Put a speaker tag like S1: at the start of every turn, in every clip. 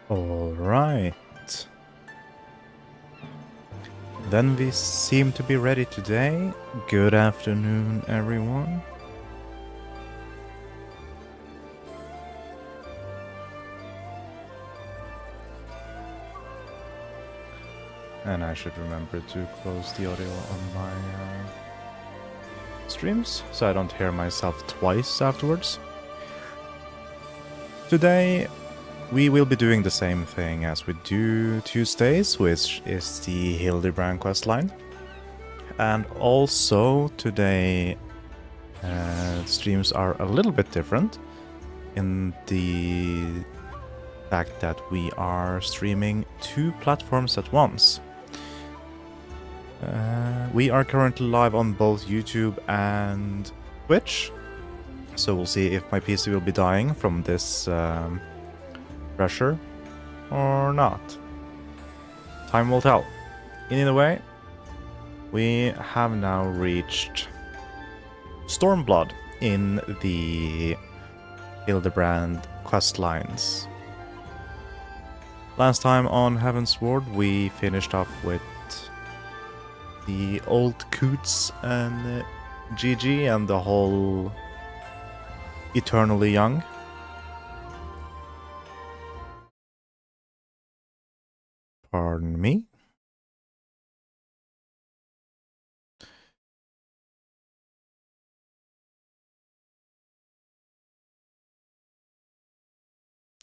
S1: All right. Then we seem to be ready today. Good afternoon, everyone. And I should remember to close the audio on my streams so I don't hear myself twice afterwards. Today we will be doing the same thing as we do Tuesdays, which is the Hildy questline. And also today streams are a little bit different in the fact that we are streaming 2 platforms at once. We are currently live on both YouTube and Twitch, so we'll see if my PC will be dying from this pressure or not. Time will tell. In either way, we have now reached Stormblood in the Hildebrand questlines. Last time on Heavensward, we finished off with the old Coots and GG and the whole Eternally Young. Pardon me.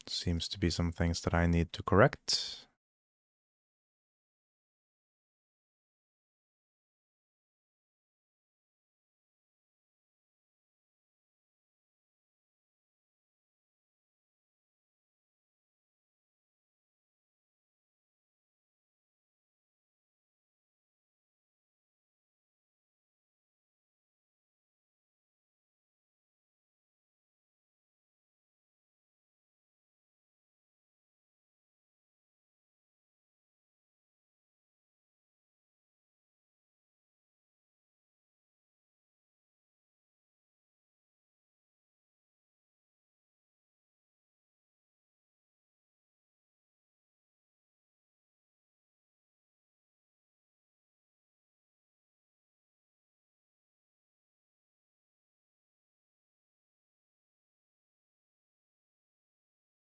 S1: Seems to be some things that I need to correct.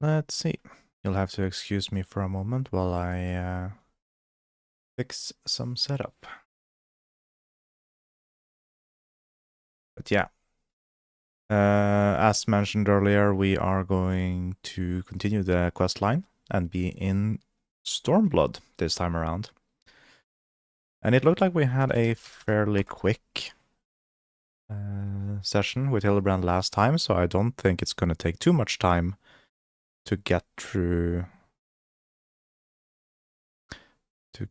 S1: Let's see. You'll have to excuse me for a moment while I fix some setup. But yeah, as mentioned earlier, we are going to continue the quest line and be in Stormblood this time around. And it looked like we had a fairly quick session with Hildebrand last time, so I don't think it's going to take too much time to get through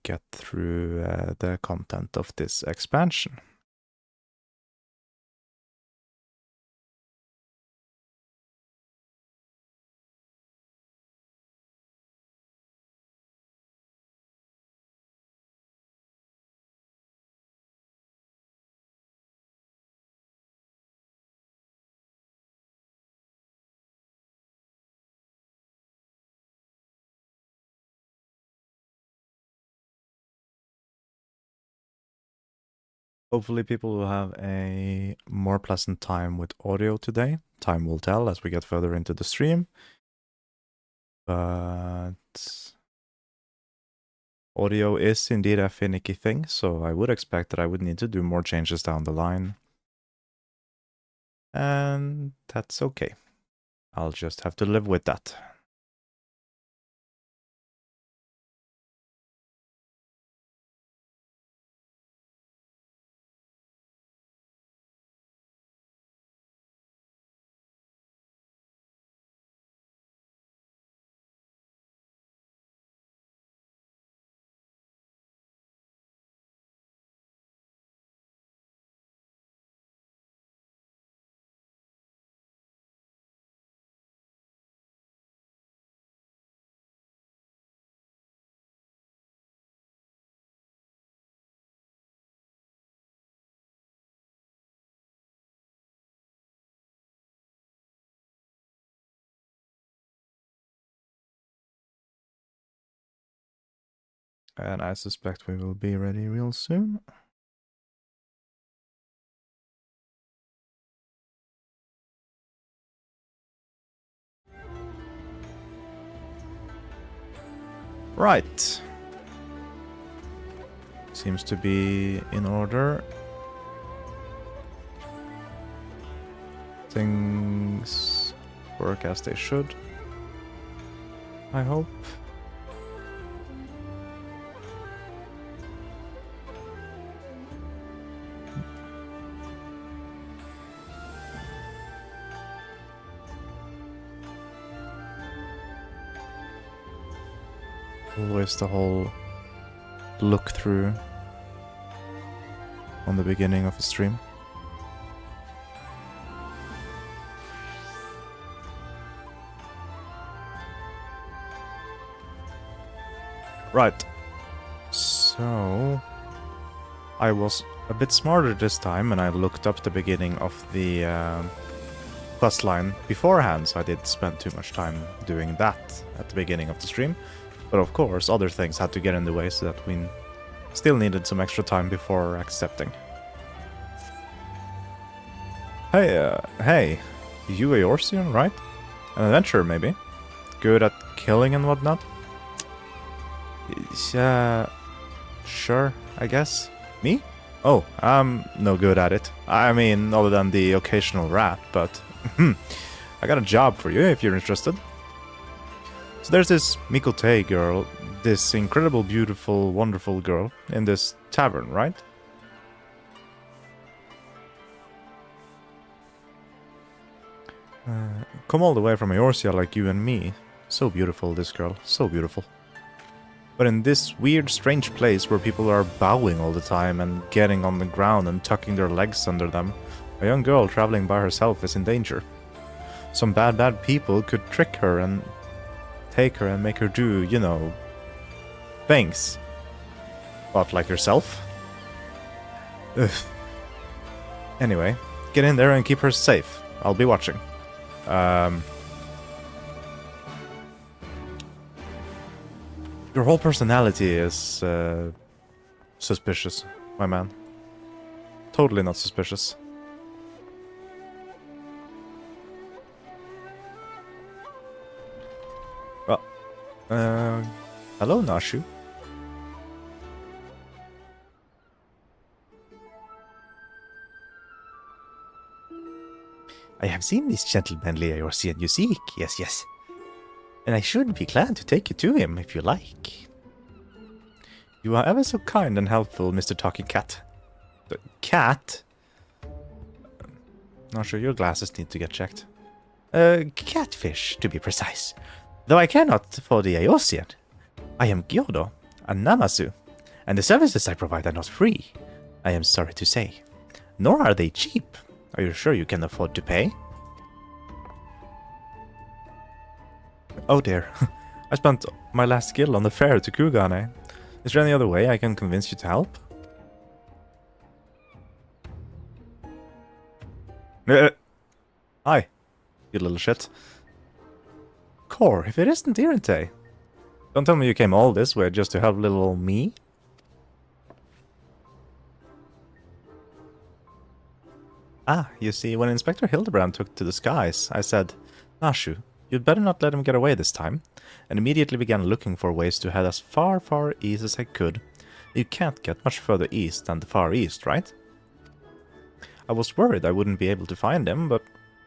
S1: the content of this expansion. Hopefully people will have a more pleasant time with audio today. Time will tell as we get further into the stream. But audio is indeed a finicky thing, so I would expect that I would need to do more changes down the line. And that's okay. I'll just have to live with that. And I suspect we will be ready real soon. Right. Seems to be in order. Things work as they should, I hope. Always the whole look through on the beginning of a stream. Right. So I was a bit smarter this time and I looked up the beginning of the quest line beforehand, so I did spend too much time doing that at the beginning of the stream. But of course, other things had to get in the way, so that we still needed some extra time before accepting. Hey, hey, you Eorzean, right? An adventurer, maybe? Good at killing and whatnot? Sure, I guess. Me? Oh, I'm no good at it. I mean, other than the occasional rat, but I got a job for you if you're interested. So there's this Mikote girl, this incredible, beautiful, wonderful girl in this tavern, right? Come all the way from Eorzea like you and me. So beautiful, this girl, so beautiful. But in this weird, strange place where people are bowing all the time and getting on the ground and tucking their legs under them, a young girl traveling by herself is in danger. Some bad people could trick her and take her and make her do, you know, things. What, like yourself? Ugh. Anyway, get in there and keep her safe. I'll be watching. Your whole personality is suspicious, my man. Totally not suspicious. Well, hello, Nashu. I have seen this gentlemanly Eorzean you seek, yes. And I should be glad to take you to him, if you like. You are ever so kind and helpful, Mr. Talking Cat. The cat? Not sure, your glasses need to get checked. Catfish, to be precise. Though I care not for the Eorzean. I am Gyodo, a Namazu, and the services I provide are not free, I am sorry to say. Nor are they cheap. Are you sure you can afford to pay? Oh dear, I spent my last skill on the fare to Kugane. Is there any other way I can convince you to help? Hi, you little shit. Core, if it isn't Irinte. Don't tell me you came all this way just to help little old me. Ah, you see, when Inspector Hildebrand took to the skies, I said, Nashu, you'd better not let him get away this time, and immediately began looking for ways to head as far east as I could. You can't get much further east than the Far East, right? I was worried I wouldn't be able to find him, but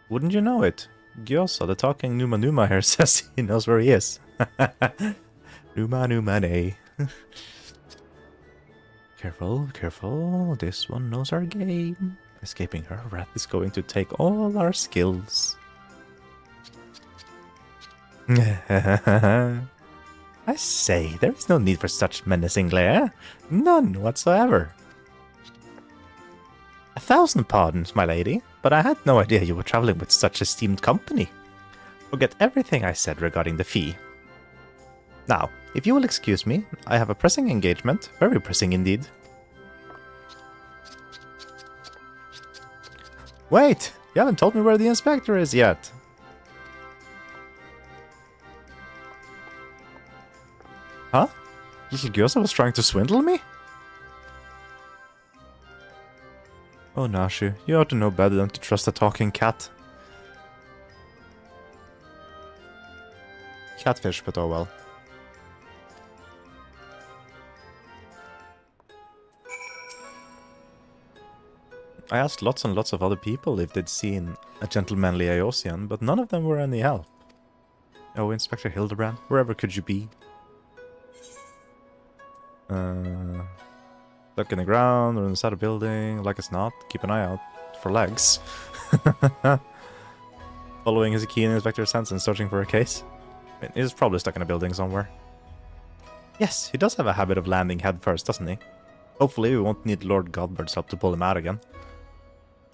S1: wouldn't you know it? Gyosa, the talking Numa here, says he knows where he is. Numa ne. Careful, this one knows our game. Escaping her rat is going to take all our skills. I say, there is no need for such menacing glare. None whatsoever. 1,000 pardons, my lady, but I had no idea you were traveling with such esteemed company. Forget everything I said regarding the fee. Now, if you will excuse me, I have a pressing engagement, very pressing indeed. Wait, you haven't told me where the inspector is yet. Huh? Little Gyoza was trying to swindle me? Oh, Nashu, you ought to know better than to trust a talking cat. Catfish, but oh well. I asked lots and lots of other people if they'd seen a gentlemanly Aosian, but none of them were any help. Oh, Inspector Hildebrand, wherever could you be? Look in the ground or inside a building, like it's not. Keep an eye out for legs. Following his keen inspector's sense and searching for a case. I mean, he's probably stuck in a building somewhere. Yes, he does have a habit of landing head first, doesn't he? Hopefully we won't need Lord Godbird's help to pull him out again.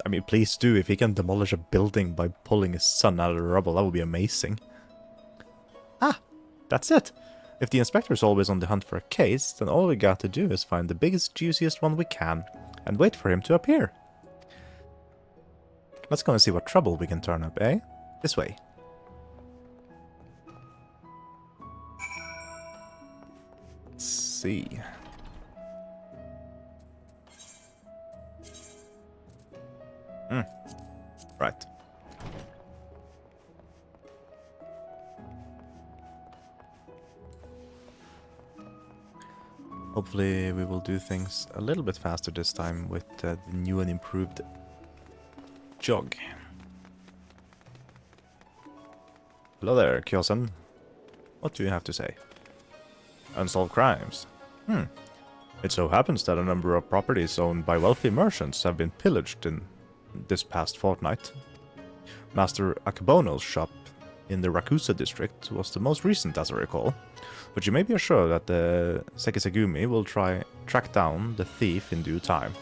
S1: I mean, please do. If he can demolish a building by pulling his son out of the rubble, that would be amazing. Ah, that's it. If the inspector's always on the hunt for a case, then all we got to do is find the biggest, juiciest one we can, and wait for him to appear. Let's go and see what trouble we can turn up, eh? This way. Let's see. Right. Hopefully we will do things a little bit faster this time with the new and improved jog. Hello there, Kyosen. What do you have to say? Unsolved crimes. It so happens that a number of properties owned by wealthy merchants have been pillaged in this past fortnight. Master Akabono's shop in the Rakusa district was the most recent, as I recall, but you may be assured that the Sekisegumi will track down the thief in due time.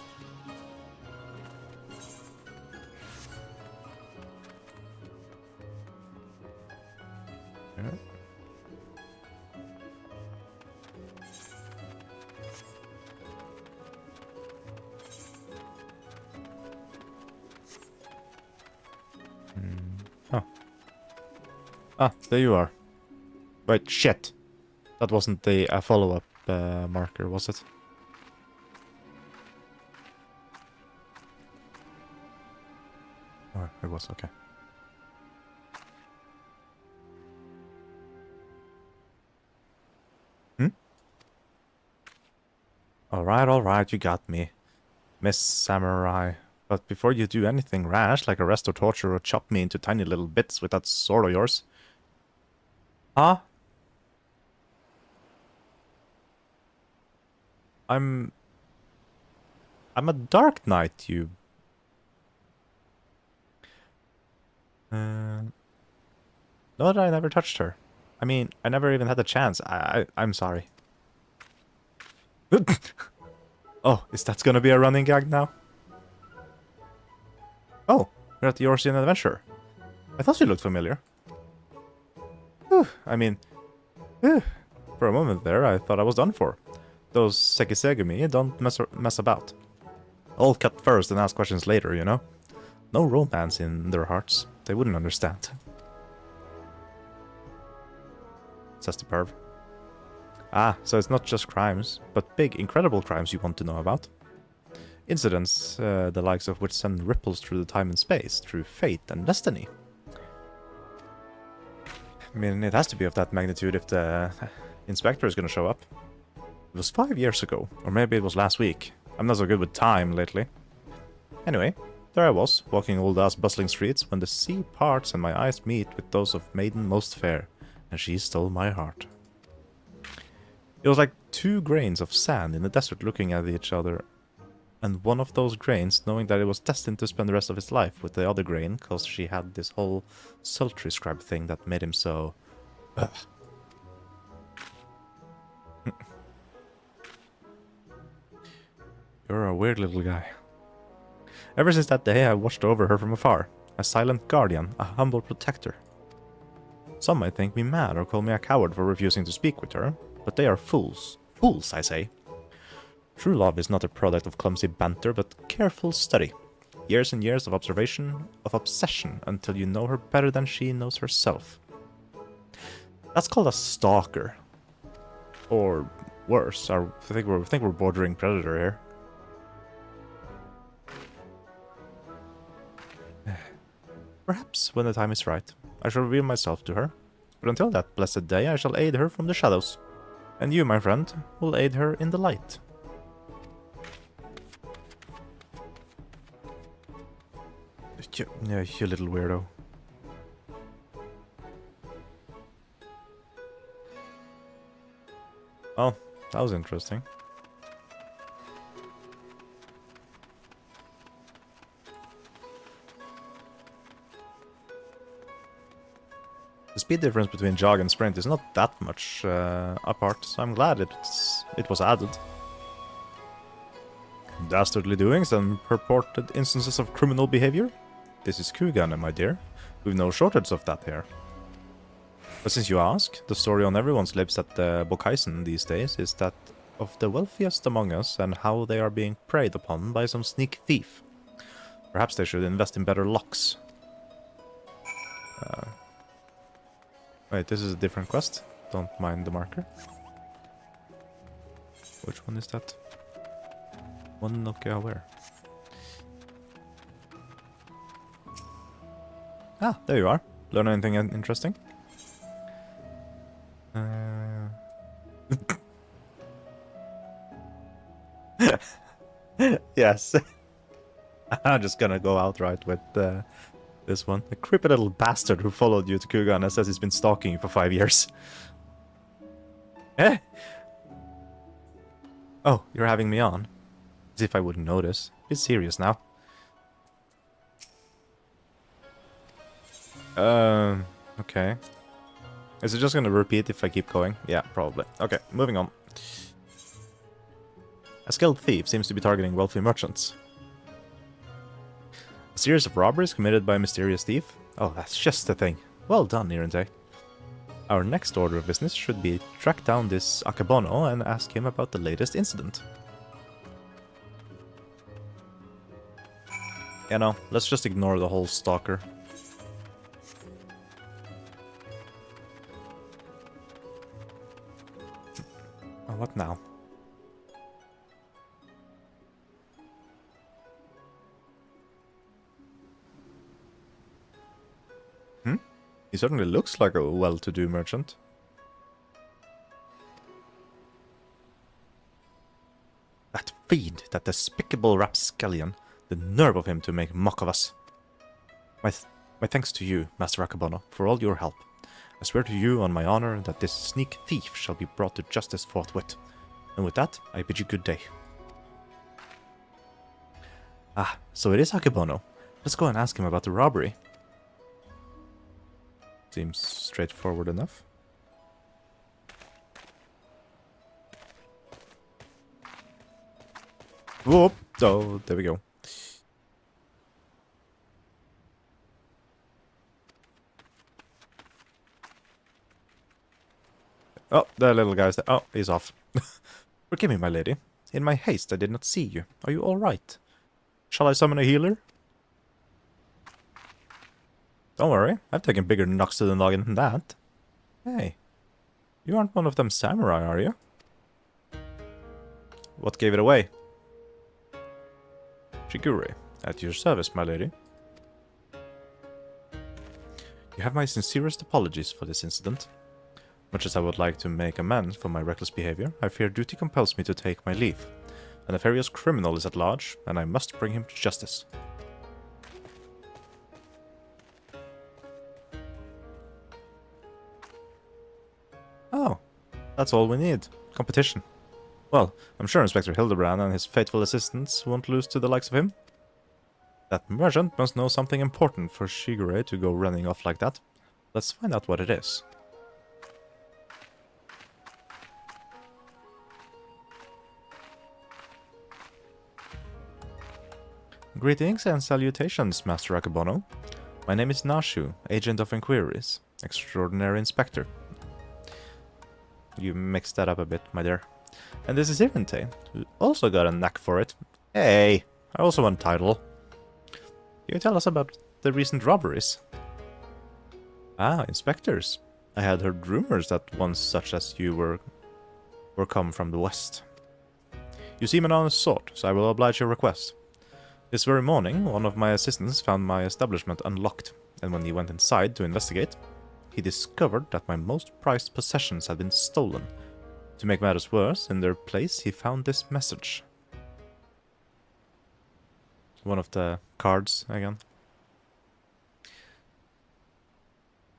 S1: Ah, there you are. Wait, shit. That wasn't the follow-up marker, was it? Oh, it was, okay. Alright, you got me. Miss Samurai. But before you do anything rash, like arrest or torture or chop me into tiny little bits with that sword of yours... Huh? I'm a Dark Knight, you... No, I never touched her. I mean, I never even had the chance. I'm sorry. Oh, is that gonna be a running gag now? Oh, you're at the Yorcian Adventure. I thought you looked familiar. Whew, I mean, for a moment there, I thought I was done for. Those Sekisegumi don't mess about. All cut first and ask questions later, you know? No romance in their hearts. They wouldn't understand. Says the perv. Ah, so it's not just crimes, but big, incredible crimes you want to know about. Incidents, the likes of which send ripples through the time and space, through fate and destiny. I mean, it has to be of that magnitude if the inspector is going to show up. It was 5 years ago, or maybe it was last week. I'm not so good with time lately. Anyway, there I was, walking old-ass bustling streets, when the sea parts and my eyes meet with those of maiden most fair, and she stole my heart. It was like 2 grains of sand in the desert looking at each other, and one of those grains knowing that it was destined to spend the rest of its life with the other grain, because she had this whole sultry scribe thing that made him so... You're a weird little guy. Ever since that day, I watched over her from afar, a silent guardian, a humble protector. Some might think me mad or call me a coward for refusing to speak with her, but they are fools. Fools, I say. True love is not a product of clumsy banter, but careful study. Years and years of observation, of obsession, until you know her better than she knows herself. That's called a stalker. Or worse. I think we're bordering predator here. Perhaps when the time is right, I shall reveal myself to her. But until that blessed day, I shall aid her from the shadows. And you, my friend, will aid her in the light. You little weirdo. Oh, that was interesting. The speed difference between jog and sprint is not that much apart, so I'm glad it was added. Dastardly doings and purported instances of criminal behavior? This is Kugan, my dear. We've no shortage of that here. But since you ask, the story on everyone's lips at the Bokhaisen these days is that of the wealthiest among us and how they are being preyed upon by some sneak thief. Perhaps they should invest in better locks. Wait, this is a different quest. Don't mind the marker. Which one is that? One Nokia where? Ah, there you are. Learn anything interesting? Yes. I'm just gonna go outright with this one. A creepy little bastard who followed you to Kugan and says he's been stalking you for 5 years. Eh? Oh, you're having me on? As if I wouldn't notice. Be serious now. Okay. Is it just gonna repeat if I keep going? Yeah, probably. Okay, moving on. A skilled thief seems to be targeting wealthy merchants. A series of robberies committed by a mysterious thief? Oh, that's just the thing. Well done, Irente. Our next order of business should be track down this Akebono and ask him about the latest incident. Yeah, no, let's just ignore the whole stalker. Oh, what now? He certainly looks like a well-to-do merchant. That fiend, that despicable rapscallion, the nerve of him to make mock of us. My thanks to you, Master Akebono, for all your help. I swear to you on my honor that this sneak thief shall be brought to justice forthwith. And with that, I bid you good day. Ah, so it is Akebono. Let's go and ask him about the robbery. Seems straightforward enough. Whoop! Oh, there we go. Oh, the little guy's there. Oh, he's off. Forgive me, my lady. In my haste, I did not see you. Are you all right? Shall I summon a healer? Don't worry, I've taken bigger knocks to the noggin than that. Hey, you aren't one of them samurai, are you? What gave it away? Shigure, at your service, my lady. You have my sincerest apologies for this incident. Much as I would like to make amends for my reckless behavior, I fear duty compels me to take my leave. A nefarious criminal is at large, and I must bring him to justice. Oh, that's all we need. Competition. Well, I'm sure Inspector Hildebrand and his faithful assistants won't lose to the likes of him. That merchant must know something important for Shigure to go running off like that. Let's find out what it is. Greetings and salutations, Master Akebono. My name is Nashu, Agent of Enquiries, Extraordinaire Inspector. You mixed that up a bit, my dear. And this is Irente, who also got a knack for it. Hey, I also want a title. Can you tell us about the recent robberies? Ah, inspectors. I had heard rumors that ones such as you were or come from the west. You seem an honest sort, so I will oblige your request. This very morning, one of my assistants found my establishment unlocked, and when he went inside to investigate, he discovered that my most prized possessions had been stolen. To make matters worse, in their place he found this message. One of the cards again.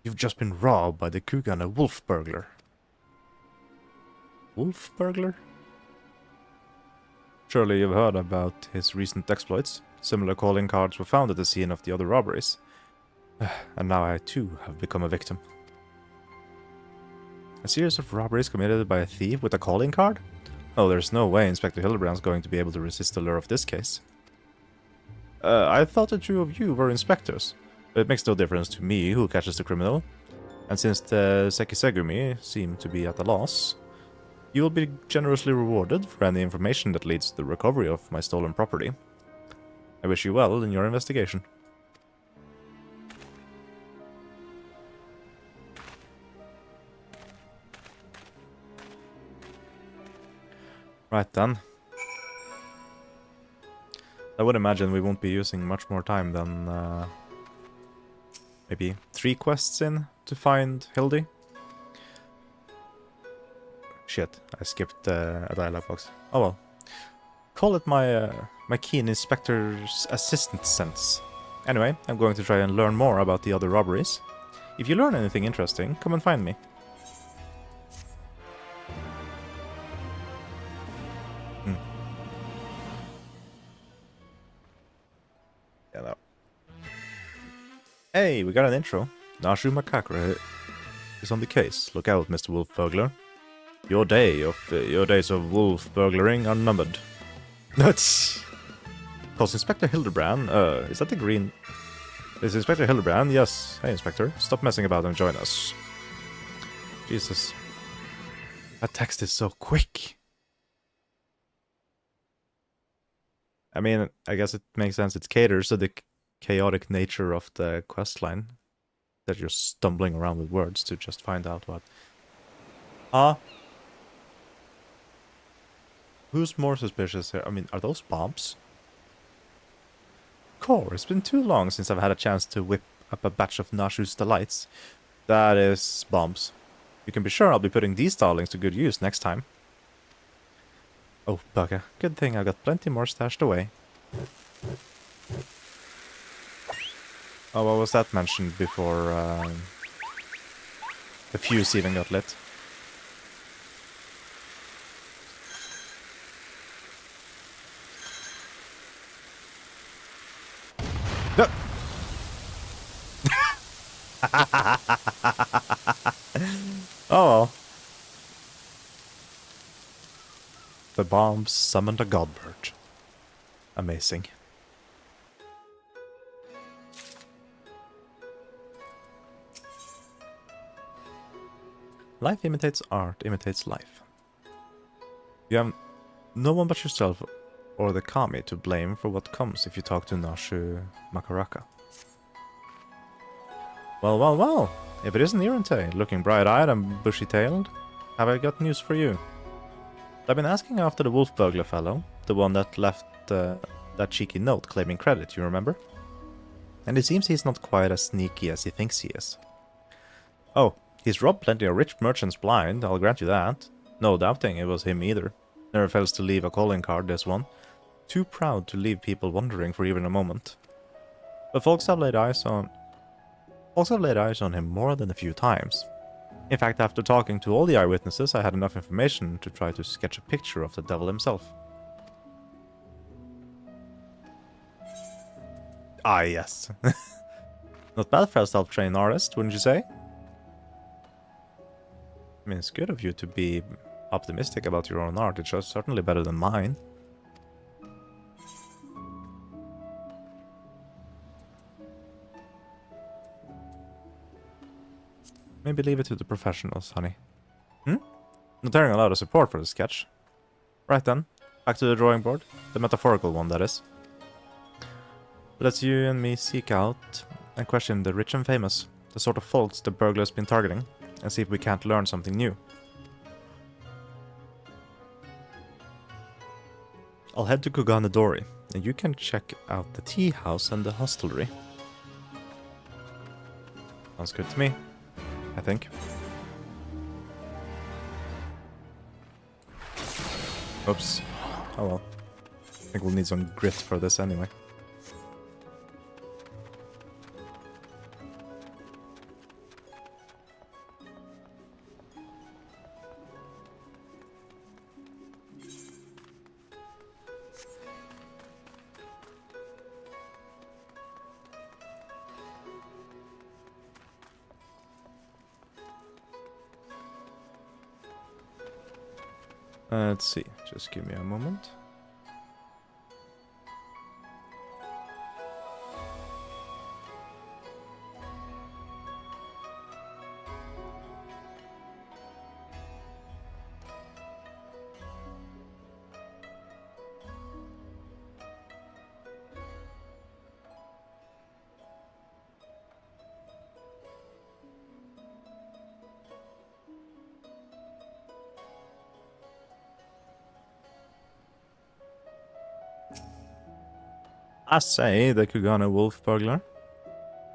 S1: You've just been robbed by the Kugana wolf burglar. Wolf burglar? Surely you've heard about his recent exploits. Similar calling cards were found at the scene of the other robberies. And now I too have become a victim. A series of robberies committed by a thief with a calling card? Oh, there's no way Inspector Hildebrand's going to be able to resist the lure of this case. I thought the two of you were inspectors. But it makes no difference to me who catches the criminal. And since the Sekisegumi seem to be at a loss, you will be generously rewarded for any information that leads to the recovery of my stolen property. I wish you well in your investigation. Right then. I would imagine we won't be using much more time than maybe 3 quests in to find Hildy. Shit, I skipped a dialogue box. Oh well. Call it my my keen inspector's assistant sense. Anyway, I'm going to try and learn more about the other robberies. If you learn anything interesting, come and find me. Yeah, no. Hey, we got an intro. Nashu Makakura is on the case. Look out, Mr. Wolf Burglar. Your days of wolf burglaring are numbered. Nuts. Calls Inspector Hildebrand. Is that the green? Is Inspector Hildebrand? Yes. Hey, Inspector. Stop messing about and join us. Jesus. That text is so quick. I mean, I guess it makes sense. It caters to the chaotic nature of the questline. That you're stumbling around with words to just find out what. Who's more suspicious here? I mean, are those bombs? Core, it's been too long since I've had a chance to whip up a batch of Nashu's delights. That is bombs. You can be sure I'll be putting these darlings to good use next time. Oh, bugger. Good thing I got plenty more stashed away. Oh, what was that mentioned before the fuse even got lit? No. Oh well. The bombs summoned a godbird. Amazing. Life imitates art, imitates life. You have no one but yourself or the kami to blame for what comes if you talk to Nashu Makaraka. Well, well, well. If it isn't Irante, looking bright-eyed and bushy-tailed, have I got news for you. I've been asking after the wolf burglar fellow, the one that left that cheeky note claiming credit, you remember? And it seems he's not quite as sneaky as he thinks he is. Oh, he's robbed plenty of rich merchants blind, I'll grant you that. No doubting it was him either. Never fails to leave a calling card, this one. Too proud to leave people wondering for even a moment. But folks have laid eyes on him more than a few times. In fact, after talking to all the eyewitnesses, I had enough information to try to sketch a picture of the devil himself. Ah, yes. Not bad for a self-trained artist, wouldn't you say? I mean, it's good of you to be optimistic about your own art. It's certainly better than mine. Maybe leave it to the professionals, honey. Not hearing a lot of support for the sketch. Right then, back to the drawing board. The metaphorical one, that is. Let's you and me seek out and question the rich and famous, the sort of folks the burglar's been targeting, and see if we can't learn something new. I'll head to Kuganadori, and you can check out the tea house and the hostelry. Sounds good to me, I think. Oops. Oh well. I think we'll need some grit for this anyway. Let's see, just give me a moment. I say, the Kugana wolf burglar.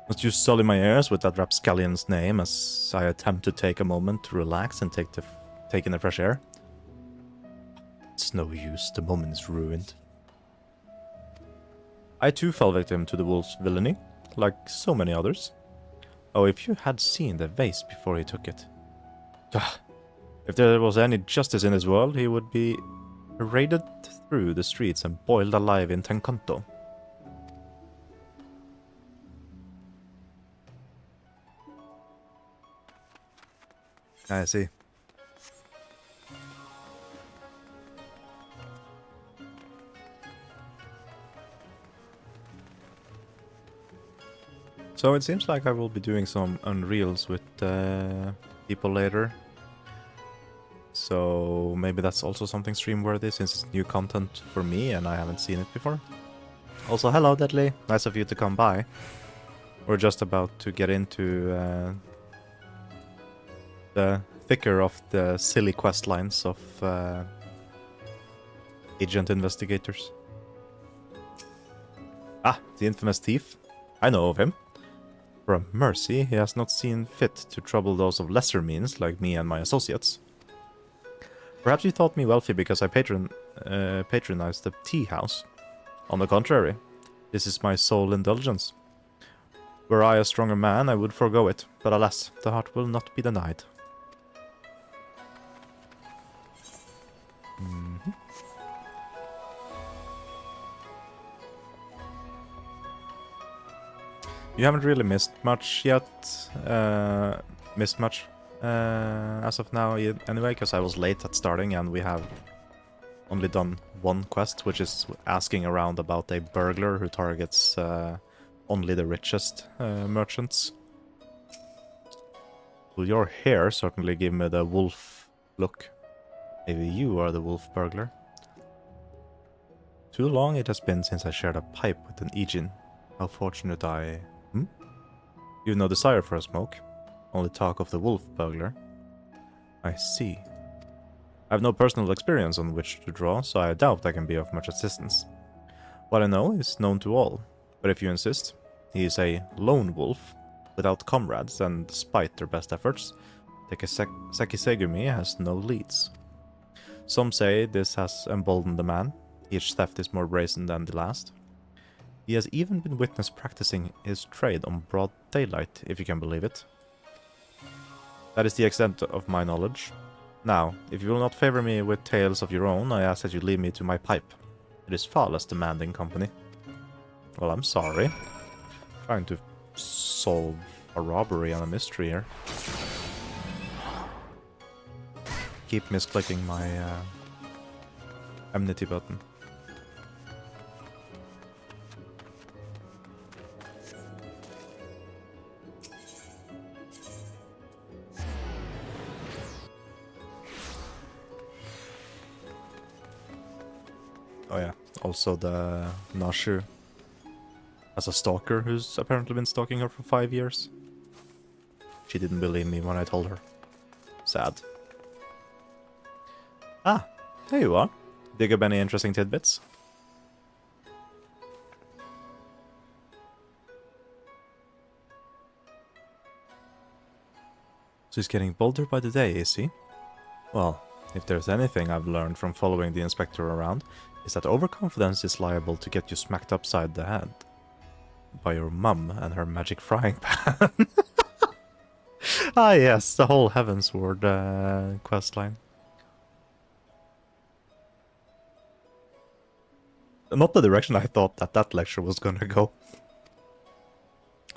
S1: Must you sully my ears with that rapscallion's name as I attempt to take a moment to relax and take in the fresh air? It's no use, the moment is ruined. I too fell victim to the wolf's villainy, like so many others. Oh, if you had seen the vase before he took it. If there was any justice in this world, he would be paraded through the streets and boiled alive in Tenkanto. I see. So it seems like I will be doing some Unreals with people later. So maybe that's also something stream-worthy since it's new content for me and I haven't seen it before. Also, hello Deadly, nice of you to come by. We're just about to get into the thicker of the silly quest lines of agent investigators. Ah, the infamous thief. I know of him. For a mercy, he has not seen fit to trouble those of lesser means like me and my associates. Perhaps you thought me wealthy because I patronized the tea house. On the contrary, this is my sole indulgence. Were I a stronger man, I would forego it, but alas, the heart will not be denied. You haven't really missed much yet. As of now anyway, because I was late at starting and we have only done one quest, which is asking around about a burglar who targets only the richest merchants. Well, your hair certainly give me the wolf look. Maybe you are the wolf burglar. Too long it has been since I shared a pipe with an Ejin. How fortunate I... You've no desire for a smoke. Only talk of the wolf burglar. I see. I have no personal experience on which to draw, so I doubt I can be of much assistance. What I know is known to all, but if you insist, he is a lone wolf, without comrades, and despite their best efforts, Sekisegumi has no leads. Some say this has emboldened the man. Each theft is more brazen than the last. He has even been witnessed practicing his trade on broad daylight, if you can believe it. That is the extent of my knowledge. Now, if you will not favor me with tales of your own, I ask that you leave me to my pipe. It is far less demanding company. Well, I'm sorry. Trying to solve a robbery and a mystery here. Keep misclicking my enmity button. Oh yeah, also the Nashu has a stalker who's apparently been stalking her for 5 years. She didn't believe me when I told her. Sad. Ah, there you are. Dig up any interesting tidbits? So he's getting bolder by the day, is he? Well, if there's anything I've learned from following the inspector around, is that overconfidence is liable to get you smacked upside the head by your mum and her magic frying pan. Ah yes, the whole Heavensward questline. Not the direction I thought that lecture was gonna go.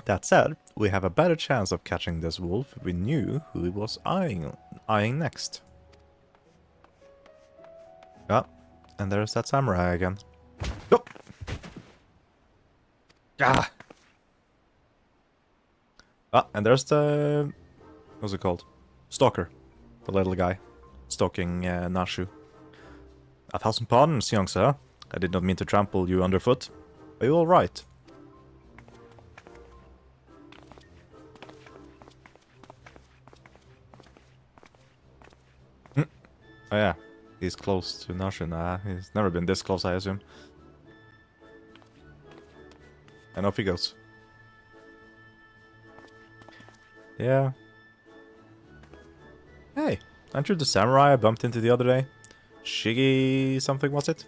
S1: That said, we have a better chance of catching this wolf if we knew who he was eyeing next. Yeah, and there's that samurai again. Go! Ah! Ah, and there's the... what's it called? Stalker. The little guy. Stalking Nashu. 1,000 pardons, young sir. I did not mean to trample you underfoot. Are you alright? Oh yeah, he's close to Nashu. Nah, he's never been this close, I assume. And off he goes. Yeah. Hey, aren't you the samurai I bumped into the other day? Shiggy something, was it?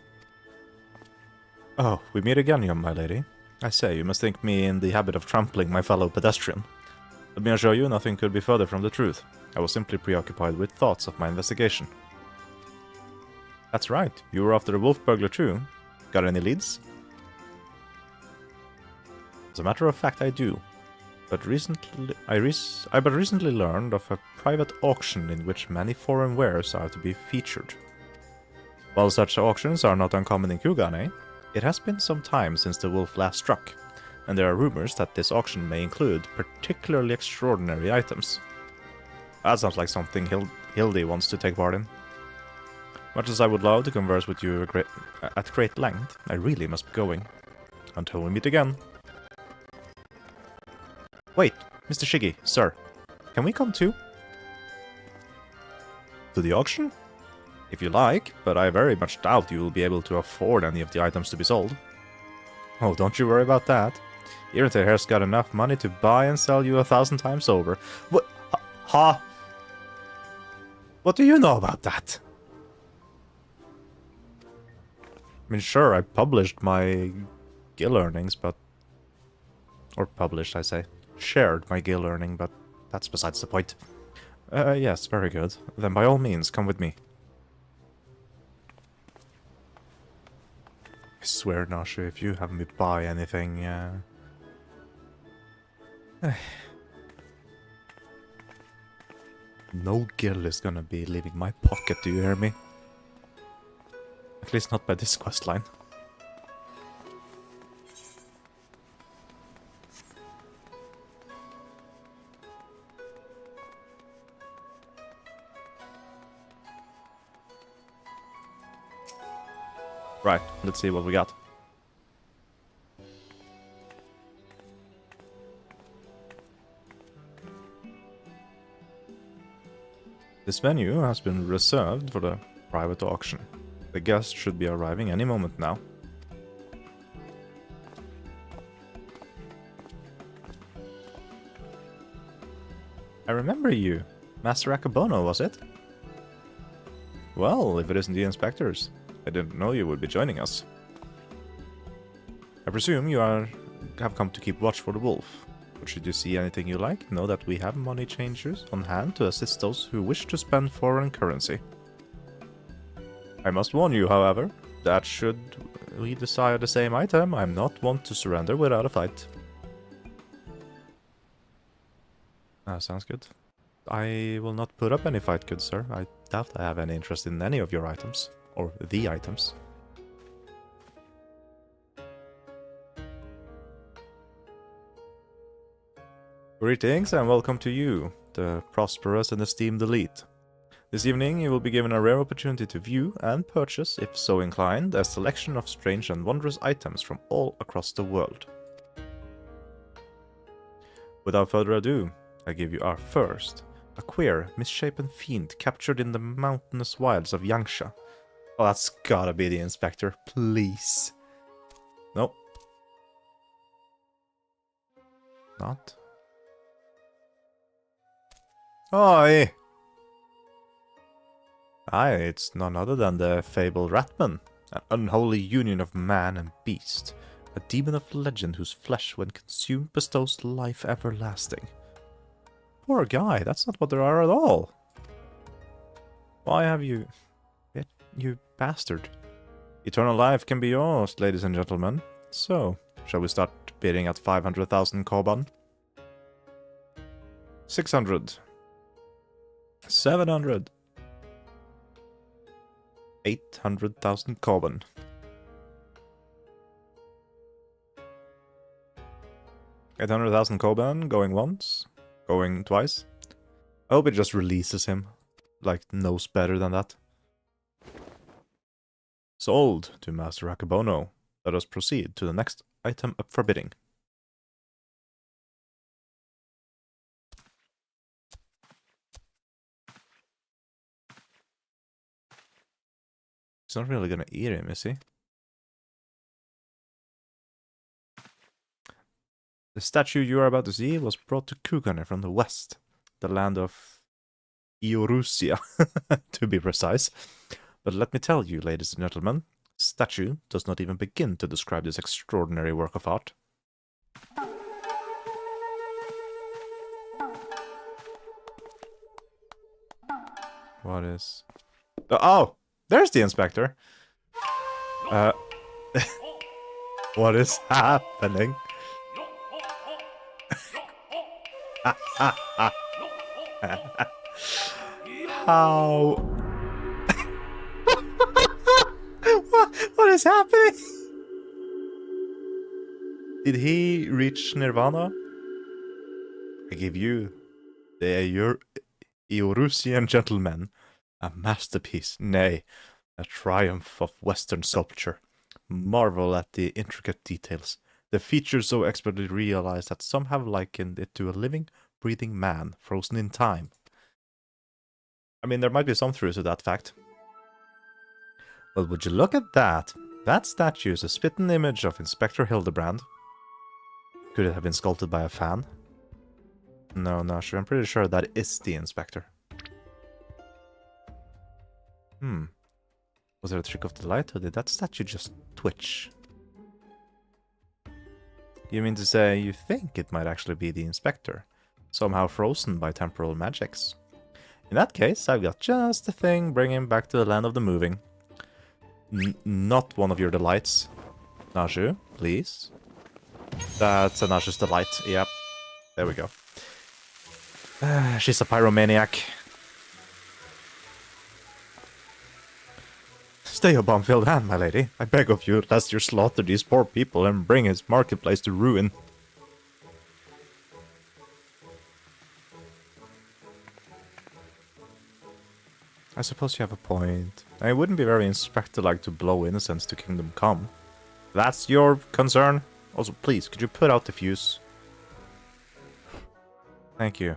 S1: Oh, we meet again, young my lady. I say, you must think me in the habit of trampling my fellow pedestrian. Let me assure you, nothing could be further from the truth. I was simply preoccupied with thoughts of my investigation. That's right, you were after a wolf burglar too. Got any leads? As a matter of fact, I do. But recently, I recently learned of a private auction in which many foreign wares are to be featured. While such auctions are not uncommon in Kugane, it has been some time since the wolf last struck, and there are rumors that this auction may include particularly extraordinary items. That sounds like something Hildy wants to take part in. Much as I would love to converse with you at great length, I really must be going. Until we meet again. Wait, Mr. Shiggy, sir. Can we come too? To the auction? If you like, but I very much doubt you will be able to afford any of the items to be sold. Oh, don't you worry about that. Irritator here's got enough money to buy and sell you 1,000 times over. What? Ha? What do you know about that? I mean, sure, I published my guild earnings, but... Or published, I say. Shared my guild earning, but that's besides the point. Yes, very good. Then by all means, come with me. I swear, Nasha, if you have me buy anything, no guild is gonna be leaving my pocket, do you hear me? At least not by this questline. Right, let's see what we got. This venue has been reserved for the private auction. The guests should be arriving any moment now. I remember you. Master Akabono, was it? Well, if it isn't the inspectors. I didn't know you would be joining us. I presume you have come to keep watch for the wolf. But should you see anything you like, know that we have money changers on hand to assist those who wish to spend foreign currency. I must warn you, however, that should we desire the same item, I'm not one to surrender without a fight. Sounds good. I will not put up any fight, good sir. I doubt I have any interest in any of your items. Or the items. Greetings and welcome to you, the prosperous and esteemed elite. This evening you will be given a rare opportunity to view and purchase, if so inclined, a selection of strange and wondrous items from all across the world. Without further ado, I give you our first, a queer, misshapen fiend captured in the mountainous wilds of Yangsha. Oh, that's gotta be the inspector, please. Nope. Not. Oi! Aye, it's none other than the fabled Ratman, an unholy union of man and beast, a demon of legend whose flesh, when consumed, bestows life everlasting. Poor guy, that's not what there are at all. Why have you... You bastard. Eternal life can be yours, ladies and gentlemen. So, shall we start bidding at 500,000 koban? 600. 700. 800,000 koban. 800,000 koban, going once, going twice. I hope it just releases him. Like, knows better than that. Sold to Master Akabono. Let us proceed to the next item up for bidding. He's not really gonna eat him, is he? The statue you are about to see was brought to Kugane from the west, the land of Eorusia, to be precise. But let me tell you, ladies and gentlemen, statue does not even begin to describe this extraordinary work of art. What is... Oh! There's the inspector! What is happening? How... What is happening? Did he reach Nirvana? I give you, the Eorusian gentleman, a masterpiece, nay, a triumph of Western sculpture. Marvel at the intricate details, the features so expertly realized that some have likened it to a living, breathing man frozen in time. I mean, there might be some truth to that fact. Well, would you look at that? That statue is a spitting image of Inspector Hildebrand. Could it have been sculpted by a fan? No, not sure. I'm pretty sure that is the Inspector. Was there a trick of the light, or did that statue just twitch? You mean to say you think it might actually be the Inspector, somehow frozen by temporal magics? In that case, I've got just the thing, bring him back to the land of the moving. Not one of your delights. Naju, please. That's a Naju's delight, yep. There we go. She's a pyromaniac. Stay your bomb-filled hand, my lady. I beg of you, lest you slaughter these poor people and bring his marketplace to ruin. I suppose you have a point. It wouldn't be very Inspector-like to blow incense to Kingdom Come. That's your concern? Also, please, could you put out the fuse? Thank you.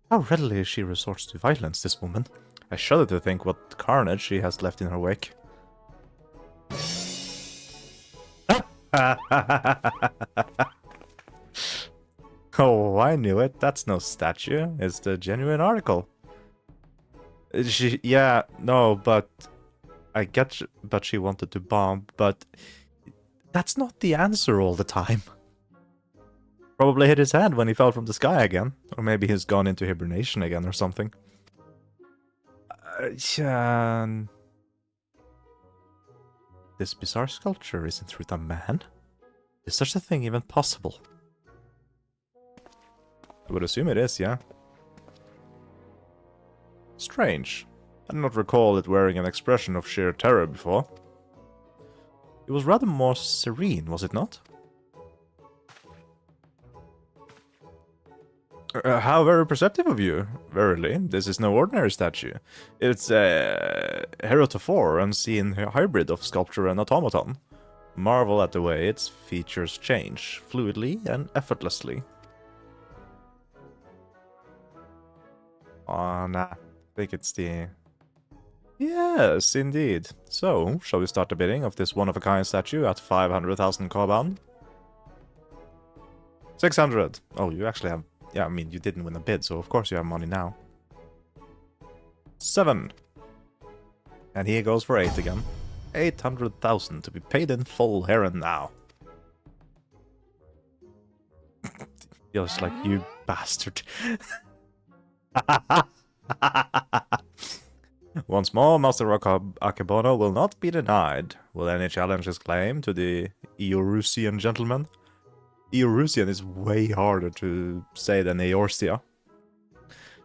S1: How readily she resorts to violence, this woman. I shudder to think what carnage she has left in her wake. Oh, I knew it. That's no statue. It's the genuine article. Yeah, no, but... I get... But she wanted to bomb, but... That's not the answer all the time. Probably hit his head when he fell from the sky again. Or maybe he's gone into hibernation again or something. This bizarre sculpture is in truth a man? Is such a thing even possible? I would assume it is, yeah. Strange. I do not recall it wearing an expression of sheer terror before. It was rather more serene, was it not? How very perceptive of you. Verily, this is no ordinary statue. It's a heretofore unseen hybrid of sculpture and automaton. Marvel at the way its features change, fluidly and effortlessly. Oh, nah. I think it's the... Yes, indeed. So, shall we start the bidding of this one-of-a-kind statue at 500,000 koban? 600. Oh, you actually have... Yeah, I mean, you didn't win a bid, so of course you have money now. 7. And he goes for 8 again. 800,000 to be paid in full here and now. Feels like you bastard. Once more, Master Akebono will not be denied. Will any challenge his claim to the Eorusian gentleman? Eorusian is way harder to say than Eorsia.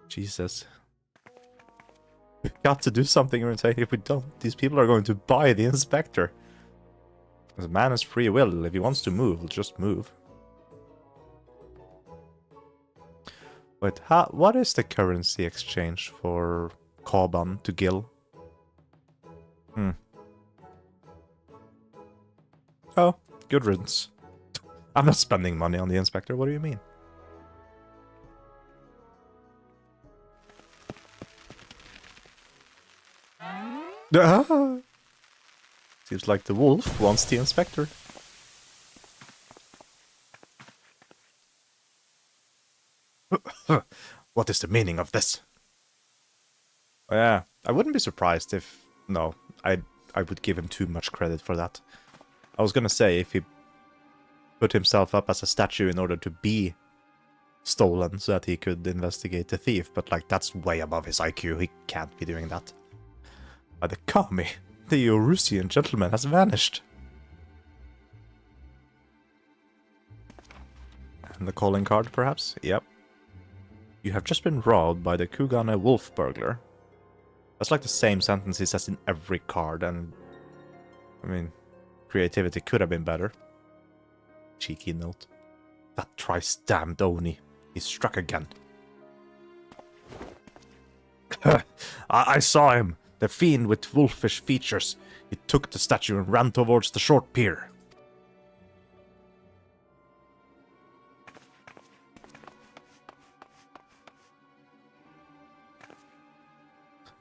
S1: Jesus. We've got to do something, and say if we don't, these people are going to buy the inspector. The man has free will. If he wants to move, he'll just move. Wait, what is the currency exchange for Kaban to Gil? Oh, good riddance. I'm not spending money on the inspector, what do you mean? Seems like the wolf wants the inspector. What is the meaning of this? Oh, yeah, I wouldn't be surprised if... No, I would give him too much credit for that. I was gonna say, if he put himself up as a statue in order to be stolen so that he could investigate the thief, but like, that's way above his IQ, he can't be doing that. By the Kami, the Eorusian gentleman has vanished. And the calling card, perhaps? Yep. You have just been robbed by the Kugane wolf burglar. That's like the same sentence he says in every card, and... I mean, creativity could have been better. Cheeky note. That thrice-damned Oni. He struck again. I saw him! The fiend with wolfish features. He took the statue and ran towards the short pier.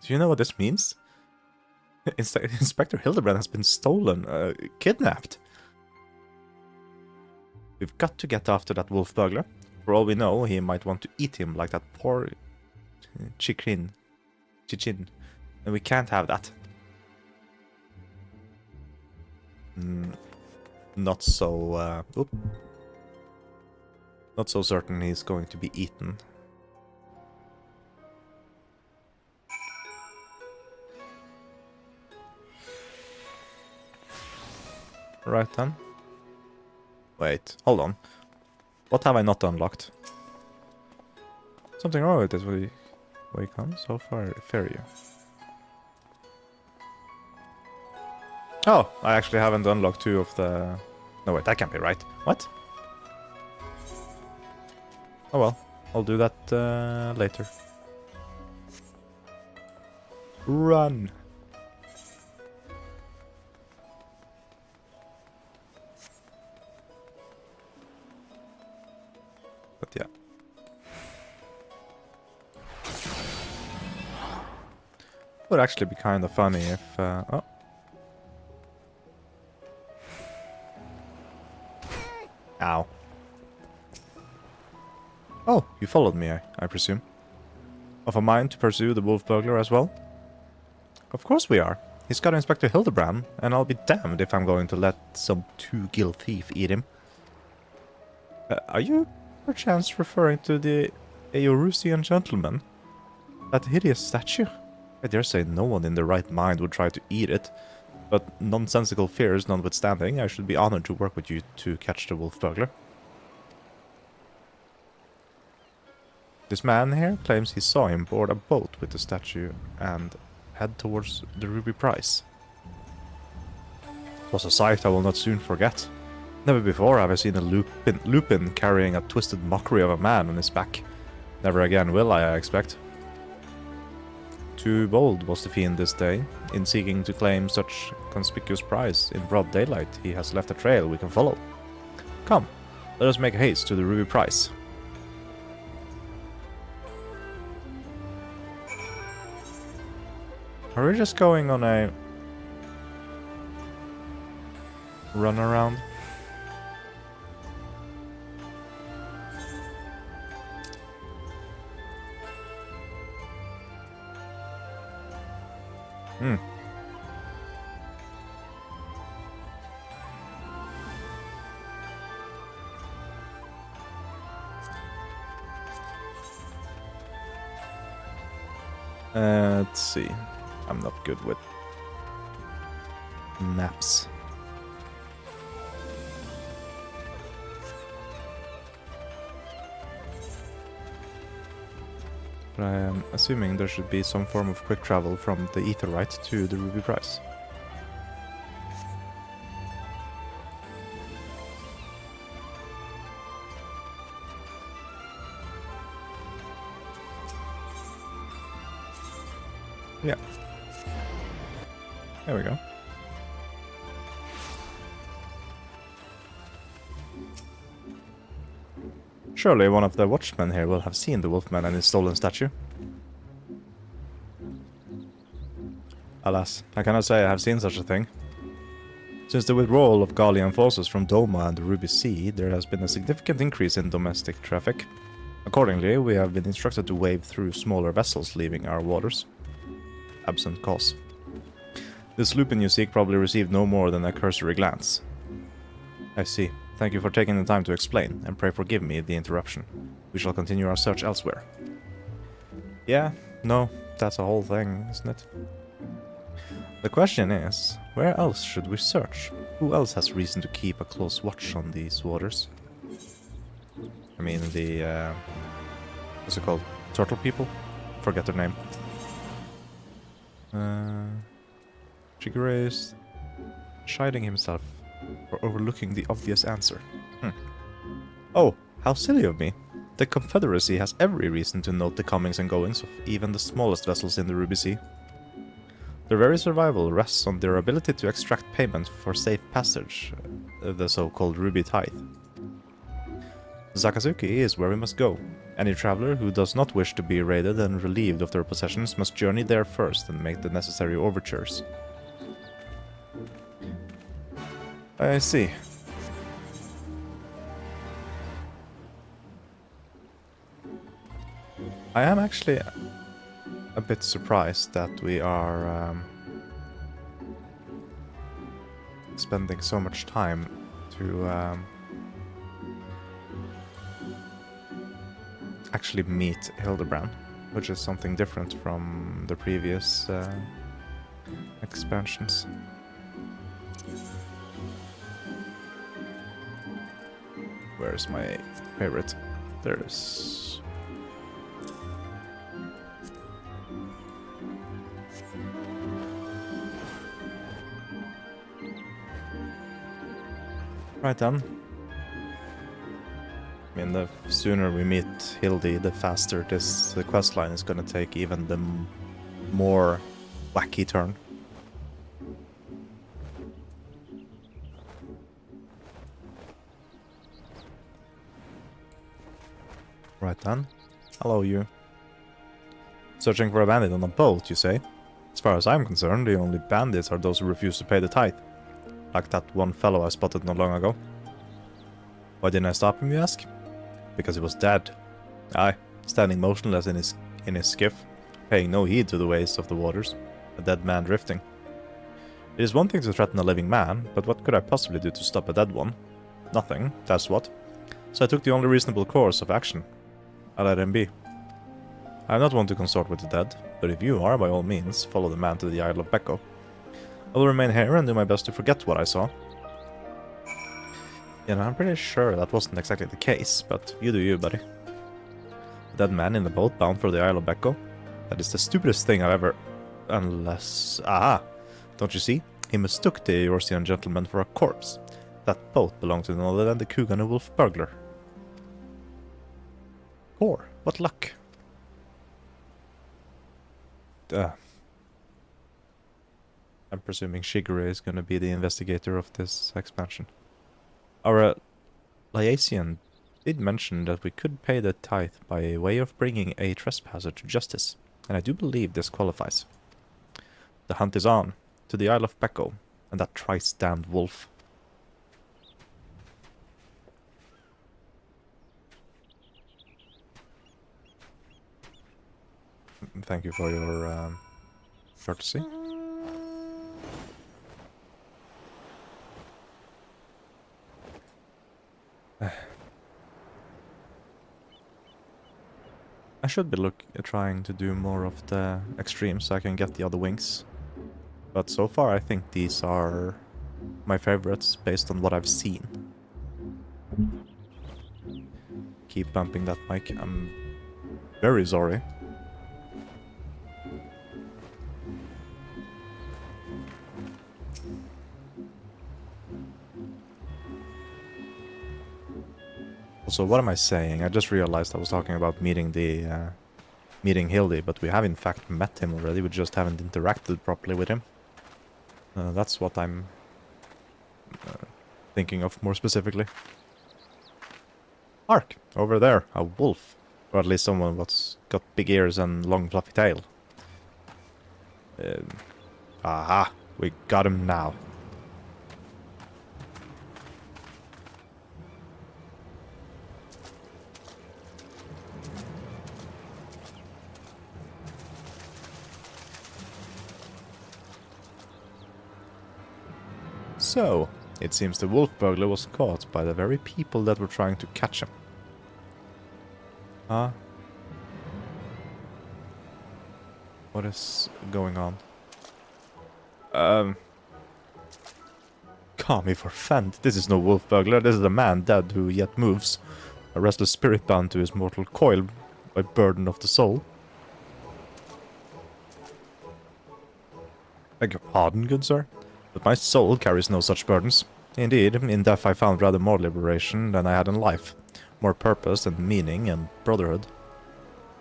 S1: Do you know what this means? Inspector Hildebrand has been stolen, kidnapped. We've got to get after that wolf burglar. For all we know, he might want to eat him like that poor Chichin. And we can't have that. Not so, not so certain he's going to be eaten. Right then. Wait, hold on. What have I not unlocked? Something wrong with this way he comes. So far, fair you. Oh, I actually haven't unlocked 2 of the... No, wait, that can't be right. What? Oh well, I'll do that later. Run! But yeah. Would actually be kind of funny if... oh. Ow. Oh, you followed me, I presume. Of a mind to pursue the wolf burglar as well? Of course we are. He's got Inspector Hildebrand, and I'll be damned if I'm going to let some two-gill thief eat him. Are you perchance referring to the Eorusian gentleman? That hideous statue? I dare say no one in their right mind would try to eat it. But nonsensical fears notwithstanding, I should be honored to work with you to catch the wolf burglar. This man here claims he saw him board a boat with the statue and head towards the ruby prize. It was a sight I will not soon forget. Never before have I seen a lupin carrying a twisted mockery of a man on his back. Never again will I expect. Too bold was the fiend this day. In seeking to claim such conspicuous prize in broad daylight, he has left a trail we can follow. Come, let us make haste to the ruby prize. Are we just going on a run around? Hmm. Let's see. I'm not good with maps. But I am assuming there should be some form of quick travel from the Etherite to the Ruby Prize. Yeah. There we go. Surely one of the watchmen here will have seen the Wolfman and his stolen statue. Alas, I cannot say I have seen such a thing. Since the withdrawal of Gallian forces from Doma and the Ruby Sea, there has been a significant increase in domestic traffic. Accordingly, we have been instructed to wade through smaller vessels leaving our waters. Absent cause. This Lupin you seek probably received no more than a cursory glance. I see. Thank you for taking the time to explain, and pray forgive me the interruption. We shall continue our search elsewhere. Yeah, no, that's a whole thing, isn't it? The question is, where else should we search? Who else has reason to keep a close watch on these waters? I mean, the, what's it called? Turtle people? Forget their name. Shigure is chiding himself for overlooking the obvious answer. Oh, how silly of me. The Confederacy has every reason to note the comings and goings of even the smallest vessels in the Ruby Sea. Their very survival rests on their ability to extract payment for safe passage, the so-called Ruby Tithe. Sakazuki is where we must go. Any traveler who does not wish to be raided and relieved of their possessions must journey there first and make the necessary overtures. I see. I am actually a bit surprised that we are spending so much time to actually meet Hildebrand, which is something different from the previous expansions. Where's my favorite? There it is. Right then. I mean, the sooner we meet Hildy, the faster this questline is gonna take even the more wacky turn. Right then. Hello, you. Searching for a bandit on a boat, you say? As far as I'm concerned, the only bandits are those who refuse to pay the tithe. Like that one fellow I spotted not long ago. Why didn't I stop him, you ask? Because he was dead. Aye, standing motionless in his skiff, paying no heed to the ways of the waters, a dead man drifting. It is one thing to threaten a living man, but what could I possibly do to stop a dead one? Nothing, that's what. So I took the only reasonable course of action. I let him be. I am not one to consort with the dead, but if you are, by all means, follow the man to the Isle of Becco. I will remain here and do my best to forget what I saw. You know, I'm pretty sure that wasn't exactly the case, but you do you, buddy. A dead man in a boat bound for the Isle of Becco? That is the stupidest thing I've ever... Unless... Ah! Don't you see? He mistook the Eorzean gentleman for a corpse. That boat belonged to none other than the Kugane Wolf burglar. 4. What luck. I'm presuming Shigure is going to be the investigator of this expansion. Our Liacian did mention that we could pay the tithe by way of bringing a trespasser to justice, and I do believe this qualifies. The hunt is on, to the Isle of Becco, and that thrice-damned wolf. Thank you for your courtesy. should be trying to do more of the extremes so I can get the other wings. But so far I think these are my favorites based on what I've seen. Keep bumping that mic. I'm very sorry. Also, what am I saying? I just realized I was talking about meeting Hildy, but we have in fact met him already. We just haven't interacted properly with him. That's what I'm thinking of more specifically. Hark! Over there, a wolf. Or at least someone that's got big ears and long fluffy tail. Aha! We got him now. So, it seems the wolf burglar was caught by the very people that were trying to catch him. Huh? What is going on? Calm me for fend. This is no wolf burglar. This is a man dead who yet moves. A restless spirit bound to his mortal coil by burden of the soul. Beg your pardon, good sir? But my soul carries no such burdens. Indeed, in death I found rather more liberation than I had in life. More purpose and meaning and brotherhood.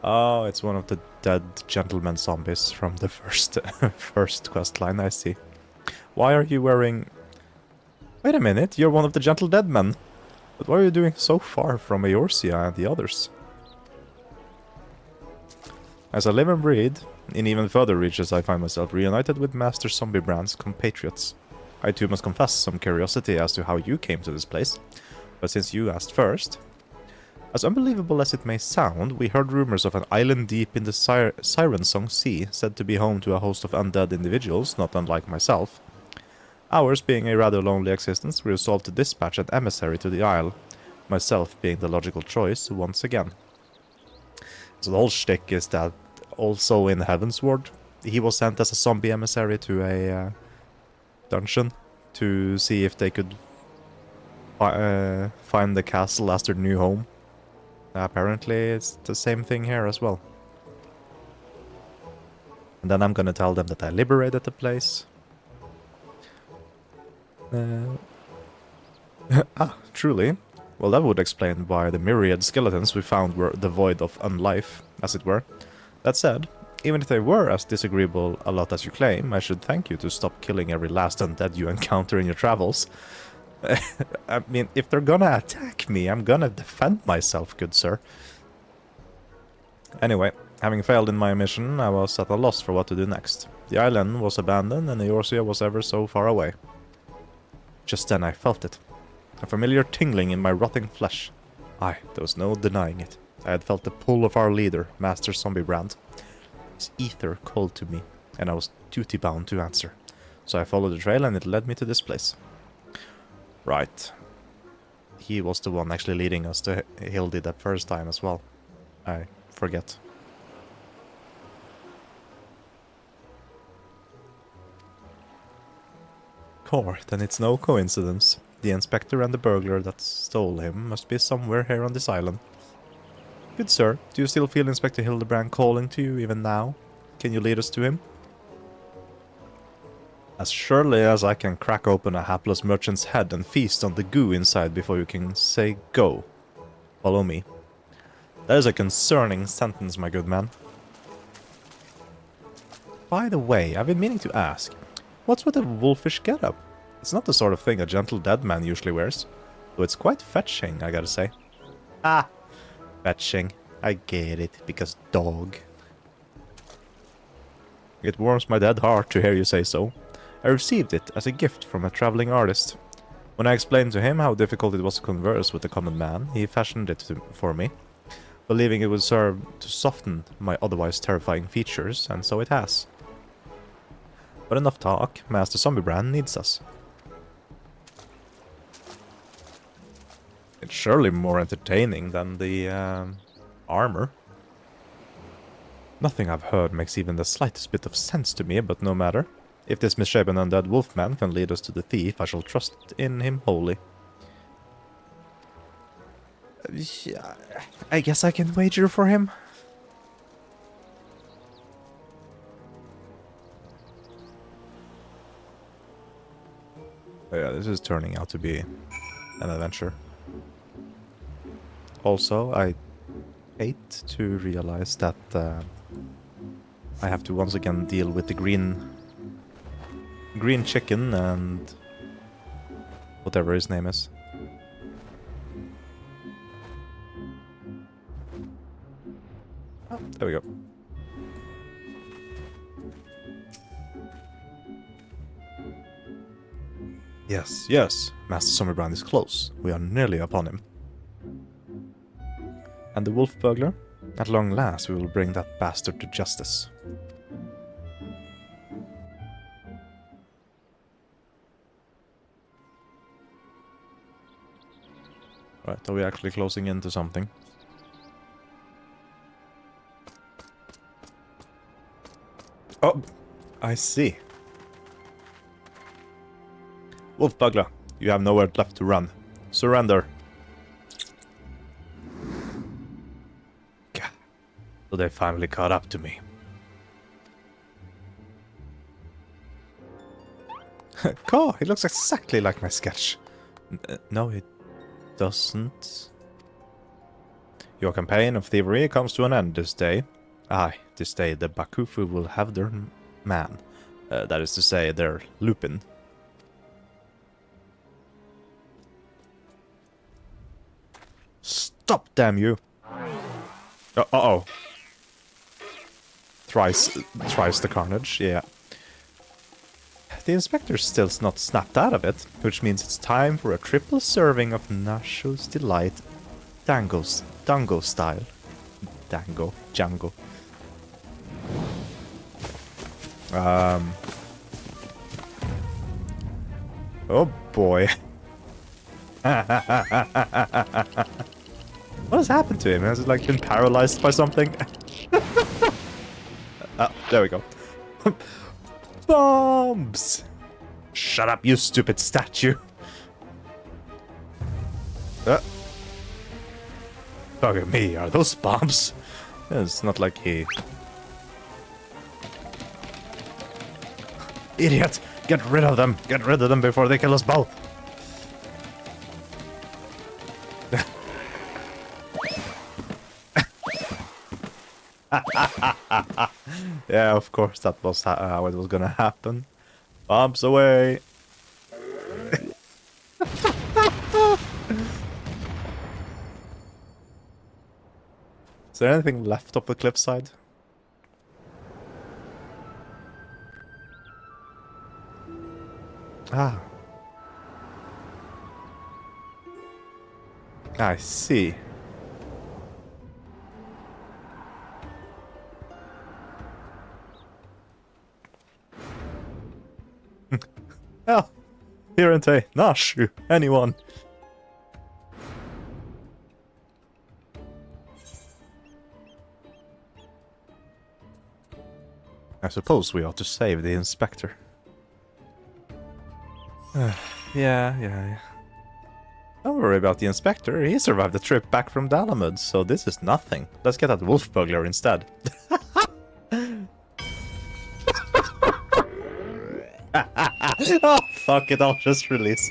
S1: Oh, it's one of the dead gentleman zombies from the first quest line, I see. Why are you wearing... Wait a minute, you're one of the gentle dead men. But why are you doing so far from Eorzea and the others? As I live and breathe, in even further reaches I find myself reunited with Master Zombiebrand's compatriots. I too must confess some curiosity as to how you came to this place, but since you asked first... As unbelievable as it may sound, we heard rumors of an island deep in the Siren Song Sea, said to be home to a host of undead individuals, not unlike myself. Ours being a rather lonely existence, we resolved to dispatch an emissary to the isle, myself being the logical choice once again. So the whole shtick is that also in Heavensward, he was sent as a zombie emissary to a dungeon to see if they could find the castle as their new home. Apparently it's the same thing here as well. And then I'm gonna tell them that I liberated the place. Truly. Well, that would explain why the myriad skeletons we found were devoid of unlife, as it were. That said, even if they were as disagreeable a lot as you claim, I should thank you to stop killing every last undead you encounter in your travels. I mean, if they're gonna attack me, I'm gonna defend myself, good sir. Anyway, having failed in my mission, I was at a loss for what to do next. The island was abandoned and Eorzea was ever so far away. Just then I felt it. A familiar tingling in my rotting flesh. Aye, there was no denying it. I had felt the pull of our leader, Master Zombiebrand. His ether called to me, and I was duty-bound to answer. So I followed the trail and it led me to this place. Right. He was the one actually leading us to Hildy that first time as well. I forget. Core, then it's no coincidence. The inspector and the burglar that stole him must be somewhere here on this island. Good sir, do you still feel Inspector Hildebrand calling to you even now? Can you lead us to him? As surely as I can crack open a hapless merchant's head and feast on the goo inside before you can say go. Follow me. That is a concerning sentence, my good man. By the way, I've been meaning to ask, what's with the wolfish getup? It's not the sort of thing a gentle dead man usually wears. Though it's quite fetching, I gotta say. Ah, fetching. I get it, because dog. It warms my dead heart to hear you say so. I received it as a gift from a traveling artist. When I explained to him how difficult it was to converse with the common man, he fashioned it for me, believing it would serve to soften my otherwise terrifying features, and so it has. But enough talk, Master Zombiebrand needs us. It's surely more entertaining than the armor. Nothing I've heard makes even the slightest bit of sense to me, but no matter. If this misshapen undead wolfman can lead us to the thief, I shall trust in him wholly. Yeah, I guess I can wager for him. Oh yeah, this is turning out to be an adventure. Also, I hate to realize that I have to once again deal with the green chicken and whatever his name is. Oh, there we go. Yes, yes, Master Summerbrand is close. We are nearly upon him. And the wolf burglar? At long last we will bring that bastard to justice. Right, are we actually closing into something? Oh, I see. Wolf Bugler, you have nowhere left to run. Surrender. God. So they finally caught up to me. Caw, he looks exactly like my sketch. No, it doesn't. Your campaign of thievery comes to an end this day. Aye, this day the Bakufu will have their man. That is to say, their Lupin. Stop, damn you! Uh-oh. Thrice the carnage, yeah. The inspector's still not snapped out of it, which means it's time for a triple serving of Nasho's Delight Dango style. Django. Oh boy. What has happened to him? Has it like been paralyzed by something? Oh, there we go. Bombs! Shut up, you stupid statue. Bugger me, are those bombs? It's not like he... Idiot! Get rid of them! Get rid of them before they kill us both! Yeah, of course, that was how it was gonna happen. Bombs away! Is there anything left of the cliffside? Ah. I see. Oh, Hirante, Nashu, anyone. I suppose we ought to save the inspector. Yeah. Don't worry about the inspector. He survived the trip back from Dalamud, so this is nothing. Let's get that wolf burglar instead. Oh, fuck it, I'll just release.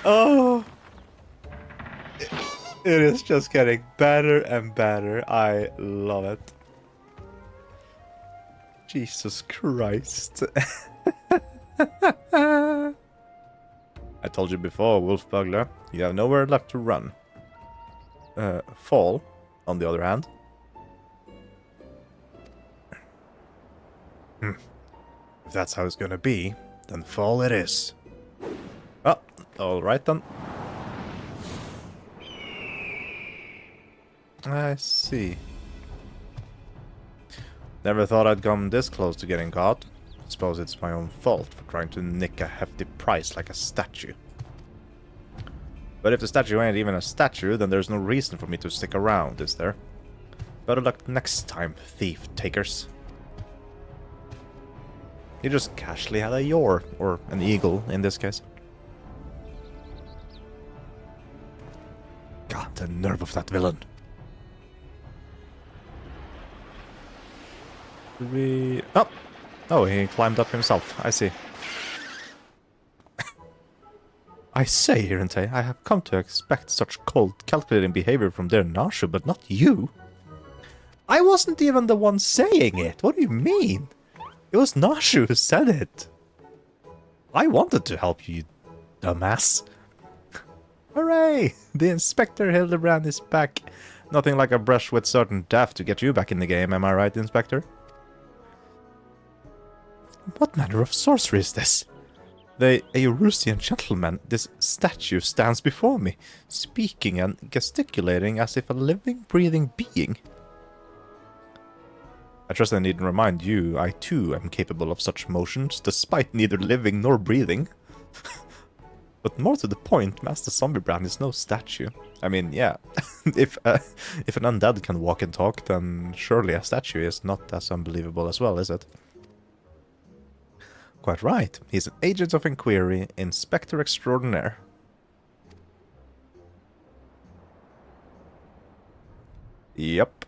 S1: Oh. It is just getting better and better. I love it. Jesus Christ. I told you before, wolf burglar, you have nowhere left to run. Fall, on the other hand. If that's how it's gonna be, then fall it is. Oh, alright then. I see. Never thought I'd come this close to getting caught. Suppose it's my own fault for trying to nick a hefty price like a statue. But if the statue ain't even a statue, then there's no reason for me to stick around, is there? Better luck next time, thief takers. You just casually had a yor, or an eagle in this case. God, the nerve of that villain. Did we... Oh! Oh, he climbed up himself. I see. I say, Hirente, I have come to expect such cold, calculating behavior from their Nashu, but not you. I wasn't even the one saying it. What do you mean? It was Nashu who said it. I wanted to help you, dumbass. Hooray! The Inspector Hildebrand is back. Nothing like a brush with certain death to get you back in the game, am I right, Inspector? What manner of sorcery is this? The Eurusian gentleman, this statue stands before me, speaking and gesticulating as if a living, breathing being. I trust I needn't remind you, I too am capable of such motions, despite neither living nor breathing. But more to the point, Master Zombiebrand is no statue. I mean, yeah, if an undead can walk and talk, then surely a statue is not as unbelievable as well, is it? Quite right, he's an agent of Enquiry, Inspector Extraordinaire. Yep.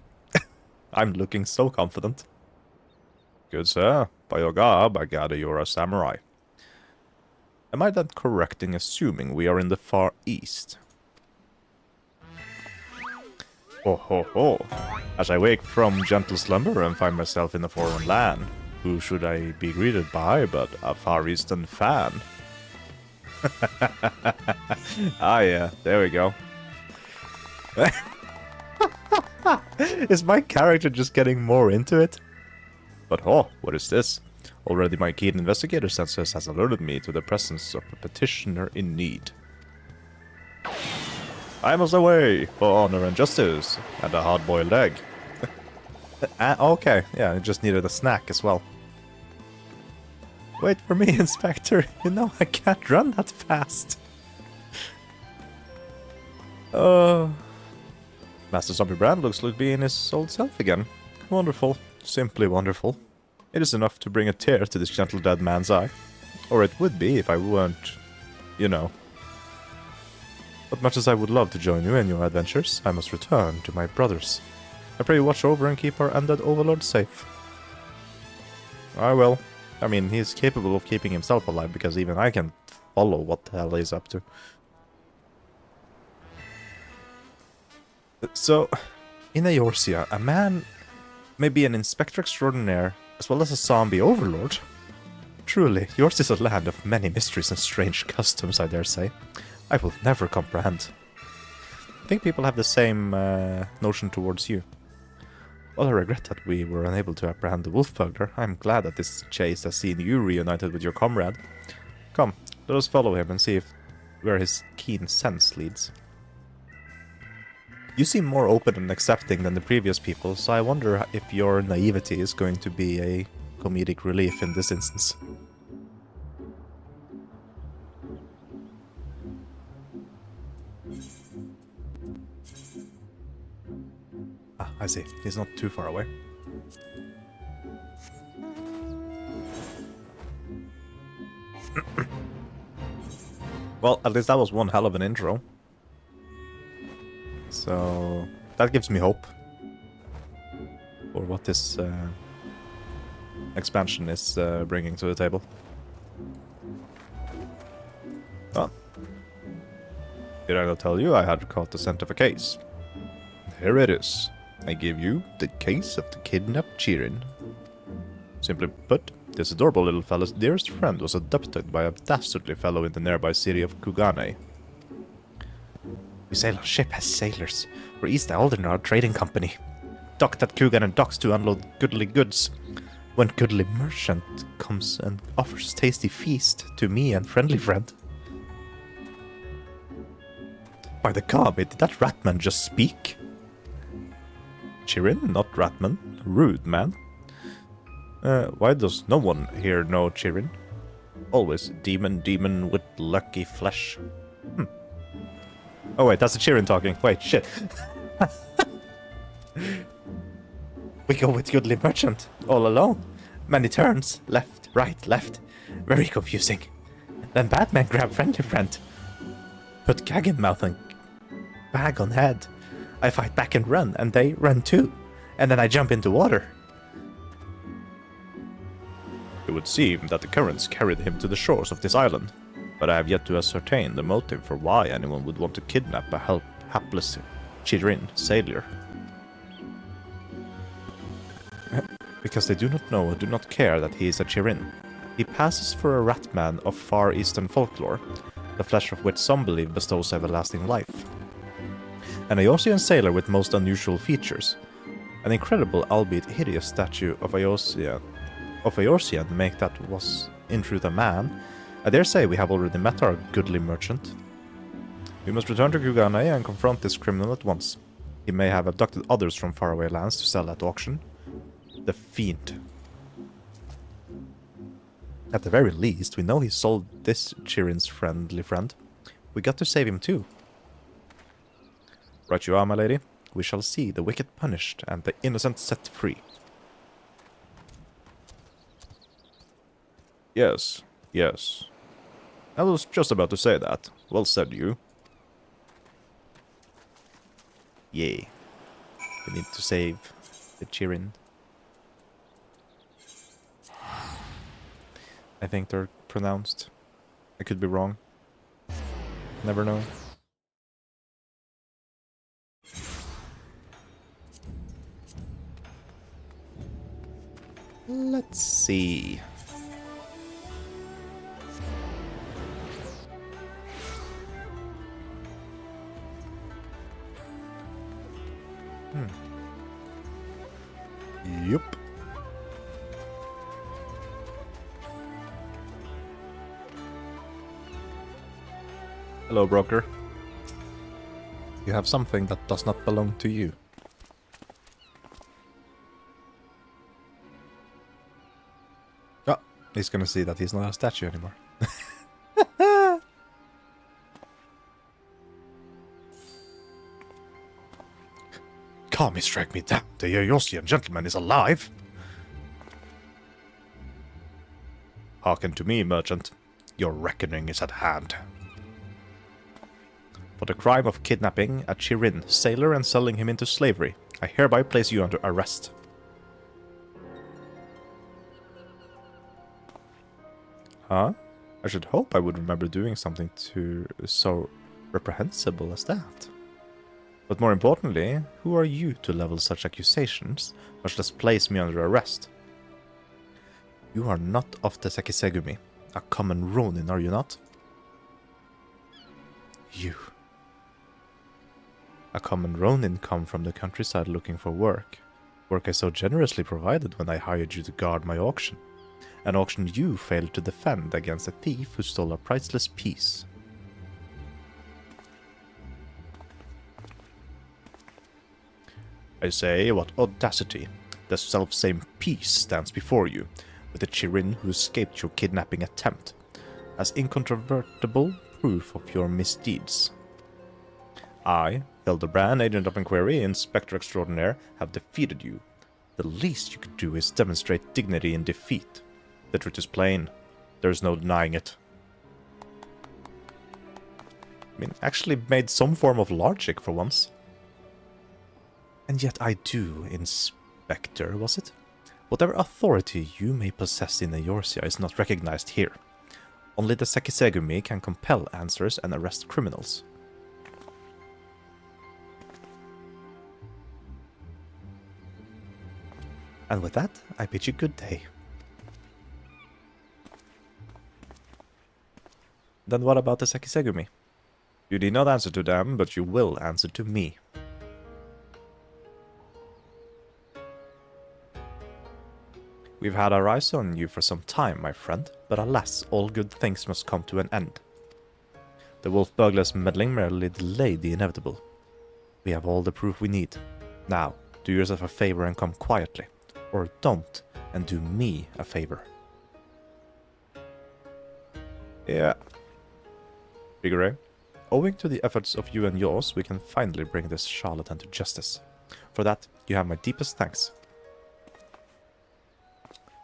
S1: I'm looking so confident. Good sir, by your garb I gather you're a samurai. Am I then correct in assuming we are in the Far East? Ho ho ho. As I wake from gentle slumber and find myself in a foreign land, who should I be greeted by but a Far Eastern fan? Ah yeah, there we go. Is my character just getting more into it? But oh, what is this? Already my keen investigator senses has alerted me to the presence of a petitioner in need. I must away for honor and justice, and a hard-boiled egg. Okay, yeah, I just needed a snack as well. Wait for me, Inspector. You know I can't run that fast. Master Zombiebrand looks like being his old self again. Wonderful. Simply wonderful. It is enough to bring a tear to this gentle dead man's eye. Or it would be if I weren't, you know. But much as I would love to join you in your adventures, I must return to my brothers. I pray you watch over and keep our undead overlord safe. I will. I mean, he's capable of keeping himself alive because even I can follow what the hell he's up to. So, in Eorzea, a man may be an Inspector Extraordinaire as well as a zombie overlord. Truly, yours is a land of many mysteries and strange customs, I dare say. I will never comprehend. I think people have the same notion towards you. While I regret that we were unable to apprehend the wolf burglar, I am glad that this chase has seen you reunited with your comrade. Come, let us follow him and see where his keen sense leads. You seem more open and accepting than the previous people, so I wonder if your naivety is going to be a comedic relief in this instance. Ah, I see. He's not too far away. Well, at least that was one hell of an intro. So that gives me hope for what this expansion is bringing to the table. Oh. Did I not tell you I had caught the scent of a case? Here it is. I give you the case of the kidnapped Chirin. Simply put, this adorable little fella's dearest friend was abducted by a dastardly fellow in the nearby city of Kugane. We sail our ship as sailors. We're East Aldernard Trading Company. Docked at Kugane docks to unload goodly goods. When goodly merchant comes and offers tasty feast to me and friendly friend. By the gob, did that ratman just speak? Chirin, not ratman. Rude man. Why does no one here know Chirin? Always demon with lucky flesh. Oh wait, that's a Chirin talking. Wait, shit. We go with Goodly Merchant, all alone. Many turns, left, right, left. Very confusing. Then Batman grab friendly friend. Put gag in mouth and bag on head. I fight back and run, and they run too. And then I jump into water. It would seem that the currents carried him to the shores of this island, but I have yet to ascertain the motive for why anyone would want to kidnap a hapless Chirin sailor. Because they do not know or do not care that he is a Chirin. He passes for a rat man of Far Eastern folklore, the flesh of which some believe bestows everlasting life. An Eosian sailor with most unusual features. An incredible, albeit hideous statue of Eosian make that was in truth a man. I dare say we have already met our goodly merchant. We must return to Kugane and confront this criminal at once. He may have abducted others from faraway lands to sell at auction. The fiend. At the very least, we know he sold this Chirin's friendly friend. We got to save him too. Right you are, my lady. We shall see the wicked punished and the innocent set free. Yes, yes. I was just about to say that. Well said, you. Yay. We need to save the Chirin. I think they're pronounced. I could be wrong. Never know. Let's see. Yup. Hello, broker. You have something that does not belong to you. Oh, he's gonna see that he's not a statue anymore. Kami strike me down. The Eosian gentleman is alive. Hearken to me, merchant. Your reckoning is at hand. For the crime of kidnapping a Chirin sailor and selling him into slavery, I hereby place you under arrest. Huh? I should hope I would remember doing something so reprehensible as that. But more importantly, who are you to level such accusations, much less place me under arrest? You are not of the Sekisegumi, a common ronin, are you not? You. A common ronin come from the countryside looking for work. Work I so generously provided when I hired you to guard my auction. An auction you failed to defend against a thief who stole a priceless piece. I say, what audacity. The self-same piece stands before you, with the Chirin who escaped your kidnapping attempt, as incontrovertible proof of your misdeeds. I, Hildy, agent of Enquiry, Inspector Extraordinaire, have defeated you. The least you could do is demonstrate dignity in defeat. The truth is plain. There is no denying it. I mean, actually made some form of logic for once. And yet I do, Inspector, was it? Whatever authority you may possess in Eorzea is not recognized here. Only the Sekisegumi can compel answers and arrest criminals. And with that, I bid you good day. Then what about the Sekisegumi? You did not answer to them, but you will answer to me. We've had our eyes on you for some time, my friend, but alas, all good things must come to an end. The wolf burglar's meddling merely delayed the inevitable. We have all the proof we need. Now, do yourself a favor and come quietly. Or don't, and do me a favor. Yeah. Figure. Owing to the efforts of you and yours, we can finally bring this charlatan to justice. For that, you have my deepest thanks.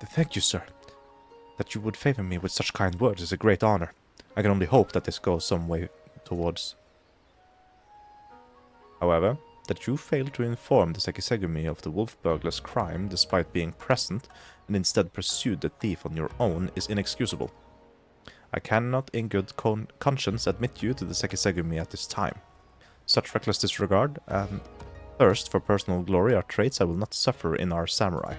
S1: Thank you, sir. That you would favor me with such kind words is a great honor. I can only hope that this goes some way towards. However, that you failed to inform the Sekisegumi of the wolf burglar's crime despite being present and instead pursued the thief on your own is inexcusable. I cannot in good conscience admit you to the Sekisegumi at this time. Such reckless disregard and thirst for personal glory are traits I will not suffer in our samurai.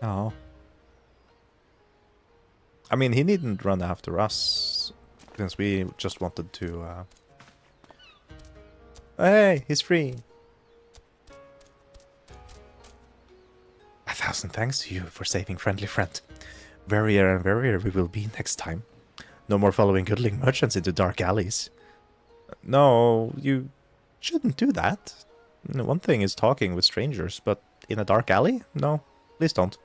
S1: Oh. I mean, he needn't run after us, since we just wanted to, Hey, he's free! 1,000 thanks to you for saving friendly friend. Warier and warier we will be next time. No more following goodling merchants into dark alleys. No, you shouldn't do that. One thing is talking with strangers, but in a dark alley? No, please don't.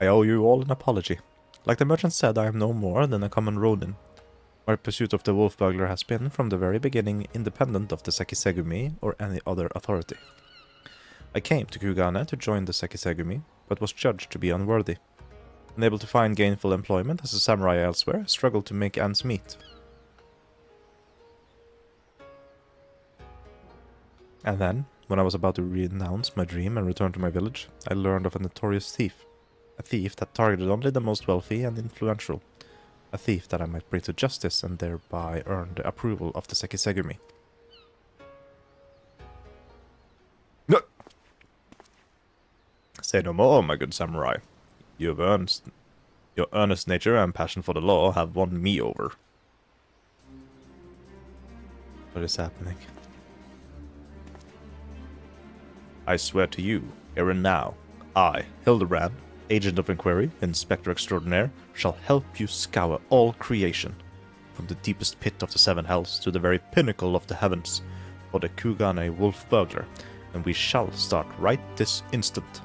S1: I owe you all an apology. Like the merchant said, I am no more than a common ronin. My pursuit of the wolf burglar has been, from the very beginning, independent of the Sekisegumi or any other authority. I came to Kugane to join the Sekisegumi, but was judged to be unworthy. Unable to find gainful employment as a samurai elsewhere, I struggled to make ends meet. And then, when I was about to renounce my dream and return to my village, I learned of a notorious thief. A thief that targeted only the most wealthy and influential. A thief that I might bring to justice and thereby earn the approval of the Sekisegumi. No! Say no more, my good samurai. Your earnest nature and passion for the law have won me over. What is happening? I swear to you, here and now, I, Hildy, Agent of Enquiry, Inspector Extraordinaire, shall help you scour all creation, from the deepest pit of the seven hells to the very pinnacle of the heavens, for the Kugane wolf burglar, and we shall start right this instant.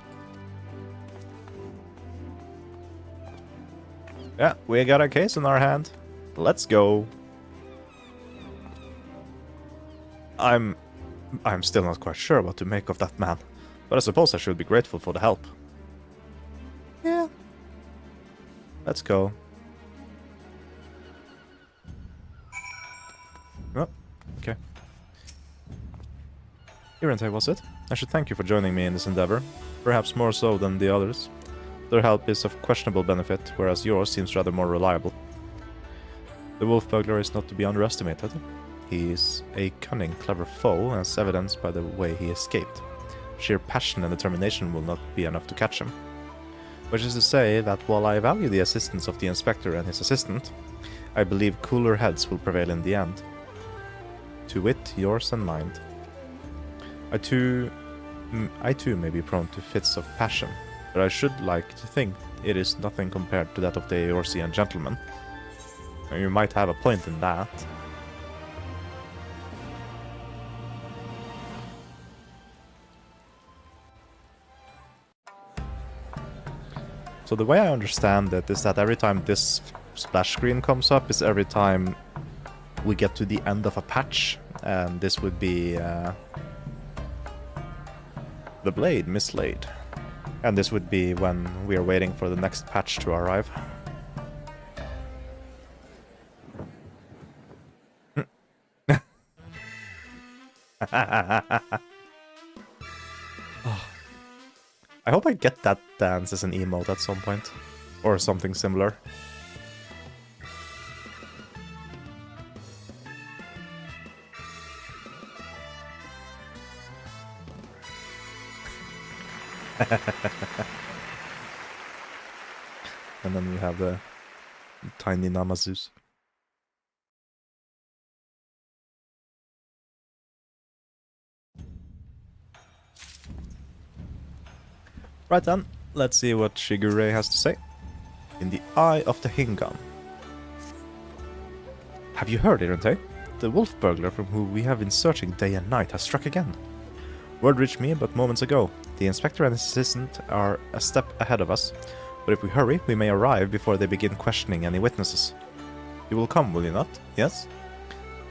S1: Yeah, we got a case in our hand. Let's go. I'm still not quite sure what to make of that man, but I suppose I should be grateful for the help. Yeah. Let's go. Oh, okay. Irente, was it? I should thank you for joining me in this endeavor, perhaps more so than the others. Their help is of questionable benefit, whereas yours seems rather more reliable. The wolf burglar is not to be underestimated. He is a cunning, clever foe, as evidenced by the way he escaped. Sheer passion and determination will not be enough to catch him. Which is to say that while I value the assistance of the inspector and his assistant, I believe cooler heads will prevail in the end. To wit, yours and mine. I too may be prone to fits of passion, but I should like to think it is nothing compared to that of the Eorzean gentleman. You might have a point in that. So the way I understand it is that every time this splash screen comes up is every time we get to the end of a patch, and this would be the blade mislaid. And this would be when we are waiting for the next patch to arrive. I hope I get that dance as an emote at some point. Or something similar. And then we have the tiny Namazus. Right then, let's see what Shigure has to say. In the Eye of the Hingan. Have you heard, Irente? the wolf burglar from whom we have been searching day and night has struck again. Word reached me but moments ago. The inspector and his assistant are a step ahead of us, but if we hurry, we may arrive before they begin questioning any witnesses. You will come, will you not? Yes?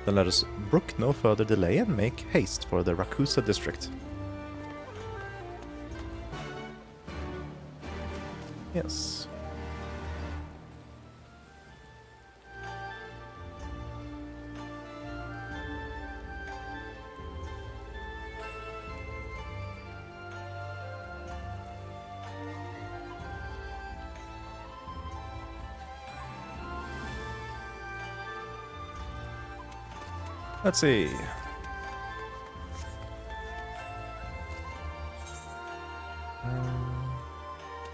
S1: Then let us brook no further delay and make haste for the Rakusa district. Yes. Let's see.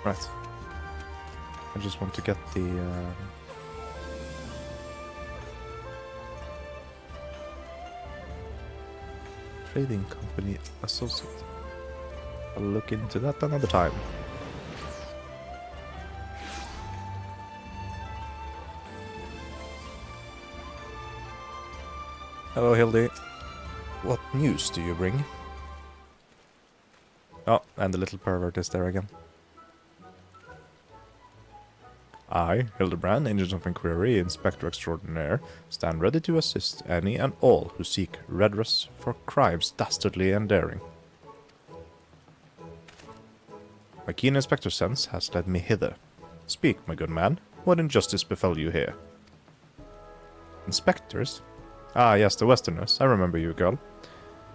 S1: Right. I just want to get the trading company associate. I'll look into that another time. Hello, Hildy. What news do you bring? Oh, and the little pervert is there again. I, Hildebrand, Agent of Enquiry, Inspector Extraordinaire, stand ready to assist any and all who seek redress for crimes dastardly and daring. My keen inspector sense has led me hither. Speak, my good man. What injustice befell you here? Inspectors? Ah, yes, the Westerners. I remember you, girl.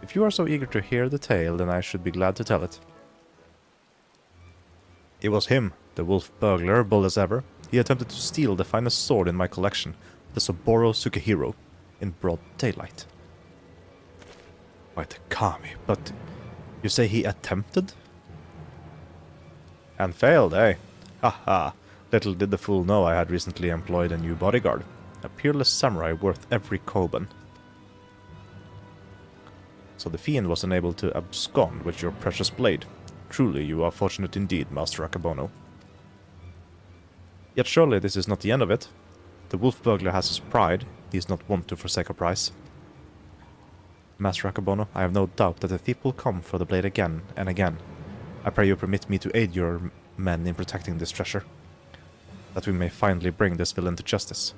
S1: If you are so eager to hear the tale, then I should be glad to tell it. It was him, the wolf burglar, bold as ever. He attempted to steal the finest sword in my collection, the Soboro Tsukehiro, in broad daylight. Quite Kami, but you say he attempted? And failed, eh? Haha, little did the fool know I had recently employed a new bodyguard. A peerless samurai worth every koban. So the fiend was unable to abscond with your precious blade. Truly, you are fortunate indeed, Master Akabono. Yet surely this is not the end of it. The wolf burglar has his pride. He is not one to forsake a prize. Master Akabono, I have no doubt that the thief will come for the blade again and again. I pray you permit me to aid your men in protecting this treasure, that we may finally bring this villain to justice.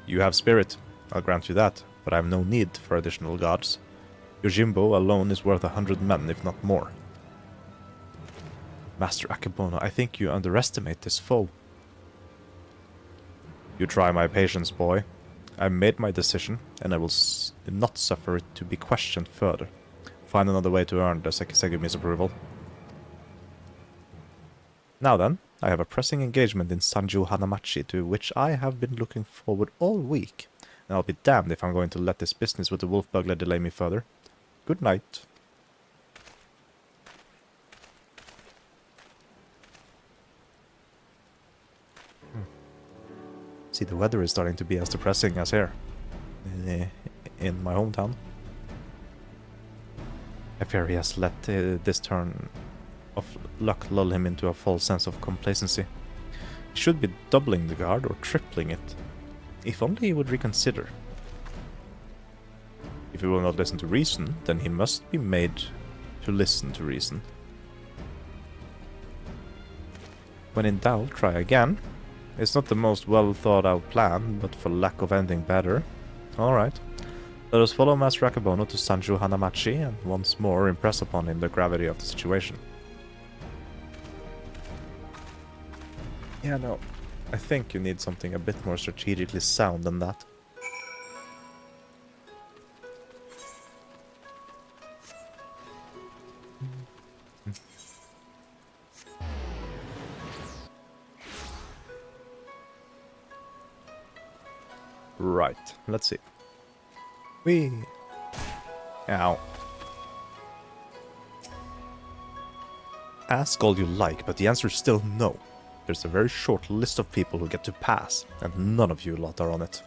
S1: You have spirit, I'll grant you that, but I have no need for additional guards. Your Jimbo alone is worth 100 men, if not more. Master Akebono, I think you underestimate this foe. You try my patience, boy. I made my decision, and I will not suffer it to be questioned further. Find another way to earn the Sekigumi's approval. Now then, I have a pressing engagement in Sanju Hanamachi to which I have been looking forward all week, and I'll be damned if I'm going to let this business with the wolf burglar delay me further. Good night. See, the weather is starting to be as depressing as here, in my hometown. I fear he has let this turn of luck lull him into a false sense of complacency. He should be doubling the guard or tripling it. If only he would reconsider. If he will not listen to reason, then he must be made to listen to reason. When in doubt, try again. It's not the most well thought out plan, but for lack of anything better. Alright. Let us follow Master Akebono to Sanju Hanamachi and once more impress upon him the gravity of the situation. Yeah, no. I think you need something a bit more strategically sound than that. Right, let's see. Ow. Ask all you like, but the answer is still no. There's a very short list of people who get to pass, and none of you lot are on it.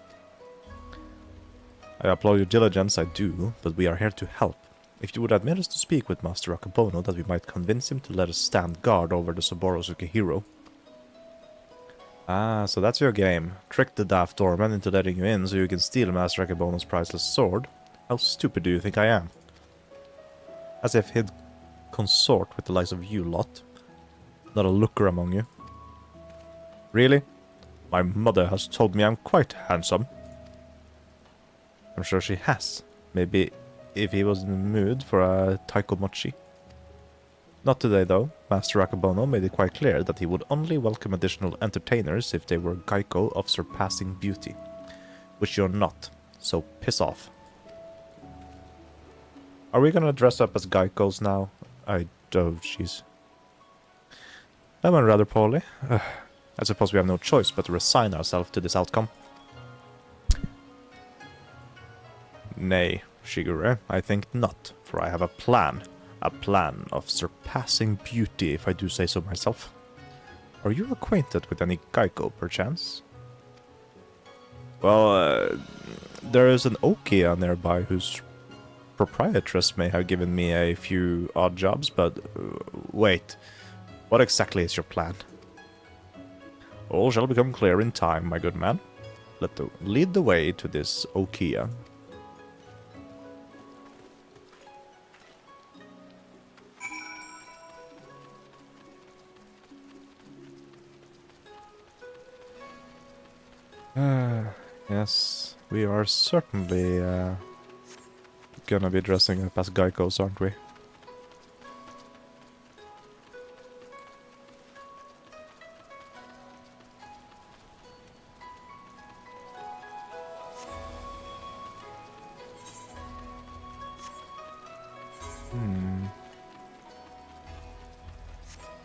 S1: I applaud your diligence, I do, but we are here to help. If you would admit us to speak with Master Akebono, that we might convince him to let us stand guard over the Soboro Tsukehiro. Ah, so that's your game. Trick the daft doorman into letting you in so you can steal Master Akebono's priceless sword. How stupid do you think I am? As if he'd consort with the likes of you lot. Not a looker among you. Really? My mother has told me I'm quite handsome. I'm sure she has. Maybe if he was in the mood for a taiko mochi. Not today, though. Master Akebono made it quite clear that he would only welcome additional entertainers if they were Gaiko of surpassing beauty. Which you're not, so piss off. Are we gonna dress up as Gaikos now? Oh, jeez. That went rather poorly. I suppose we have no choice but to resign ourselves to this outcome. Nay, Shigure, I think not, for I have a plan. A plan of surpassing beauty, if I do say so myself. Are you acquainted with any Gaiko, perchance? Well, there is an Okia nearby whose proprietress may have given me a few odd jobs, but wait, what exactly is your plan? All shall become clear in time, my good man. Lead the way to this Okia. Yes, we are certainly gonna be dressing up as Gaikos, aren't we?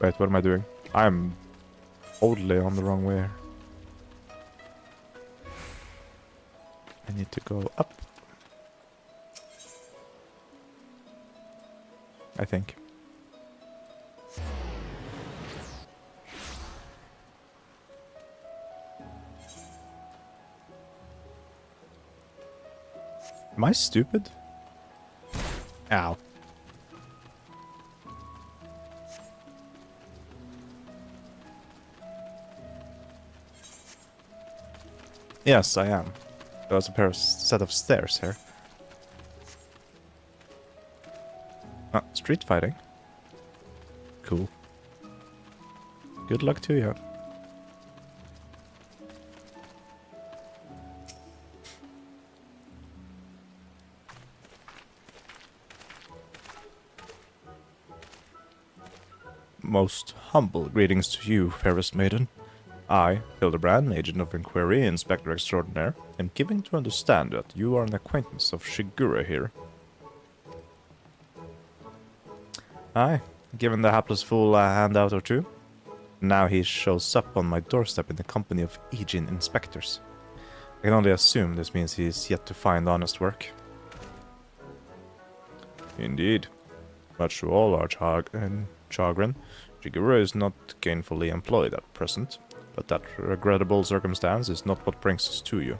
S1: Wait, what am I doing? I'm totally on the wrong way here. I need to go up. I think. Am I stupid? Ow. Yes, I am. There's a set of stairs here. Ah, street fighting. Cool. Good luck to you. Most humble greetings to you, fairest maiden. I, Hildebrand, agent of Enquiry, Inspector Extraordinaire, am giving to understand that you are an acquaintance of Shigure here. Aye, given the hapless fool a handout or two. Now he shows up on my doorstep in the company of Ijin inspectors. I can only assume this means he is yet to find honest work. Indeed. Much to all our chagrin, Shigure is not gainfully employed at present. But that regrettable circumstance is not what brings us to you.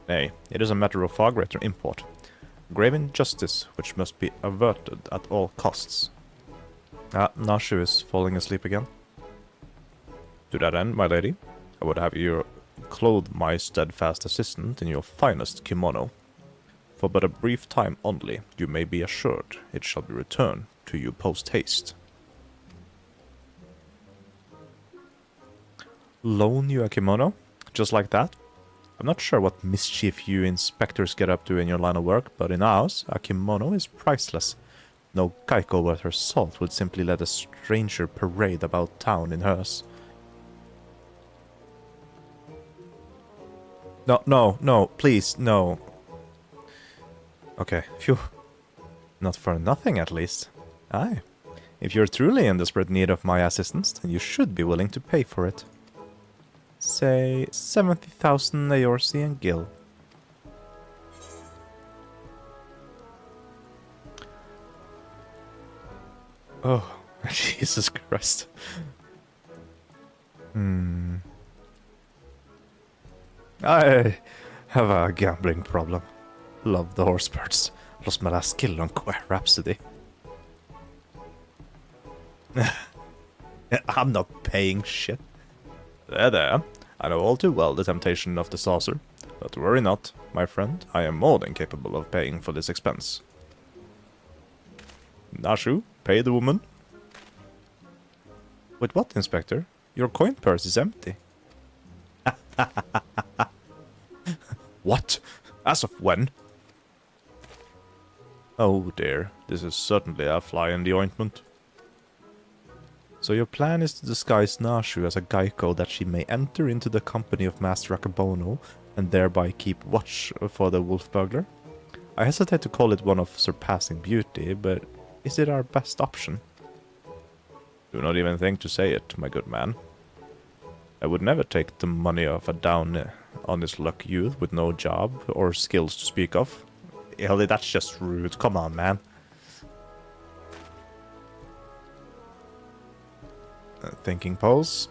S1: Nay, it is a matter of far greater import. Grave injustice which must be averted at all costs. Ah, Nashu is falling asleep again. To that end, my lady, I would have you clothe my steadfast assistant in your finest kimono. For but a brief time only, you may be assured it shall be returned to you post-haste. Loan you a kimono? Just like that? I'm not sure what mischief you inspectors get up to in your line of work, but in ours, a kimono is priceless. No Gaiko worth her salt would simply let a stranger parade about town in hers. No, please, no. Okay, phew. Not for nothing, at least. Aye. If you're truly in desperate need of my assistance, then you should be willing to pay for it. Say 70,000 Aorsi and Gil. Oh, Jesus Christ. I have a gambling problem. Love the horse birds. Lost my last skill on Queer Rhapsody. I'm not paying shit. There. I know all too well the temptation of the saucer. But worry not, my friend. I am more than capable of paying for this expense. Nashu, pay the woman. With what, Inspector? Your coin purse is empty. What? As of when? Oh dear, this is certainly a fly in the ointment. So your plan is to disguise Nashu as a Geico that she may enter into the company of Master Akabono and thereby keep watch for the wolf burglar? I hesitate to call it one of surpassing beauty, but is it our best option? Do not even think to say it, my good man. I would never take the money of a down on his luck youth with no job or skills to speak of. Hildy, that's just rude. Come on, man. Thinking pose.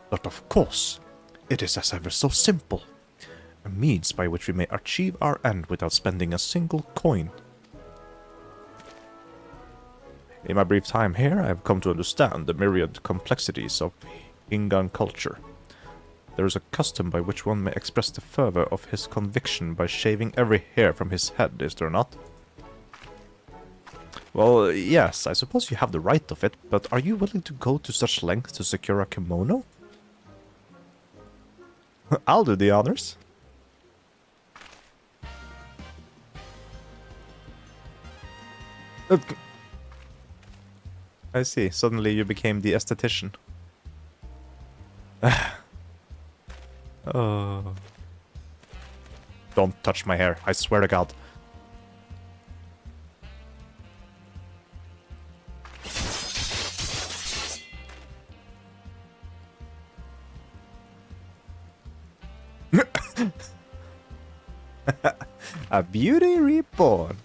S1: But of course, it is as ever so simple. A means by which we may achieve our end without spending a single coin. In my brief time here, I have come to understand the myriad complexities of Ingan culture. There is a custom by which one may express the fervor of his conviction by shaving every hair from his head, is there not? Well, yes, I suppose you have the right of it, but are you willing to go to such lengths to secure a kimono? I'll do the honors. I see, suddenly you became the esthetician. Oh. Don't touch my hair, I swear to God. A beauty reborn.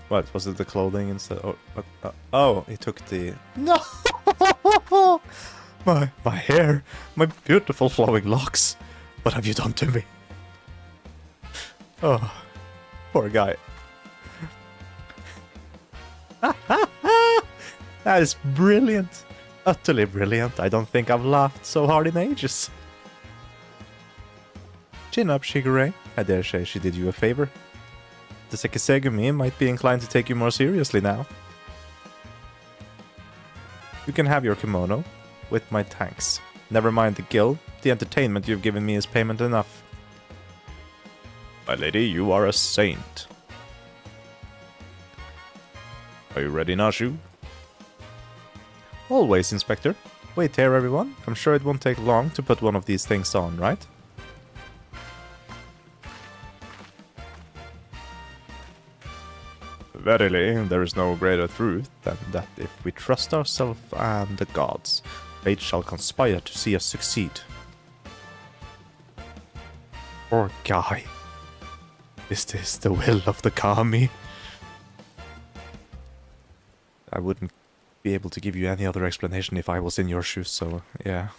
S1: What, was it the clothing instead? Oh, he took the... No! My hair, my beautiful flowing locks. What have you done to me? Oh, poor guy. That is brilliant. Utterly brilliant. I don't think I've laughed so hard in ages. Chin up, Shigure. I dare say she did you a favor. The Sekisegumi might be inclined to take you more seriously now. You can have your kimono, with my thanks. Never mind the guild, the entertainment you've given me is payment enough. My lady, you are a saint. Are you ready, Nashu? Always, Inspector. Wait here, everyone. I'm sure it won't take long to put one of these things on, right? Verily, there is no greater truth than that if we trust ourselves and the gods, fate shall conspire to see us succeed. Poor guy. Is this the will of the Kami? I wouldn't be able to give you any other explanation if I was in your shoes, so yeah.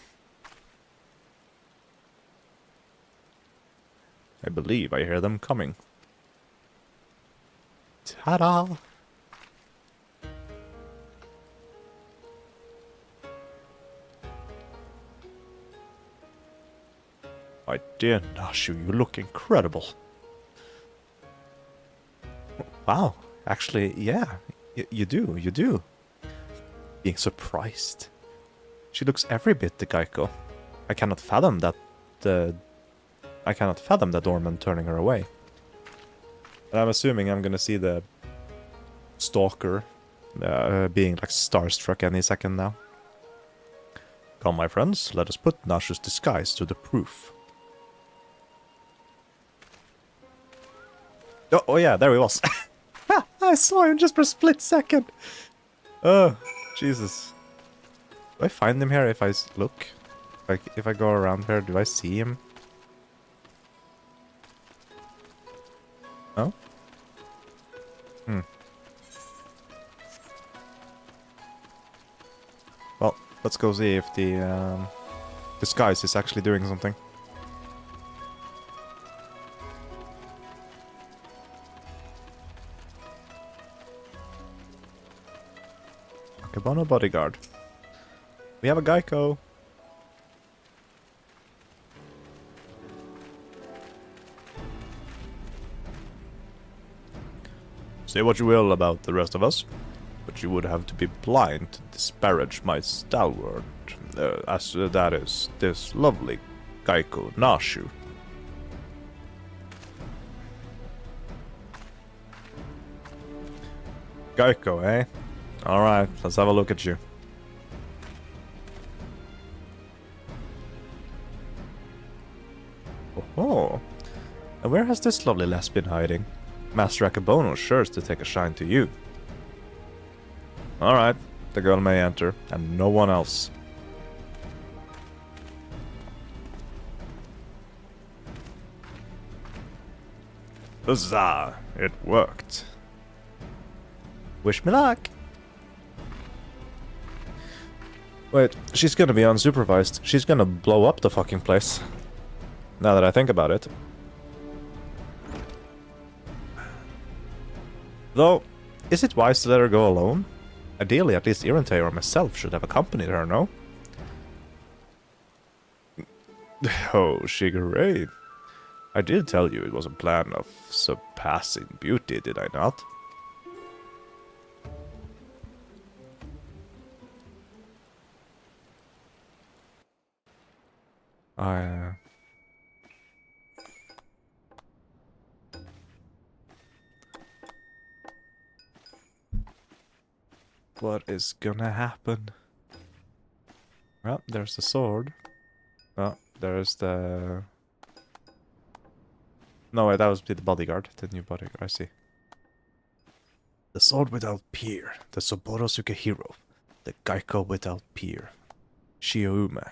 S1: I believe I hear them coming. Ta-da! My dear Nashu, you look incredible. Wow, actually, yeah, you do. Being surprised. She looks every bit the Geico. I cannot fathom that Ormond turning her away. And I'm assuming I'm gonna see the stalker being like starstruck any second now. Come, my friends, let us put Nashu's disguise to the proof. Oh yeah, there he was. I saw him just for a split second. Oh, Jesus. Do I find him here if I look? Like, if I go around here, do I see him? No? Well, let's go see if the disguise is actually doing something. Akabano bodyguard. We have a Geico. Say what you will about the rest of us, but you would have to be blind to disparage my stalwart, as that is this lovely Geico Nashu. Geico, eh? Alright, let's have a look at you. Oh, and where has this lovely lass been hiding? Master Akabono sure is to take a shine to you. Alright, the girl may enter, and no one else. Huzzah! It worked. Wish me luck! Wait, she's gonna be unsupervised. She's gonna blow up the fucking place. Now that I think about it. Though, is it wise to let her go alone? Ideally, at least Irante or myself should have accompanied her, no? Oh, Shigure. I did tell you it was a plan of surpassing beauty, did I not? What is gonna happen? Well, there's the sword. Oh, there's the... No, wait, that was the bodyguard. The new bodyguard, I see. The sword without peer. The Soborosuke hero. The Geico without peer. Shioume.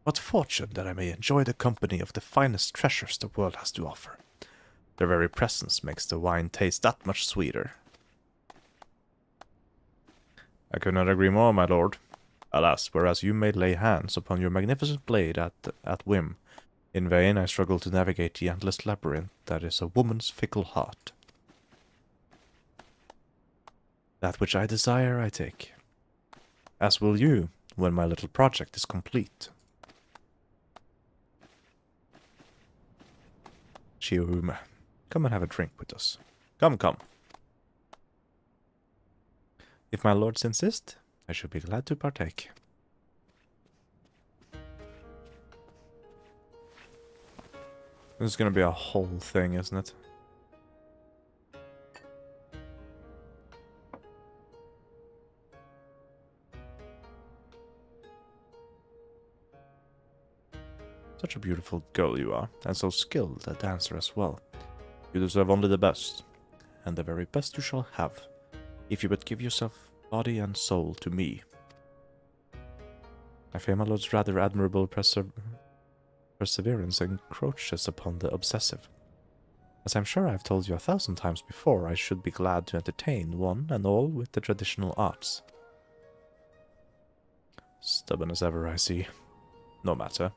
S1: What fortune that I may enjoy the company of the finest treasures the world has to offer. Their very presence makes the wine taste that much sweeter. I could not agree more, my lord. Alas, whereas you may lay hands upon your magnificent blade at whim, in vain I struggle to navigate the endless labyrinth that is a woman's fickle heart. That which I desire, I take. As will you, when my little project is complete. Shioume, come and have a drink with us. Come, come. If my lords insist, I should be glad to partake. This is gonna be a whole thing, isn't it? Such a beautiful girl you are, and so skilled a dancer as well. You deserve only the best, and the very best you shall have, if you but give yourself body and soul to me. I fear my lord's rather admirable perseverance encroaches upon the obsessive. As I'm sure I've told you 1,000 times before, I should be glad to entertain one and all with the traditional arts. Stubborn as ever, I see. No matter.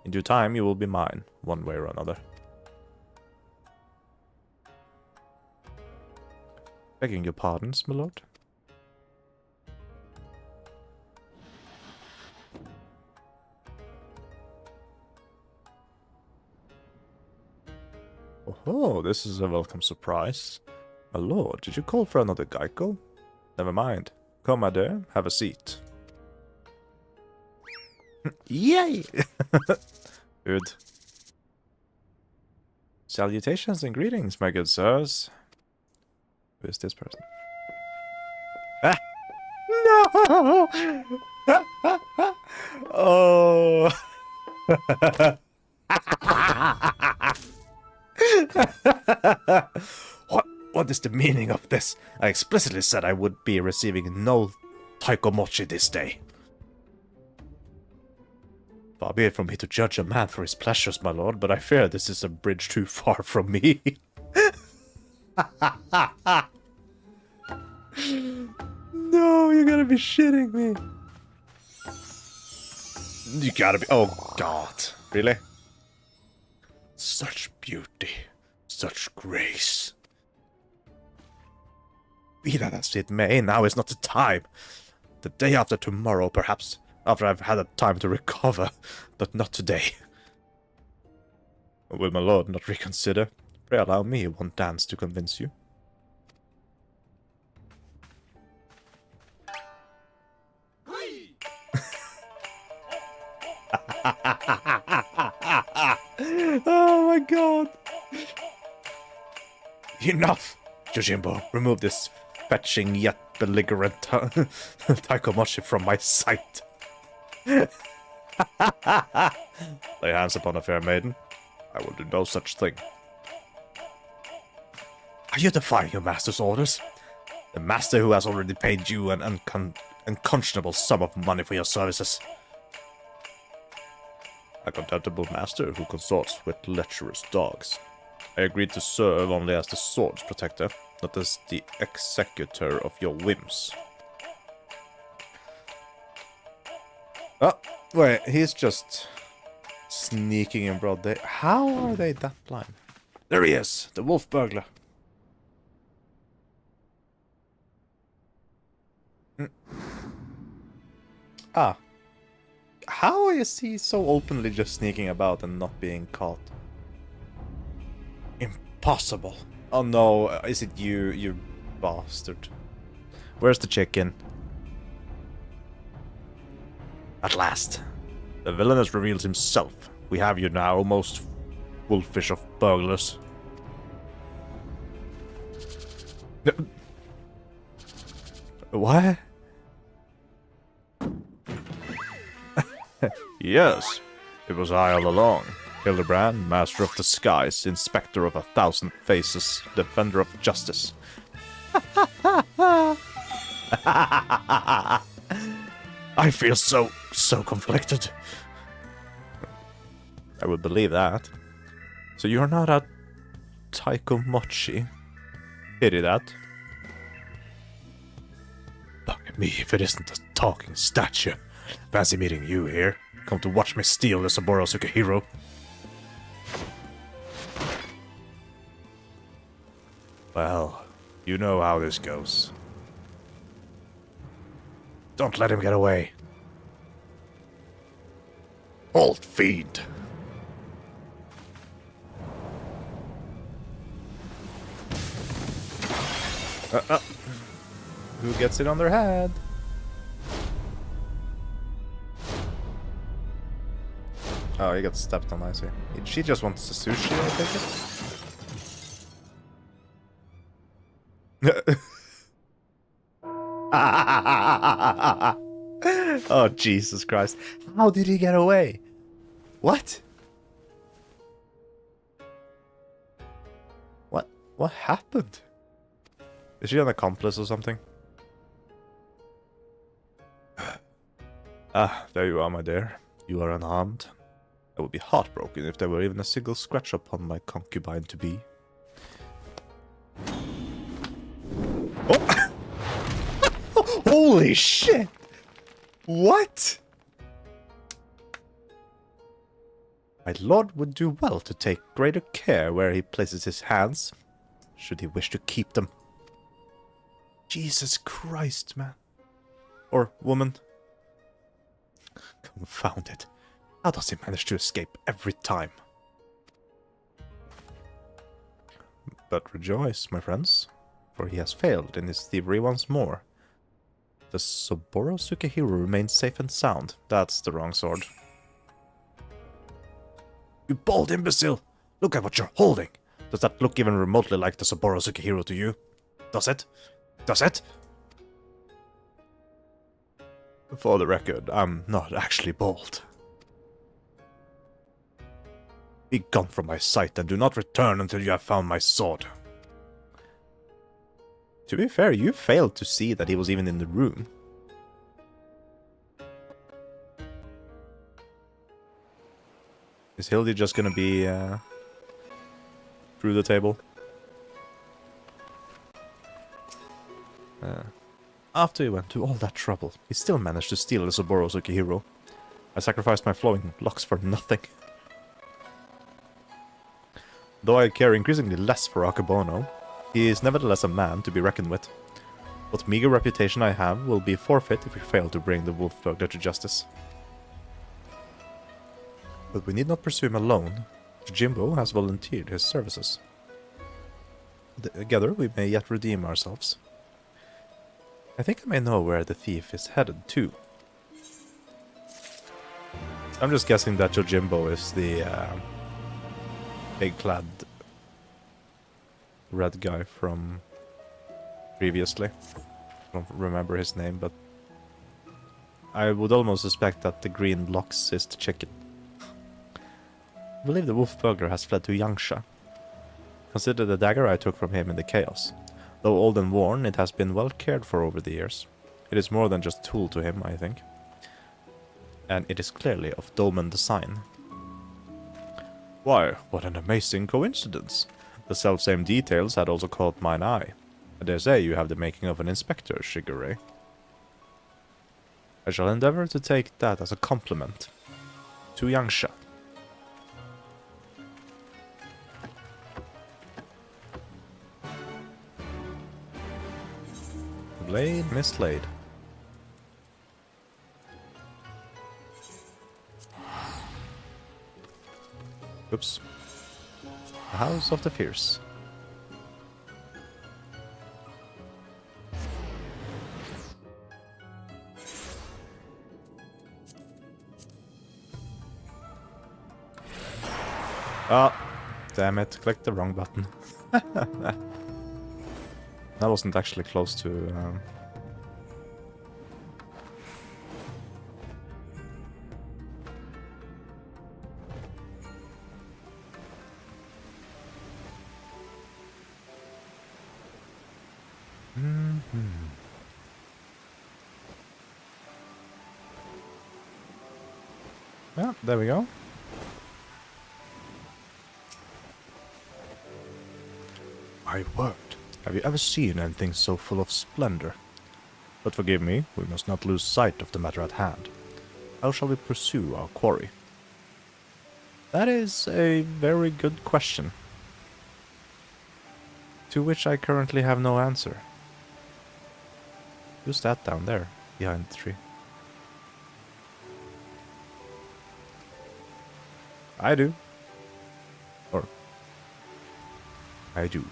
S1: In due time, you will be mine, one way or another. Begging your pardons, my lord. Oh, this is a welcome surprise. My lord, did you call for another Geico? Never mind. Come, my dear, have a seat. Yay! Good. Salutations and greetings, my good sirs. Who is this person? Ah! No! Oh! What is the meaning of this? I explicitly said I would be receiving no taiko mochi this day. Far be it from me to judge a man for his pleasures, my lord, but I fear this is a bridge too far from me. No, you gotta be shitting me. You gotta be... Oh, God. Really? Such beauty. Such grace. Be that as it may, now is not the time. The day after tomorrow, perhaps, after I've had a time to recover, but not today. Will my lord not reconsider? Pray allow me one dance to convince you. Enough! Yojimbo, remove this fetching yet belligerent Taikomochi from my sight. Lay hands upon a fair maiden. I will do no such thing. Are you defying your master's orders? The master who has already paid you an unconscionable sum of money for your services. A contemptible master who consorts with lecherous dogs. I agreed to serve only as the sword's protector, not as the executor of your whims. Oh, wait, he's just sneaking in broad day. How are they that blind? There he is, the wolf burglar. Ah. How is he so openly just sneaking about and not being caught? Impossible. Oh no, is it you, you bastard? Where's the chicken? At last. The villain has revealed himself. We have you now, most wolfish of burglars. What? Yes, it was I all along. Hildebrand, master of the skies, inspector of 1,000 faces, defender of justice. I feel so conflicted. I would believe that. So you're not a Taikomochi? Pity that. Look at me if it isn't a talking statue. Fancy meeting you here. Come to watch me steal the Saburo Sukehiro. Well, you know how this goes. Don't let him get away. Old fiend. Who gets it on their head? Oh, he got stepped on, I see. She just wants the sushi, I take it? Oh, Jesus Christ. How did he get away? What? What happened? Is she an accomplice or something? Ah, there you are, my dear. You are unharmed. I would be heartbroken if there were even a single scratch upon my concubine-to-be. Oh! Holy shit! What? My lord would do well to take greater care where he places his hands, should he wish to keep them. Jesus Christ, man. Or woman. Confound it. How does he manage to escape every time? But rejoice, my friends, for he has failed in his thievery once more. The Saburo Sukehiro remains safe and sound. That's the wrong sword. You bald imbecile! Look at what you're holding! Does that look even remotely like the Saburo Sukehiro to you? Does it? Does it? For the record, I'm not actually bald. Be gone from my sight and do not return until you have found my sword. To be fair, you failed to see that he was even in the room. Is Hildy just gonna be through the table? After he went to all that trouble, he still managed to steal the Saburo Sukehiro. I sacrificed my flowing locks for nothing. Though I care increasingly less for Akebono, he is nevertheless a man to be reckoned with. What meager reputation I have will be forfeit if we fail to bring the wolf burglar to justice. But we need not pursue him alone. Jimbo has volunteered his services. Together we may yet redeem ourselves. I think I may know where the thief is headed to. I'm just guessing that Yojimbo is the big-clad red guy from previously. I don't remember his name, but I would almost suspect that the green blocks is the chicken. I believe the wolf burglar has fled to Yangsha. Consider the dagger I took from him in the chaos. Though old and worn, it has been well cared for over the years. It is more than just a tool to him, I think. And it is clearly of dolmen design. Why, what an amazing coincidence. The self-same details had also caught mine eye. I dare say you have the making of an inspector, Shigure. I shall endeavor to take that as a compliment. To Yangsha. Blade mislaid. Oops. The House of the Fierce. Ah, damn it, clicked the wrong button. That wasn't actually close to... Yeah, there we go. My word. Have you ever seen anything so full of splendor? But forgive me, we must not lose sight of the matter at hand. How shall we pursue our quarry? That is a very good question, to which I currently have no answer. Who's that down there, behind the tree? I do. Or... I do.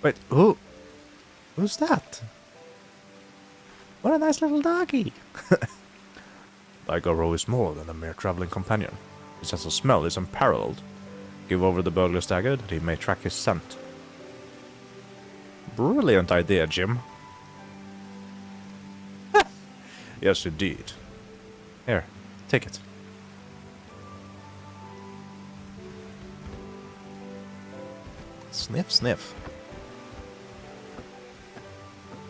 S1: Wait, who's that? What a nice little doggy! Daigoro is more than a mere traveling companion. His sense of smell is unparalleled. Give over the burglar's dagger that he may track his scent. Brilliant idea, Jim. Yes, indeed. Here, take it. Sniff, sniff.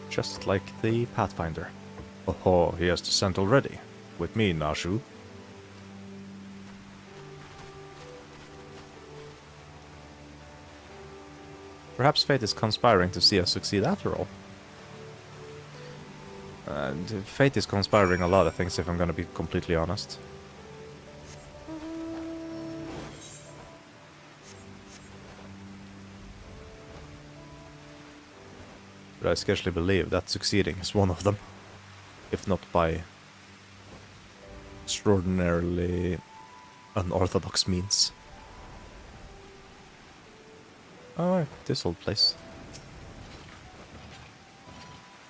S1: Just like the Pathfinder. Oh, he has the scent already. With me, Nashu. Perhaps fate is conspiring to see us succeed after all. And fate is conspiring a lot of things, if I'm gonna be completely honest. But I scarcely believe that succeeding is one of them. If not by extraordinarily unorthodox means. Alright, this old place.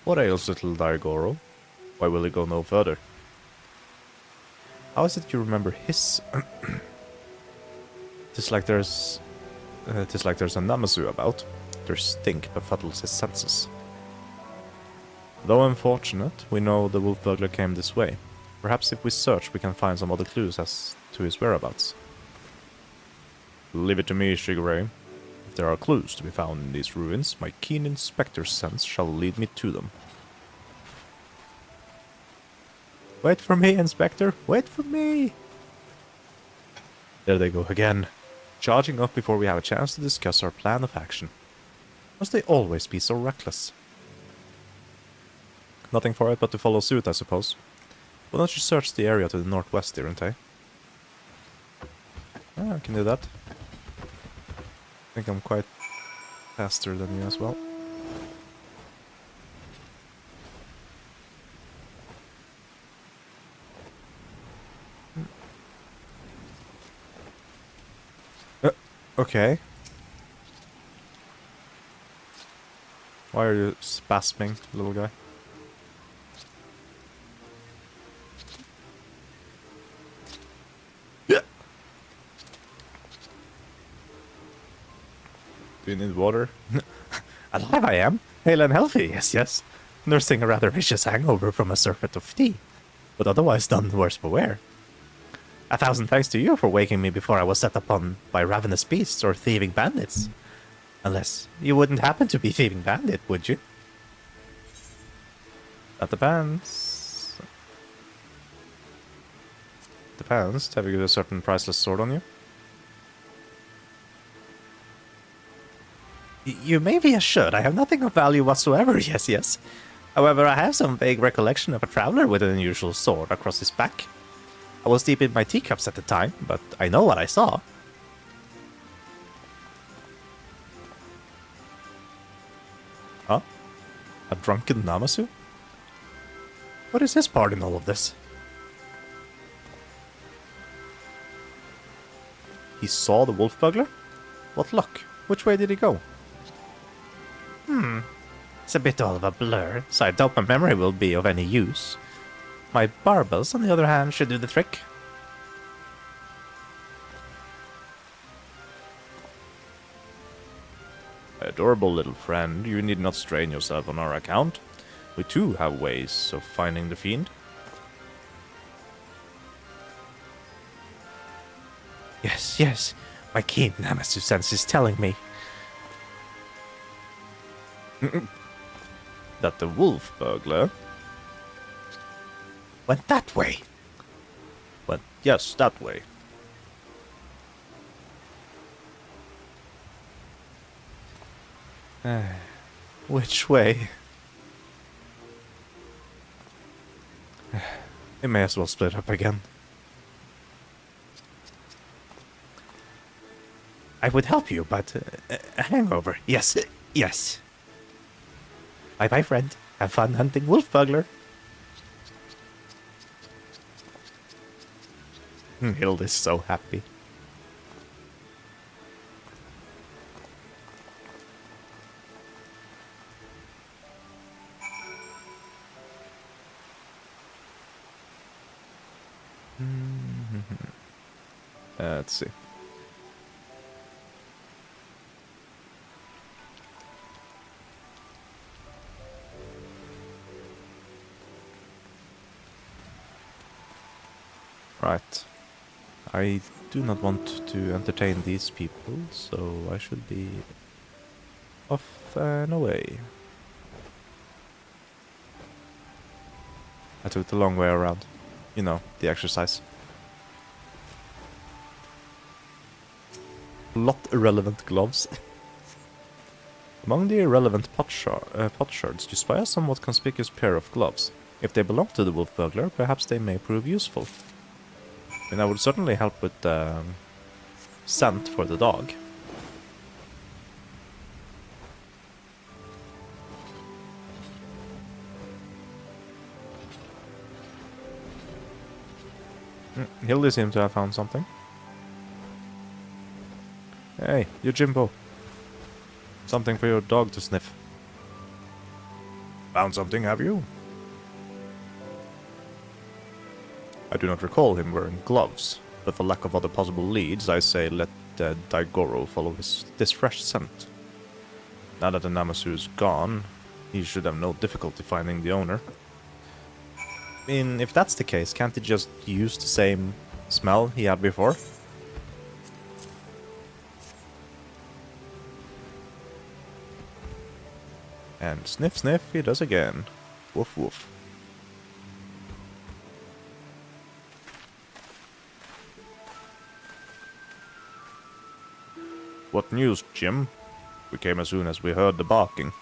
S1: What ails little Daigoro? Why will he go no further? How is it you remember his... Tis like there's a Namazu about. Their stink befuddles his senses. Though unfortunate, we know the wolf burglar came this way. Perhaps if we search we can find some other clues as to his whereabouts. Leave it to me, Shigure. If there are clues to be found in these ruins, my keen inspector's sense shall lead me to them. Wait for me, Inspector! Wait for me! There they go again. Charging off before we have a chance to discuss our plan of action. Must they always be so reckless? Nothing for it but to follow suit, I suppose. Why don't you search the area to the northwest, Irante? I can do that. I think I'm quite faster than you as well. Okay. Why are you spasming, little guy? Do you need water? Alive I am. Hale and healthy, yes, yes. Nursing a rather vicious hangover from a surfeit of tea. But otherwise none the worse for wear. 1,000 thanks to you for waking me before I was set upon by ravenous beasts or thieving bandits. Unless you wouldn't happen to be thieving bandit, would you? That depends. Depends. Have you a certain priceless sword on you? You may be assured I have nothing of value whatsoever, yes, yes. However, I have some vague recollection of a traveler with an unusual sword across his back. I was deep in my teacups at the time, but I know what I saw. Huh? A drunken Namasu? What is his part in all of this? He saw the wolf bugler? What luck? Which way did he go? It's a bit all of a blur, so I doubt my memory will be of any use. My barbels, on the other hand, should do the trick. Adorable little friend, you need not strain yourself on our account. We too have ways of finding the fiend. Yes, yes, my keen Namasu sense is telling me that the wolf burglar went that way. Went, yes, that way. Which way? We may as well split up again. I would help you, but a hangover. Yes, yes. Bye-bye, friend. Have fun hunting wolf bugler. Hildy's so happy. Let's see. Right. I do not want to entertain these people, so I should be off and away. I took the long way around. You know, the exercise. Lot irrelevant gloves. Among the irrelevant potsherds, you spy a somewhat conspicuous pair of gloves. If they belong to the wolf burglar, perhaps they may prove useful. And I would certainly help with the scent for the dog. Hildy seems to have found something. Hey, you Jimbo. Something for your dog to sniff. Found something, have you? I do not recall him wearing gloves, but for lack of other possible leads, I say let Daigoro follow this fresh scent. Now that the Namasu is gone, he should have no difficulty finding the owner. I mean, if that's the case, can't he just use the same smell he had before? And sniff sniff, he does again. Woof woof. What news, Jim? We came as soon as we heard the barking.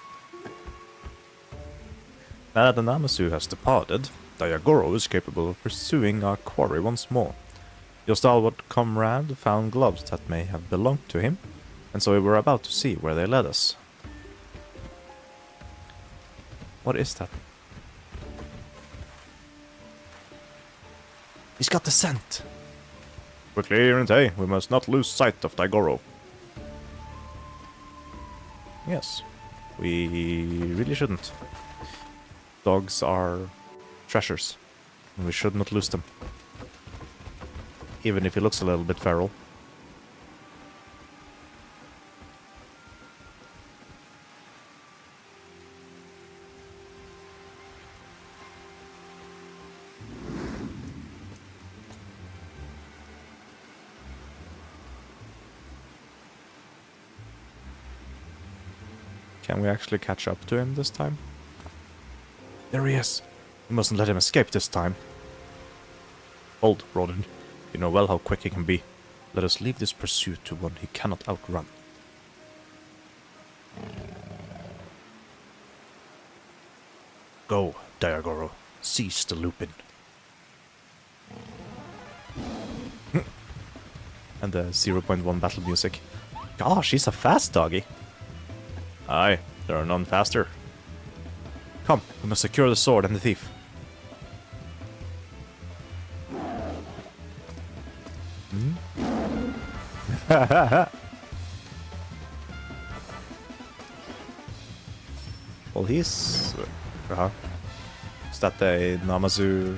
S1: Now that the Namasu has departed, Daigoro is capable of pursuing our quarry once more. Your stalwart comrade found gloves that may have belonged to him, and so we were about to see where they led us. What is that? He's got the scent! Quickly, Irinte, we must not lose sight of Daigoro. Yes, we really shouldn't. Dogs are treasures, and we should not lose them. Even if he looks a little bit feral. Can we actually catch up to him this time? There he is. We mustn't let him escape this time. Hold, Rodin. You know well how quick he can be. Let us leave this pursuit to one he cannot outrun. Go, Diagoro. Seize the Lupin. And the 0.1 battle music. Gosh, he's a fast doggy. Aye, there are none faster. Come, we must secure the sword and the thief. Well, he's... Is that the Namazu...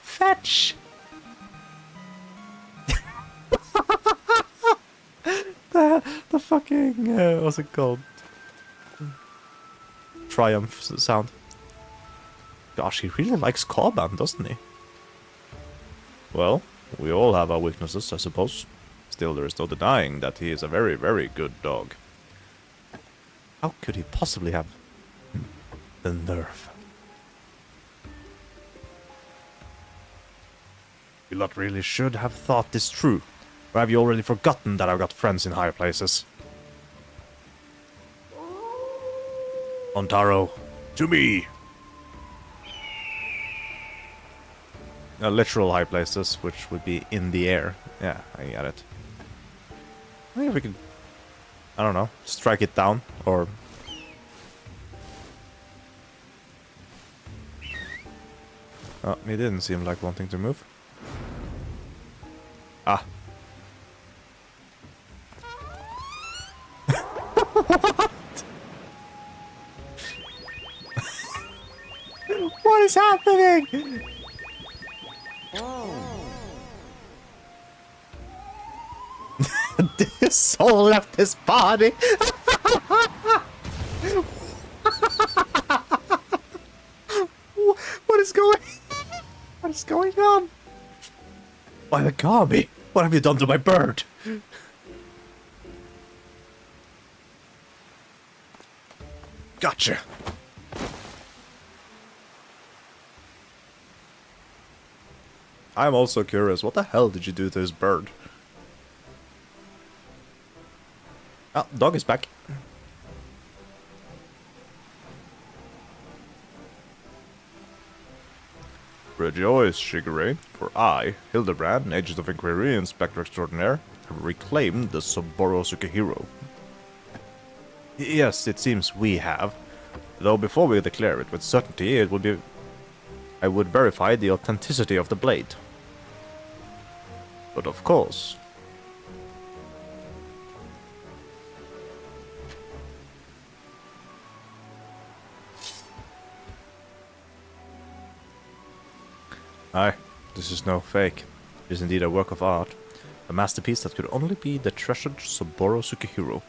S1: Fetch! the fucking... what's it called? Triumph sound. Gosh, he really likes Cauban, doesn't he? Well, we all have our weaknesses, I suppose. Still, there is no denying that he is a very, very good dog. How could he possibly have the nerve? You lot really should have thought this true. Or have you already forgotten that I've got friends in higher places? Ontaro, to me! Literal high places, which would be in the air. Yeah, I get it. I think if we could, I don't know, strike it down, or... Oh, he didn't seem like wanting to move. Ah. What is happening? His soul left his body. What is going? What is going on? Why, Agami? What have you done to my bird? Gotcha. I'm also curious. What the hell did you do to his bird? Oh, dog is back. Rejoice, Shigure, for I, Hildebrand, Agent of Enquiry, Inspector Extraordinaire, have reclaimed the Saburo Sukehiro. Yes, it seems we have. Though before we declare it with certainty, it would be... I would verify the authenticity of the blade. But of course... Aye, this is no fake. It is indeed a work of art. A masterpiece that could only be the treasured Saburo Sukehiro.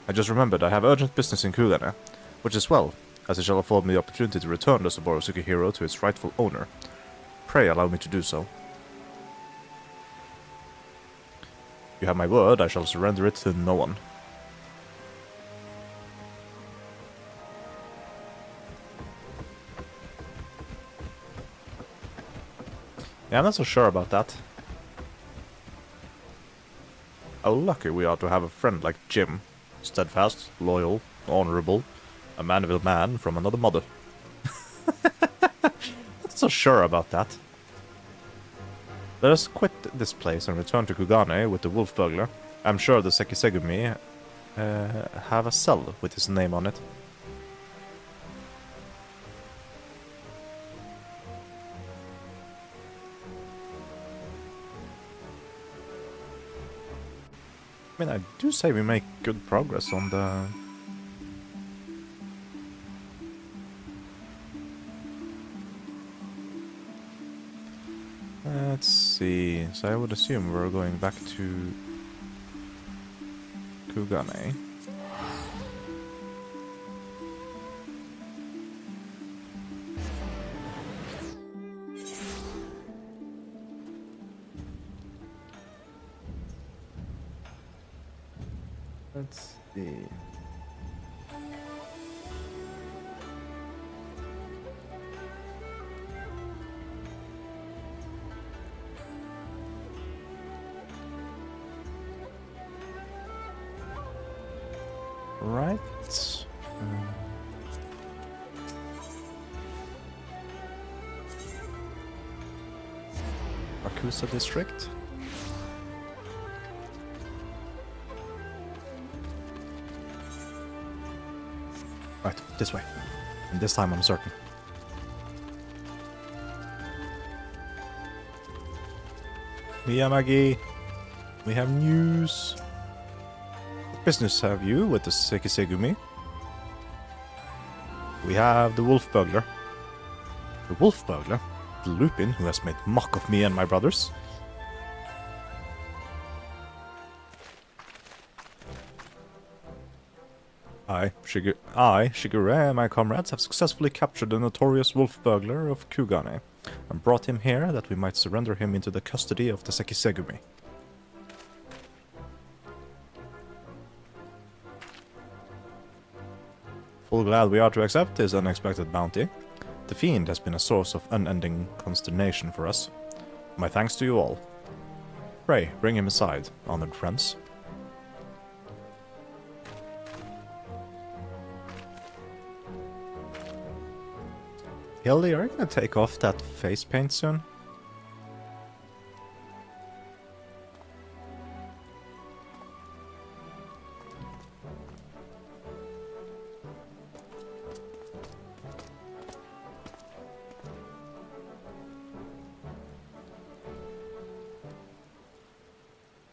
S1: I just remembered I have urgent business in Kugane, which is well, as it shall afford me the opportunity to return the Saburo Sukehiro to its rightful owner. Pray allow me to do so. You have my word, I shall surrender it to no one. Yeah, I'm not so sure about that. How lucky we are to have a friend like Jim. Steadfast, loyal, honorable, a man-of-a man from another mother. Not so sure about that. Let us quit this place and return to Kugane with the wolf burglar. I'm sure the Sekisegumi have a cell with his name on it. I mean, I do say we make good progress on the... Let's see, so I would assume we're going back to Kugane. Let's see. Right. Akusa district. Right, this way. And this time I'm certain. Miyamagi, we have news. What business have you with the Sekisegumi? We have the wolf burglar. The wolf burglar? The Lupin who has made mock of me and my brothers? Shigure, and my comrades have successfully captured the notorious wolf burglar of Kugane, and brought him here that we might surrender him into the custody of the Sekisegumi. Full glad we are to accept this unexpected bounty. The fiend has been a source of unending consternation for us. My thanks to you all. Pray, bring him aside, honored friends. Hildy, are you gonna take off that face paint soon?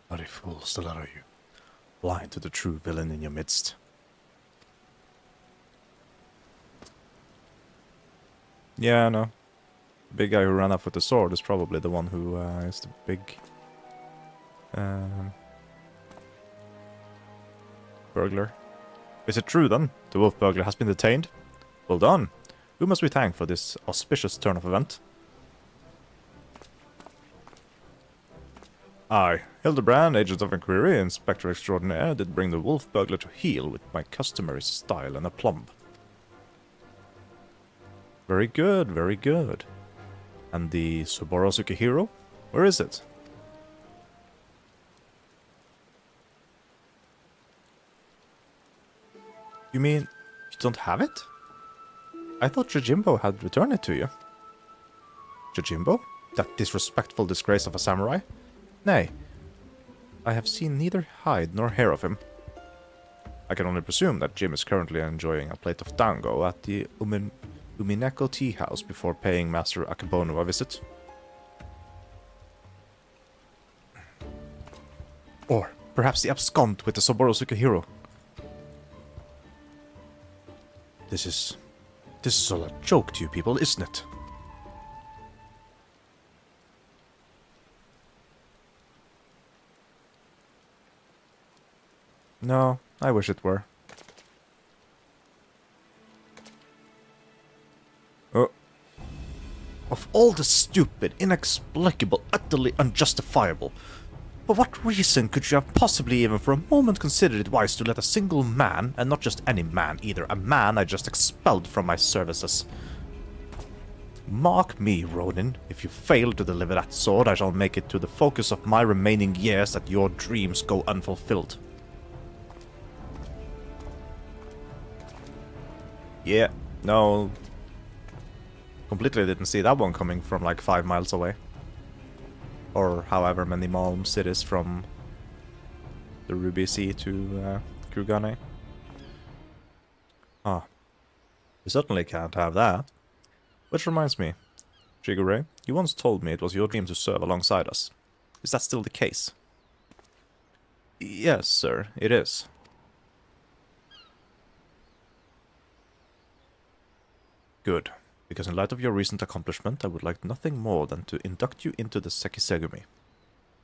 S1: Bloody fools, the lot of you. Blind to the true villain in your midst. Yeah, I know. The big guy who ran off with the sword is probably the one who is the big... burglar. Is it true then? The wolf burglar has been detained? Well done. Who must we thank for this auspicious turn of event? I, Hildebrand, agent of Enquiry, Inspector Extraordinaire, did bring the wolf burglar to heel with my customary style and aplomb. Very good, very good. And the Suboro Sukihiro? Where is it? You mean you don't have it? I thought Jojimbo had returned it to you. Jojimbo? That disrespectful disgrace of a samurai? Nay, I have seen neither hide nor hair of him. I can only presume that Jim is currently enjoying a plate of dango at the Umineko tea house before paying Master Akebono a visit. Or perhaps he absconded with the Saburo Sukihiro. This is all a joke to you people, isn't it? No, I wish it were. Oh. Of all the stupid, inexplicable, utterly unjustifiable, for what reason could you have possibly even for a moment considered it wise to let a single man, and not just any man either, a man I just expelled from my services? Mark me, Ronin, if you fail to deliver that sword, I shall make it to the focus of my remaining years that your dreams go unfulfilled. Yeah, no. Completely didn't see that one coming from like 5 miles away. Or however many malms it is from the Ruby Sea to Kugane. Ah, you certainly can't have that. Which reminds me, Jigure, you once told me it was your dream to serve alongside us. Is that still the case? Yes, sir, it is. Good, because in light of your recent accomplishment, I would like nothing more than to induct you into the Sekisegumi.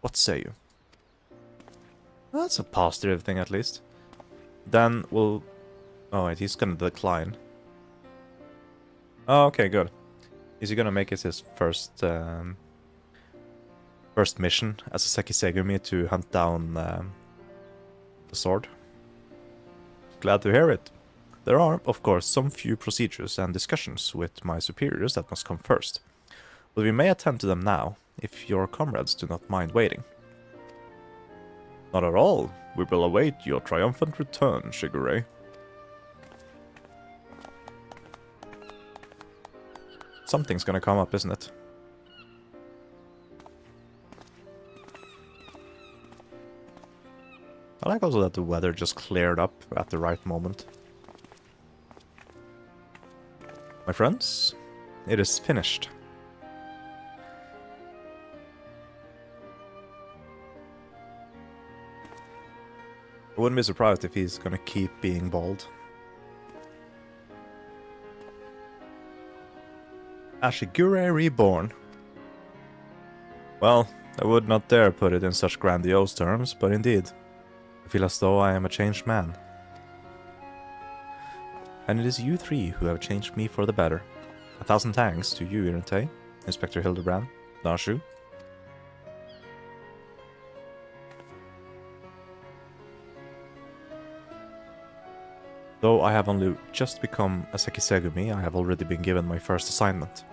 S1: What say you? That's a positive thing, at least. Then we'll... Oh, wait, he's gonna decline. Oh, okay, good. Is he gonna make it his first mission as a Sekisegumi to hunt down the sword? Glad to hear it. There are, of course, some few procedures and discussions with my superiors that must come first, but we may attend to them now, if your comrades do not mind waiting. Not at all. We will await your triumphant return, Shigure. Something's gonna come up, isn't it? I like also that the weather just cleared up at the right moment. My friends, it is finished. I wouldn't be surprised if he's gonna keep being bald. Ashigure reborn. Well, I would not dare put it in such grandiose terms, but indeed, I feel as though I am a changed man. And it is you three who have changed me for the better. 1,000 thanks to you, Irente, Inspector Hildebrand, Nashu. Though I have only just become a Sekisegumi, I have already been given my first assignment.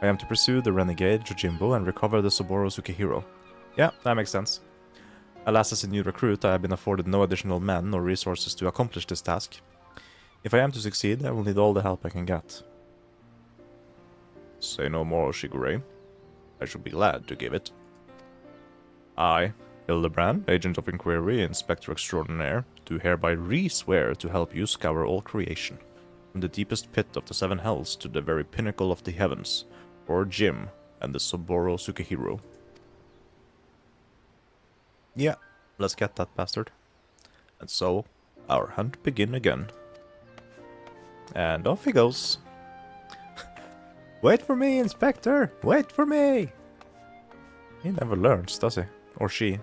S1: I am to pursue the renegade Jojimbo and recover the Soboro Tsukihiro. Yeah, that makes sense. Alas, as a new recruit, I have been afforded no additional men or resources to accomplish this task. If I am to succeed, I will need all the help I can get. Say no more, Shigure. I should be glad to give it. I, Hildebrand, Agent of Enquiry, Inspector Extraordinaire, do hereby re-swear to help you scour all creation, from the deepest pit of the seven hells to the very pinnacle of the heavens, for Jim and the Soboro Tsukihiro. Yeah, let's get that bastard. And so, our hunt begin again. And off he goes. Wait for me, Inspector! Wait for me! He never learns, does he? Or she.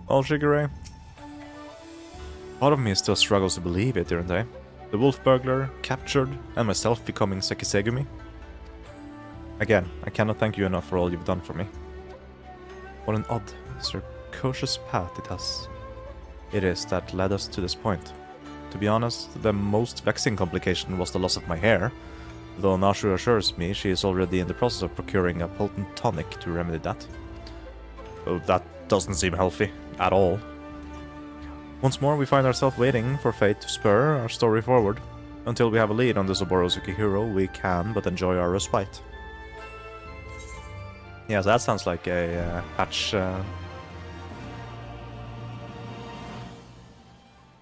S1: Well, Shigure. Part of me still struggles to believe it, didn't I? The wolf burglar, captured, and myself becoming Sekisegumi. Again, I cannot thank you enough for all you've done for me. What an odd, circuitous path it is that led us to this point. To be honest, the most vexing complication was the loss of my hair, though Nashu assures me she is already in the process of procuring a potent tonic to remedy that. Oh, that doesn't seem healthy, at all. Once more, we find ourselves waiting for fate to spur our story forward. Until we have a lead on the Soboro Tsukihiro, we can but enjoy our respite. Yeah, so that sounds like a patch...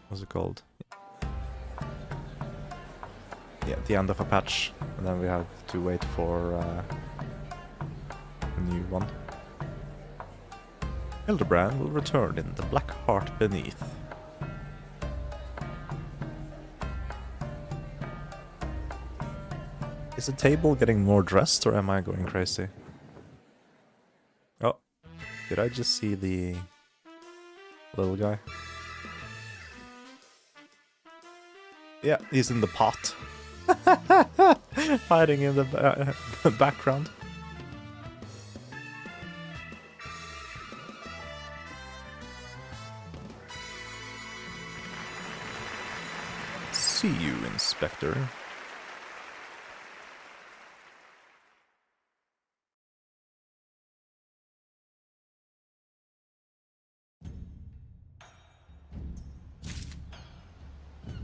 S1: what's it called? Yeah, the end of a patch. And then we have to wait for a new one. Hildebrand will return in the Black Heart Beneath. Is the table getting more dressed, or am I going crazy? Oh, did I just see the little guy? Yeah, he's in the pot. Hiding in the background. See you, Inspector.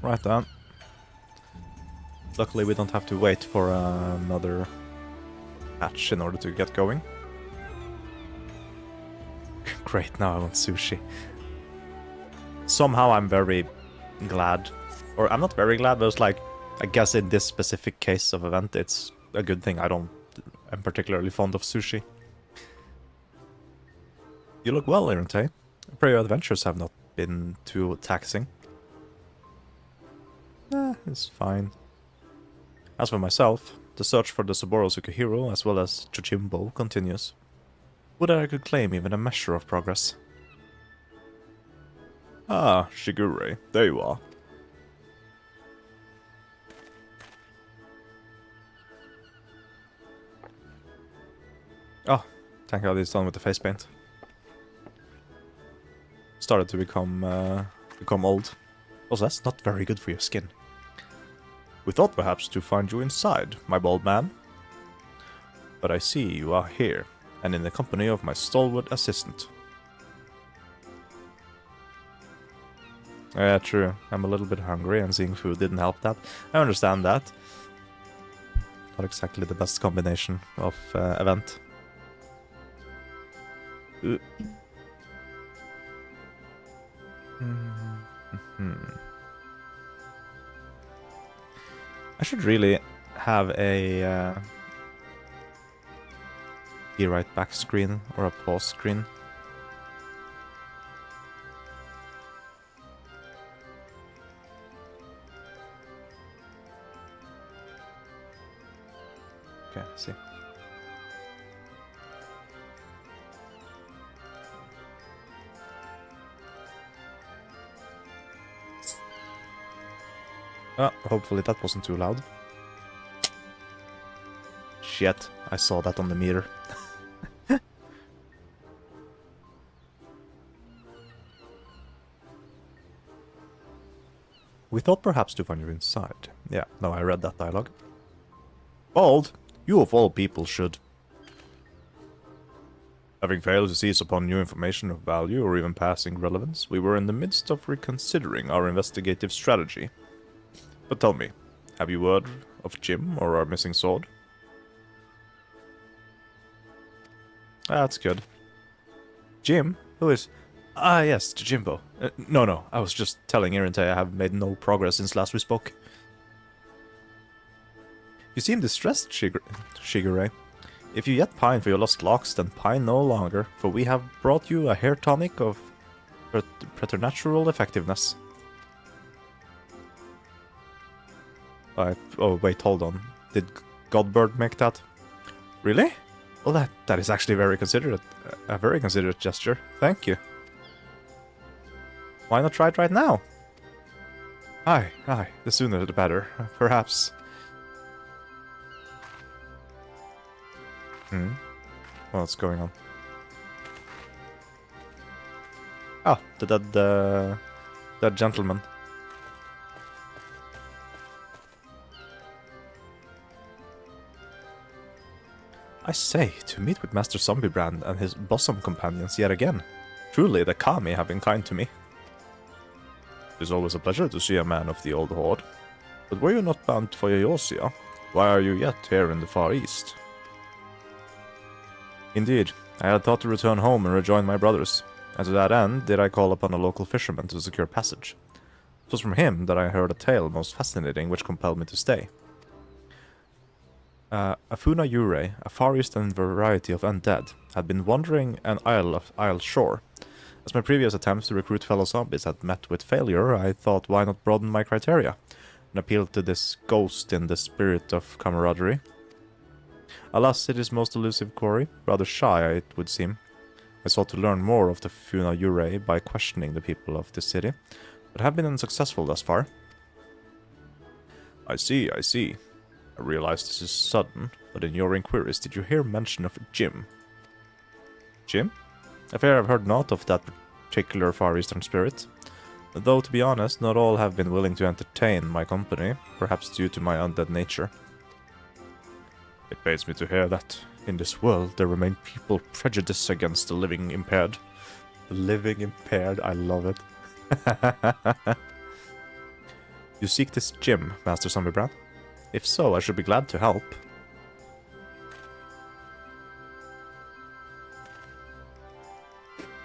S1: Right then. Luckily we don't have to wait for another patch in order to get going. Great, now I want sushi. Somehow I'm very glad. Or I'm not very glad, but it's like, I guess in this specific case of event, it's a good thing I'm particularly fond of sushi. You look well, Irente. I pray your adventures have not been too taxing. It's fine. As for myself, the search for the Soboro Tsukihiro as well as Jojimbo continues. Would I could claim even a measure of progress. Ah, Shigure, there you are. Oh, thank God he's done with the face paint. Started to become old. Also, that's not very good for your skin. We thought perhaps to find you inside, my bold man. But I see you are here, and in the company of my stalwart assistant. Yeah, true. I'm a little bit hungry, and seeing food didn't help that. I understand that. Not exactly the best combination of event. I should really have a be right back screen or a pause screen. Okay, I see. Oh, hopefully that wasn't too loud. Shit, I saw that on the meter. We thought perhaps to find you inside. Yeah, no, I read that dialogue. Bald, you of all people should. Having failed to seize upon new information of value or even passing relevance, we were in the midst of reconsidering our investigative strategy. But tell me, have you word of Jim or our missing sword? That's good. Jim? Who is... Ah, yes, Jimbo. No, I was just telling Irinte I have made no progress since last we spoke. You seem distressed, Shigure. If you yet pine for your lost locks, then pine no longer, for we have brought you a hair tonic of preternatural effectiveness. Oh, wait, hold on. Did Godbird make that? Really? Well, that is actually very considerate. A very considerate gesture. Thank you. Why not try it right now? Aye, the sooner the better, perhaps. What's going on? Ah, that gentleman. I say, to meet with Master Zombiebrand and his bosom companions yet again. Truly, the Kami have been kind to me. It is always a pleasure to see a man of the old horde. But were you not bound for Yoyosia? Why are you yet here in the Far East? Indeed, I had thought to return home and rejoin my brothers, and to that end did I call upon a local fisherman to secure passage. It was from him that I heard a tale most fascinating which compelled me to stay. Afuna Yurei, a Far Eastern variety of undead, had been wandering an isle shore. As my previous attempts to recruit fellow zombies had met with failure, I thought why not broaden my criteria, and appeal to this ghost in the spirit of camaraderie. Alas, it is most elusive quarry, rather shy it would seem. I sought to learn more of the Funa Yurei by questioning the people of this city, but have been unsuccessful thus far. I see. I realize this is sudden, but in your inquiries did you hear mention of Jim? Jim? I fear I've heard naught of that particular Far Eastern spirit. Though, to be honest, not all have been willing to entertain my company, perhaps due to my undead nature. It pains me to hear that, in this world, there remain people prejudiced against the living impaired. The living impaired, I love it. You seek this Jim, Master Zombiebrand? If so, I should be glad to help.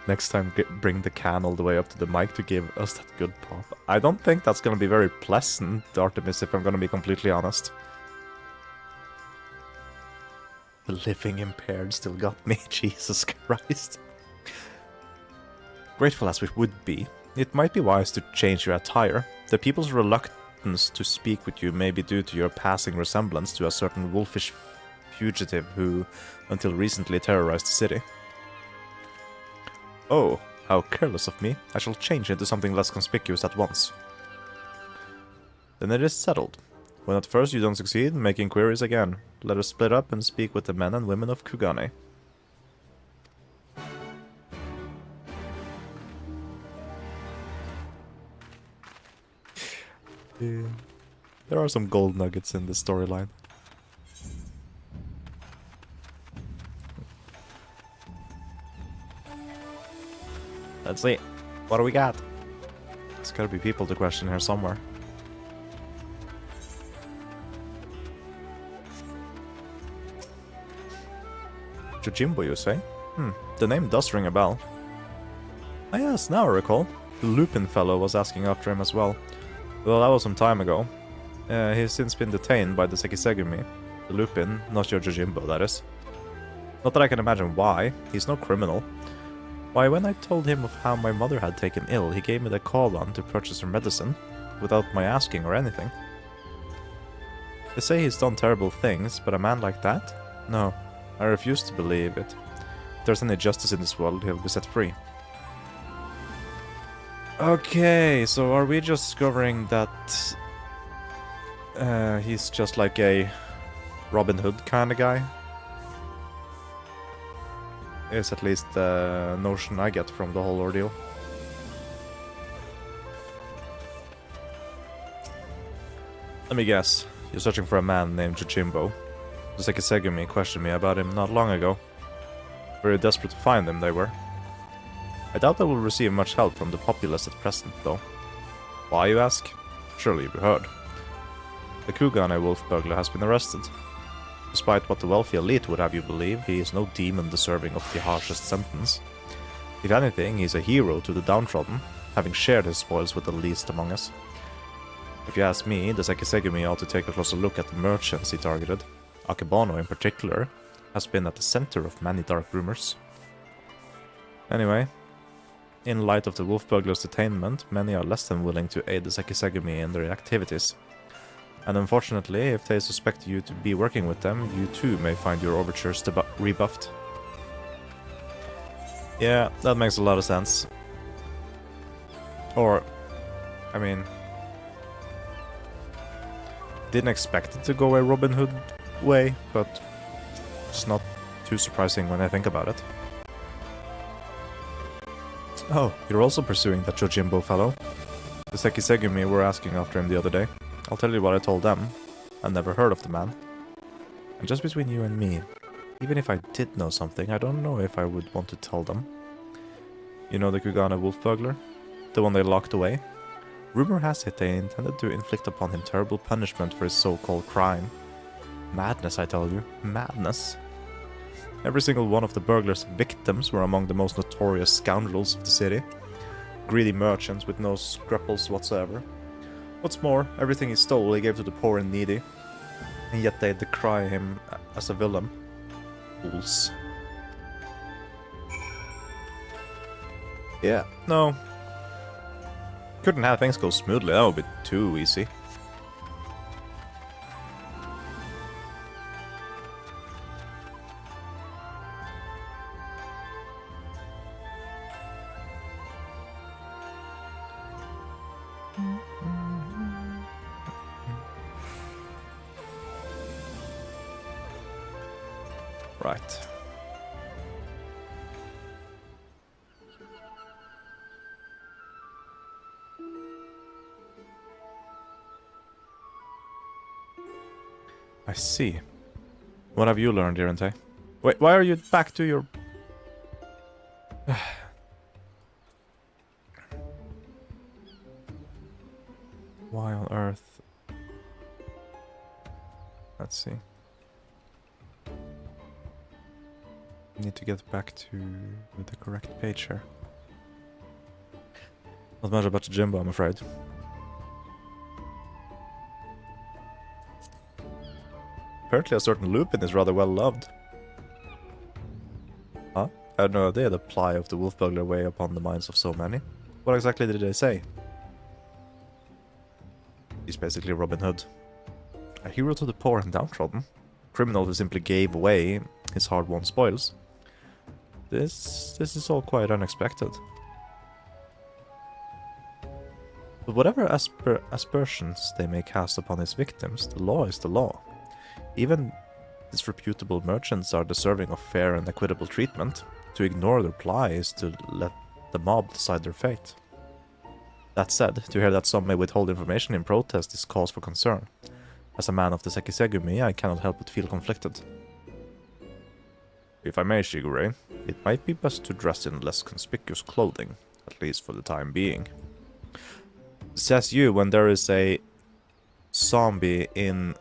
S1: Next time, bring the can all the way up to the mic to give us that good pop. I don't think that's gonna be very pleasant, Artemis, if I'm gonna be completely honest. The living impaired still got me, Jesus Christ. Grateful as we would be, it might be wise to change your attire. The people's reluctance to speak with you may be due to your passing resemblance to a certain wolfish fugitive who, until recently, terrorized the city. Oh, how careless of me. I shall change into something less conspicuous at once. Then it is settled. When at first you don't succeed, make inquiries again. Let us split up and speak with the men and women of Kugane. Yeah. There are some gold nuggets in this storyline. Let's see. What do we got? There's gotta be people to question here somewhere. Jojimbo, you say? The name does ring a bell. Ah yes, now I recall. The Lupin fellow was asking after him as well. Well, that was some time ago. He's since been detained by the Sekisegumi. The Lupin, not your Jojimbo, that is. Not that I can imagine why. He's no criminal. Why, when I told him of how my mother had taken ill, he gave me the koban to purchase her medicine, without my asking or anything. They say he's done terrible things, but a man like that? No, I refuse to believe it. If there's any justice in this world, he'll be set free. Okay, so are we just discovering that he's just like a Robin Hood kind of guy? Is at least the notion I get from the whole ordeal. Let me guess. You're searching for a man named Jojimbo. The Sekisegumi questioned me about him not long ago. Very desperate to find him, they were. I doubt they will receive much help from the populace at present, though. Why, you ask? Surely you've heard. The Kugane wolf burglar has been arrested. Despite what the wealthy elite would have you believe, he is no demon deserving of the harshest sentence. If anything, he's a hero to the downtrodden, having shared his spoils with the least among us. If you ask me, the Sekisegumi ought to take a closer look at the merchants he targeted. Akebano in particular has been at the center of many dark rumors. Anyway, in light of the wolf burglar's detainment, many are less than willing to aid the Sekisegumi in their activities. And unfortunately, if they suspect you to be working with them, you too may find your overtures rebuffed. Yeah, that makes a lot of sense. Or, I mean, didn't expect it to go a Robin Hood way, but it's not too surprising when I think about it. Oh, you're also pursuing that Jojimbo fellow? The Sekisegumi were asking after him the other day. I'll tell you what I told them. I never heard of the man. And just between you and me, even if I did know something, I don't know if I would want to tell them. You know the Kugane wolf burglar? The one they locked away? Rumor has it they intended to inflict upon him terrible punishment for his so-called crime. Madness, I tell you. Madness. Every single one of the burglar's victims were among the most notorious scoundrels of the city. Greedy merchants with no scruples whatsoever. What's more, everything he stole he gave to the poor and needy. And yet they decry him as a villain. Fools. Yeah, no. Couldn't have things go smoothly, that would be too easy. Right. I see. What have you learned, Irante? Wait, why are you back to your... Why on earth? Let's see. Need to get back to the correct page here. Not much about Jimbo, I'm afraid. Apparently a certain Lupin is rather well loved. Huh? I had no idea the ply of the wolf burglar weigh upon the minds of so many. What exactly did they say? He's basically Robin Hood. A hero to the poor and downtrodden. A criminal who simply gave away his hard-won spoils. This is all quite unexpected. But whatever aspersions they may cast upon his victims, the law is the law. Even disreputable merchants are deserving of fair and equitable treatment. To ignore their ply is to let the mob decide their fate. That said, to hear that some may withhold information in protest is cause for concern. As a man of the Sekisegumi, I cannot help but feel conflicted. If I may, Shigure, it might be best to dress in less conspicuous clothing, at least for the time being. Says you when there is a zombie in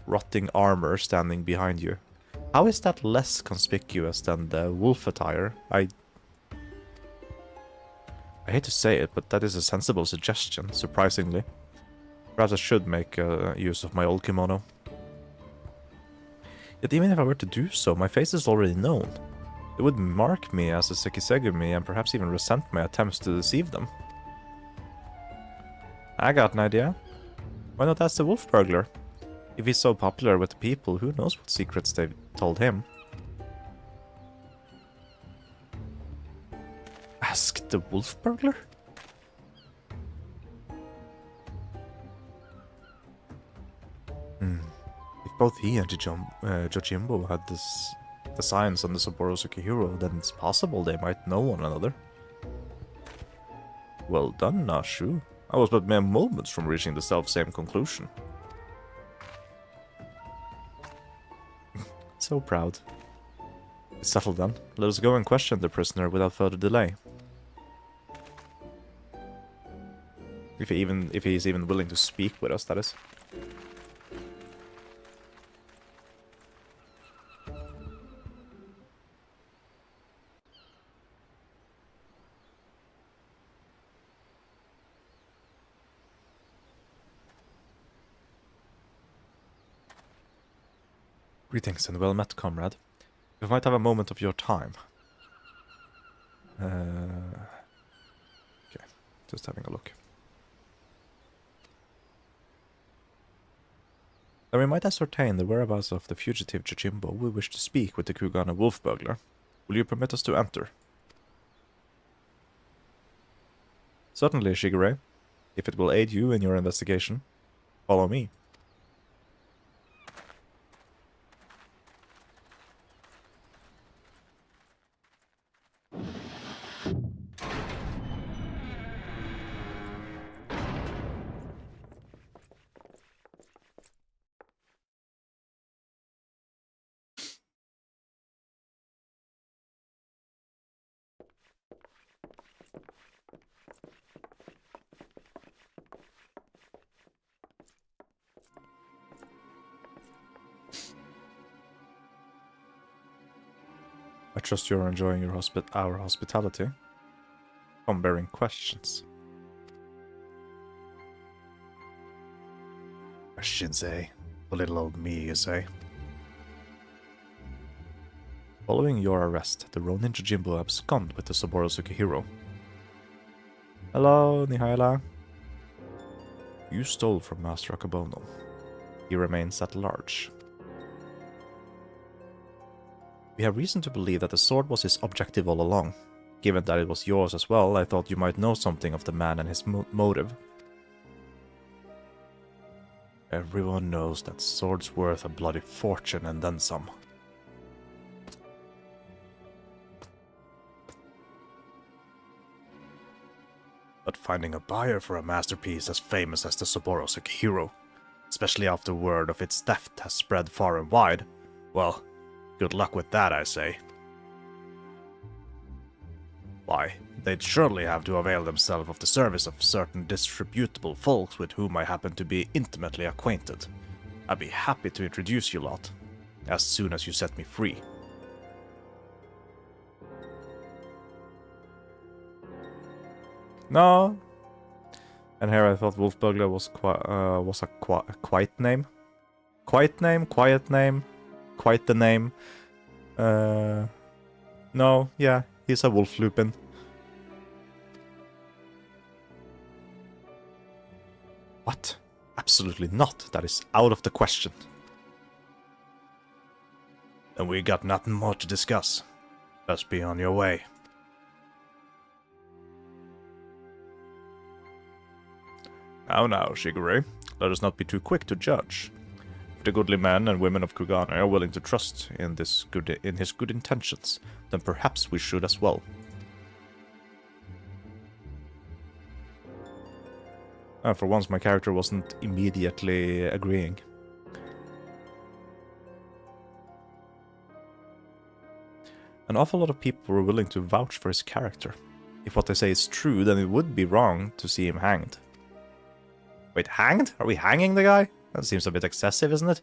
S1: rotting armor standing behind you. How is that less conspicuous than the wolf attire? I hate to say it, but that is a sensible suggestion, surprisingly. Perhaps I should make use of my old kimono. Yet even if I were to do so, my face is already known. It would mark me as a Sekisegumi and perhaps even resent my attempts to deceive them. I got an idea. Why not ask the wolf burglar? If he's so popular with the people, who knows what secrets they've told him? Ask the wolf burglar? If both he and Jojimbo had the signs on the Sapporo Sukihiro, then it's possible they might know one another. Well done, Nashu. I was but mere moments from reaching the self-same conclusion. So proud. It's settled then. Let us go and question the prisoner without further delay. If he is even willing to speak with us, that is. Greetings and well met, comrade. We might have a moment of your time. Okay, just having a look. Then we might ascertain the whereabouts of the fugitive Jojimbo. We wish to speak with the Kugana wolf burglar. Will you permit us to enter? Certainly, Shigure. If it will aid you in your investigation, follow me. I trust you're enjoying your our hospitality. Come bearing questions. Questions, eh? For little old me, you say? Following your arrest, the Ronin Jojimbo absconded with the Sapporo Sukihiro. Hello, Nihaila. You stole from Master Akabono. He remains at large. We have reason to believe that the sword was his objective all along. Given that it was yours as well, I thought you might know something of the man and his motive. Everyone knows that sword's worth a bloody fortune and then some. But finding a buyer for a masterpiece as famous as the Sapporo Sukihiro, especially after word of its theft has spread far and wide, well, good luck with that, I say. Why, they'd surely have to avail themselves of the service of certain disreputable folks with whom I happen to be intimately acquainted. I'd be happy to introduce you lot, as soon as you set me free. No. And here I thought Wolf Burglar was a quiet name. Quiet name? Quiet name? Quite the name. No, yeah, he's a wolf Lupin. What? Absolutely not. That is out of the question. And we got nothing more to discuss. Just be on your way. Now, Shigure, let us not be too quick to judge. If the goodly men and women of Kugane are willing to trust in his good intentions, then perhaps we should as well. For once, my character wasn't immediately agreeing. An awful lot of people were willing to vouch for his character. If what they say is true, then it would be wrong to see him hanged. Wait, hanged? Are we hanging the guy? That seems a bit excessive, isn't it?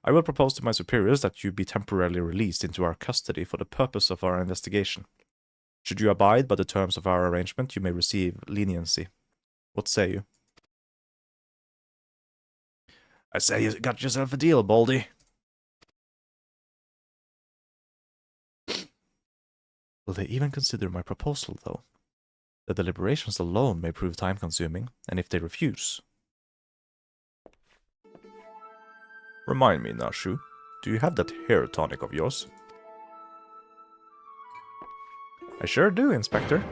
S1: I will propose to my superiors that you be temporarily released into our custody for the purpose of our investigation. Should you abide by the terms of our arrangement, you may receive leniency. What say you? I say you got yourself a deal, Baldy. Will they even consider my proposal, though? The deliberations alone may prove time-consuming, and if they refuse... Remind me, Nashu, do you have that hair tonic of yours? I sure do, Inspector.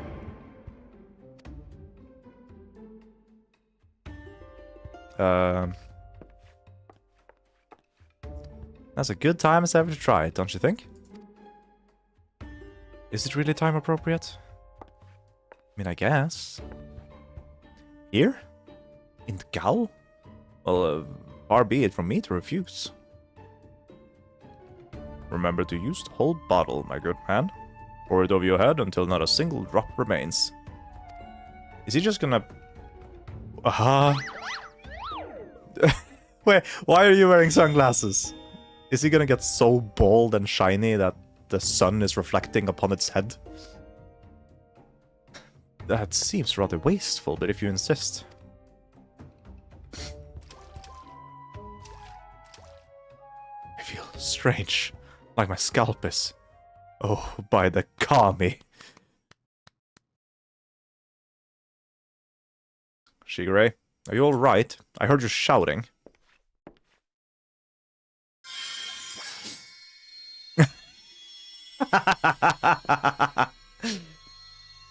S1: That's a good time as ever to try it, don't you think? Is it really time appropriate? I mean, I guess. Here? In the Gal? Well, far be it from me to refuse. Remember to use the whole bottle, my good man. Pour it over your head until not a single drop remains. Is he just gonna... Wait, why are you wearing sunglasses? Is he gonna get so bald and shiny that the sun is reflecting upon its head? That seems rather wasteful, but if you insist. I feel strange, like my scalp is. Oh, by the kami. Shigure, are you alright? I heard you shouting.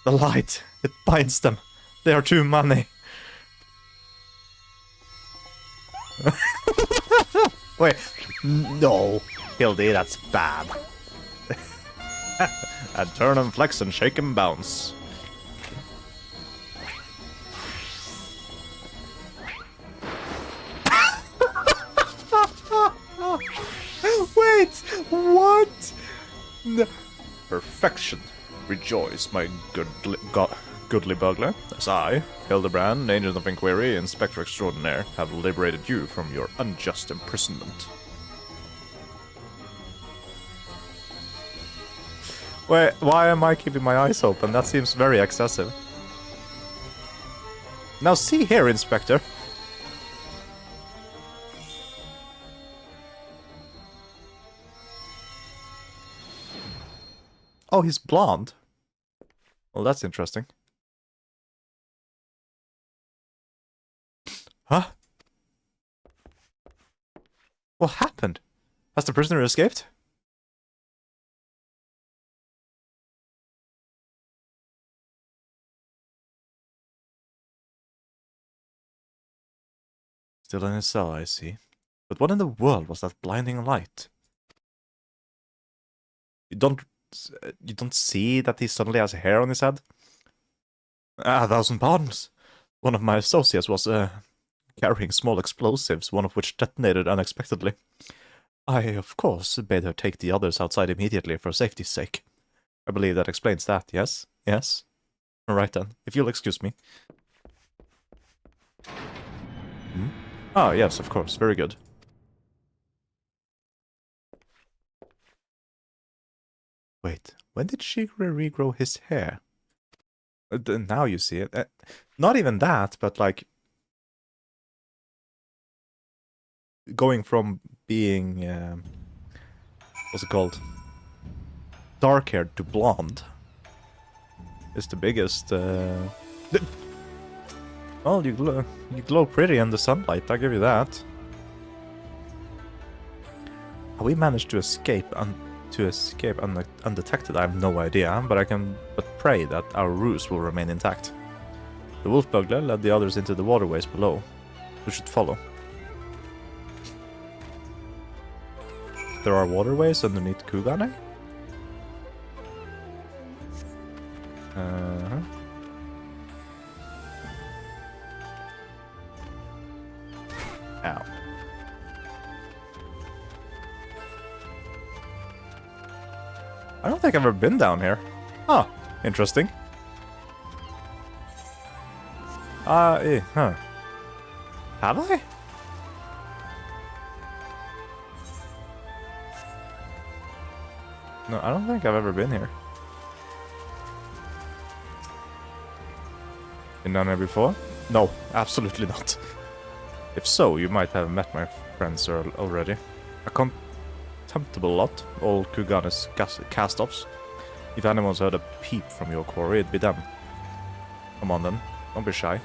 S1: The light, it binds them. They are too many. Wait, no. Hildy, that's bad. And turn and flex and shake and bounce. Wait, what? No. Perfection. Rejoice, my goodly burglar, as I, Hildebrand, Agent of Enquiry, Inspector Extraordinaire, have liberated you from your unjust imprisonment. Wait, why am I keeping my eyes open? That seems very excessive. Now see here, Inspector. Oh, he's blonde. Well, that's interesting. Huh? What happened? Has the prisoner escaped? Still in his cell, I see. But what in the world was that blinding light? You don't see that he suddenly has hair on his head? Ah, 1,000 pardons. One of my associates was carrying small explosives, one of which detonated unexpectedly. I, of course, bade her take the others outside immediately for safety's sake. I believe that explains that, yes? Yes? All right then, if you'll excuse me. Hmm? Ah, yes, of course, very good. Wait, when did Shigure regrow his hair? Now you see it. Not even that, but like... going from being... what's it called? Dark-haired to blonde. Is the biggest... Well, you glow pretty in the sunlight, I'll give you that. How we managed to escape undetected, I have no idea, but I can but pray that our ruse will remain intact. The wolf burglar led the others into the waterways below. We should follow. There are waterways underneath I don't think I've ever been down here. Huh. Interesting. Huh. Have I? No, I don't think I've ever been here. Been down here before? No, absolutely not. If so, you might have met my friends already. A contemptible lot, all Kugane's cast-offs. If anyone's heard a peep from your quarry, it'd be them. Come on then, don't be shy.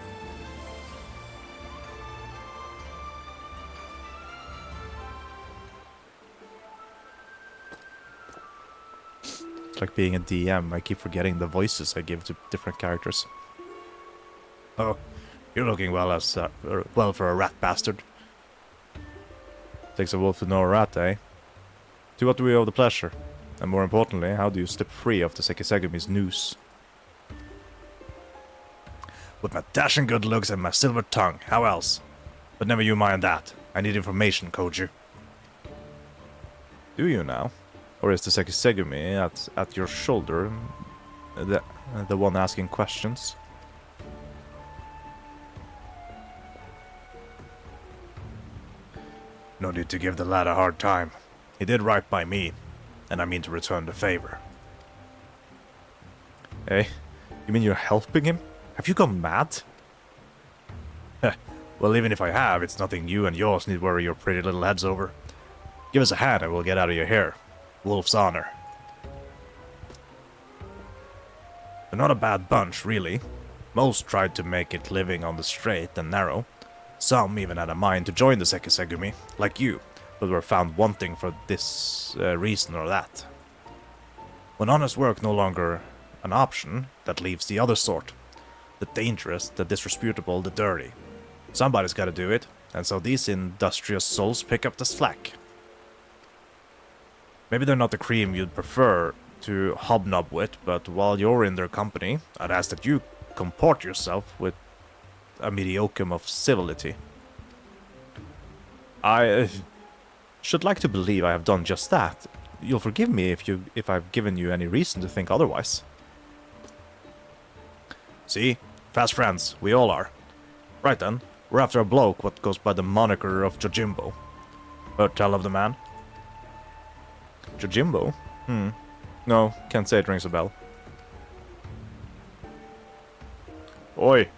S1: It's like being a DM, I keep forgetting the voices I give to different characters. Oh, you're looking well for a rat bastard. Takes a wolf to know a rat, eh? To what do we owe the pleasure? And more importantly, how do you slip free of the Sekisegumi's noose? With my dashing good looks and my silver tongue, how else? But never you mind that. I need information, Koju. Do you now? Or is the Sekisegumi at your shoulder the one asking questions? No need to give the lad a hard time. He did right by me, and I mean to return the favor. Hey, you mean you're helping him? Have you gone mad? Well, even if I have, it's nothing you and yours need worry your pretty little heads over. Give us a hand and we'll get out of your hair. Wolf's honor. They're not a bad bunch, really. Most tried to make it living on the straight and narrow. Some even had a mind to join the Sekisegumi, like you, but were found wanting for this reason or that. When honest work no longer an option, that leaves the other sort. The dangerous, the disreputable, the dirty. Somebody's gotta do it, and so these industrious souls pick up the slack. Maybe they're not the cream you'd prefer to hobnob with, but while you're in their company, I'd ask that you comport yourself with a mediocre of civility. I should like to believe I have done just that. You'll forgive me if I've given you any reason to think otherwise. See? Fast friends, we all are. Right then, we're after a bloke what goes by the moniker of Jojimbo. Heard tell of the man? Jojimbo? No, can't say it rings a bell. Oi!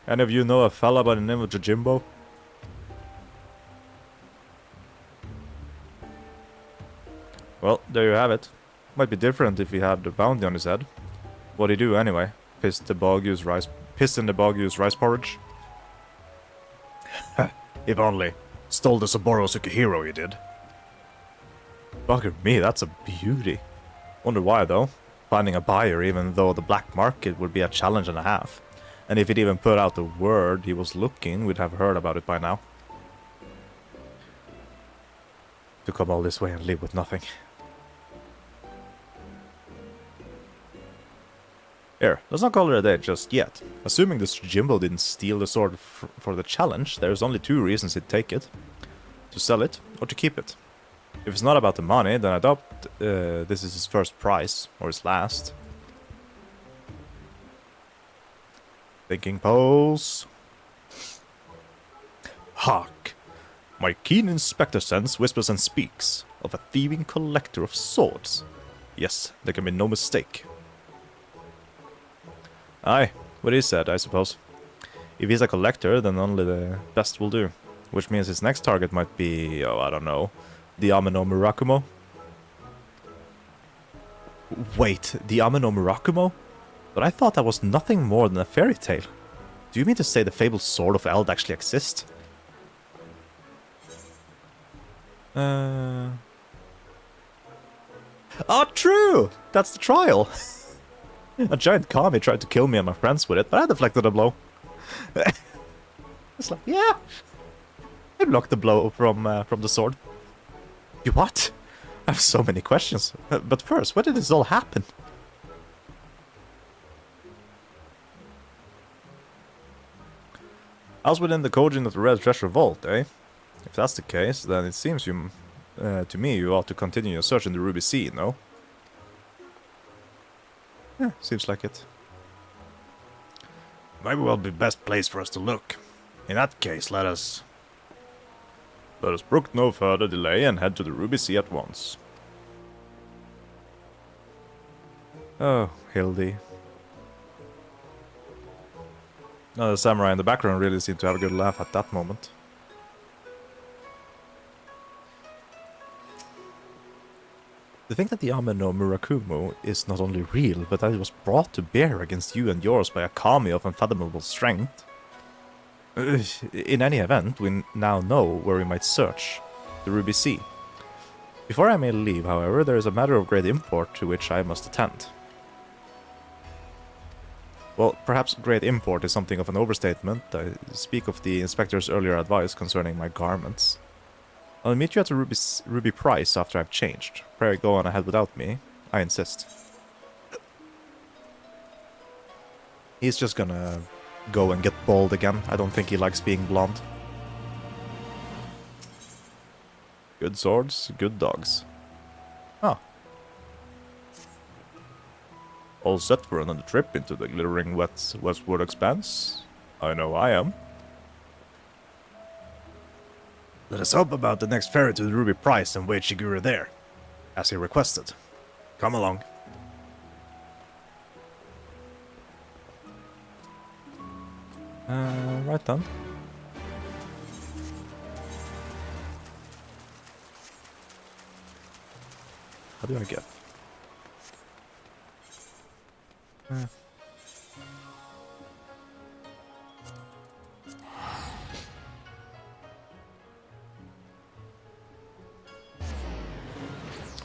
S1: Any of you know a fella by the name of Jojimbo? Well, there you have it. Might be different if he had a bounty on his head. What'd he do anyway? Pissed in the Baguio's rice porridge? If only. Stole the Saburo Sukihiro, he did. Bugger me, that's a beauty. Wonder why though. Finding a buyer even though the black market would be a challenge and a half. And if he'd even put out the word he was looking, we'd have heard about it by now. To come all this way and leave with nothing. Here, let's not call it a day just yet. Assuming this Jimbo didn't steal the sword for the challenge, there's only two reasons he'd take it. To sell it, or to keep it. If it's not about the money, then I doubt this is his first prize, or his last. Thinking pose. Hark! My keen inspector sense whispers and speaks of a thieving collector of swords. Yes, there can be no mistake. Aye, what he said, I suppose. If he's a collector, then only the best will do. Which means his next target might be, oh, I don't know, the Amino Murakumo? Wait, the Amino Murakumo? But I thought that was nothing more than a fairy tale. Do you mean to say the fabled sword of Eld actually exists? Oh, true! That's the trial! A giant kami tried to kill me and my friends with it, but I deflected a blow. It's like, yeah! I blocked the blow from the sword. You what? I have so many questions. But first, when did this all happen? I was within the Kojin of the Red Treasure Vault, eh? If that's the case, then it seems to me you ought to continue your search in the Ruby Sea, no? Yeah, seems like it.
S2: Maybe will be best place for us to look. In that case, let us
S1: brook no further delay and head to the Ruby Sea at once. Oh, Hildy. No, the samurai in the background really seemed to have a good laugh at that moment. To think that the Ame no Murakumo is not only real, but that it was brought to bear against you and yours by a kami of unfathomable strength. In any event, we now know where we might search the Ruby Sea. Before I may leave, however, there is a matter of great import to which I must attend. Well, perhaps great import is something of an overstatement. I speak of the inspector's earlier advice concerning my garments. I'll meet you at the Ruby Price after I've changed. Pray go on ahead without me. I insist. He's just gonna go and get bald again. I don't think he likes being blonde. Good swords, good dogs. Oh. All set for another trip into the glittering westward expanse? I know I am.
S2: let us hope about the next ferry to the Ruby Price and wait Shigure there, as he requested. Come along.
S1: Right then. How do I get?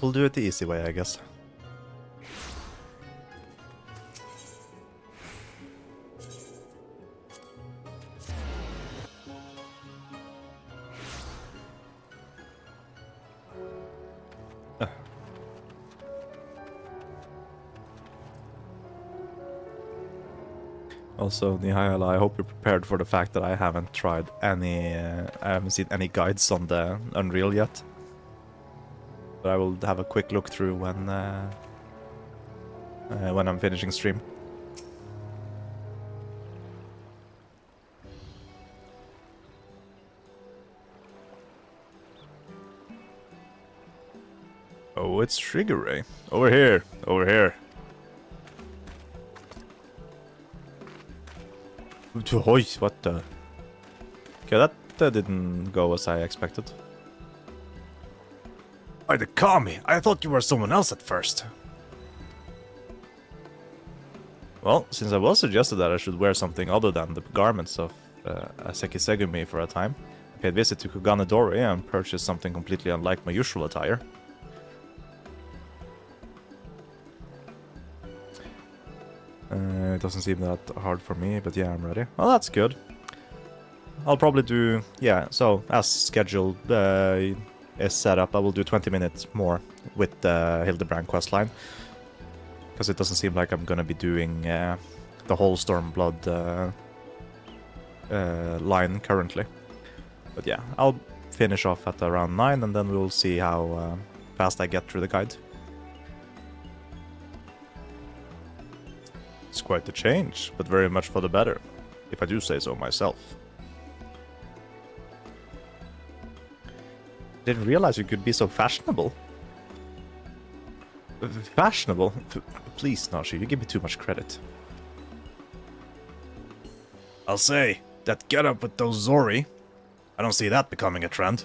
S1: We'll do it the easy way, I guess. Also, Nihala, I hope you're prepared for the fact that I haven't tried any, I haven't seen any guides on the Unreal yet. But I will have a quick look through when I'm finishing stream. Oh, it's Shigure. Over here, over here. What the? Okay, that didn't go as I expected.
S2: By the Kami, I thought you were someone else at first.
S1: Well, since I was suggested that I should wear something other than the garments of Aseki Segumi for a time, I paid visit to Koganedori and purchased something completely unlike my usual attire. It doesn't seem that hard for me, but yeah, I'm ready. Well, that's good. I'll probably do, yeah, so as scheduled is set up, I will do 20 minutes more with the Hildebrand questline. Because it doesn't seem like I'm gonna be doing the whole Stormblood line currently. But yeah, I'll finish off at around 9 and then we'll see how fast I get through the guide. It's quite a change, but very much for the better, if I do say so myself. Didn't realize you could be so fashionable. Fashionable? Please, Nashi, you give me too much credit.
S2: I'll say, that getup with those Zori, I don't see that becoming a trend.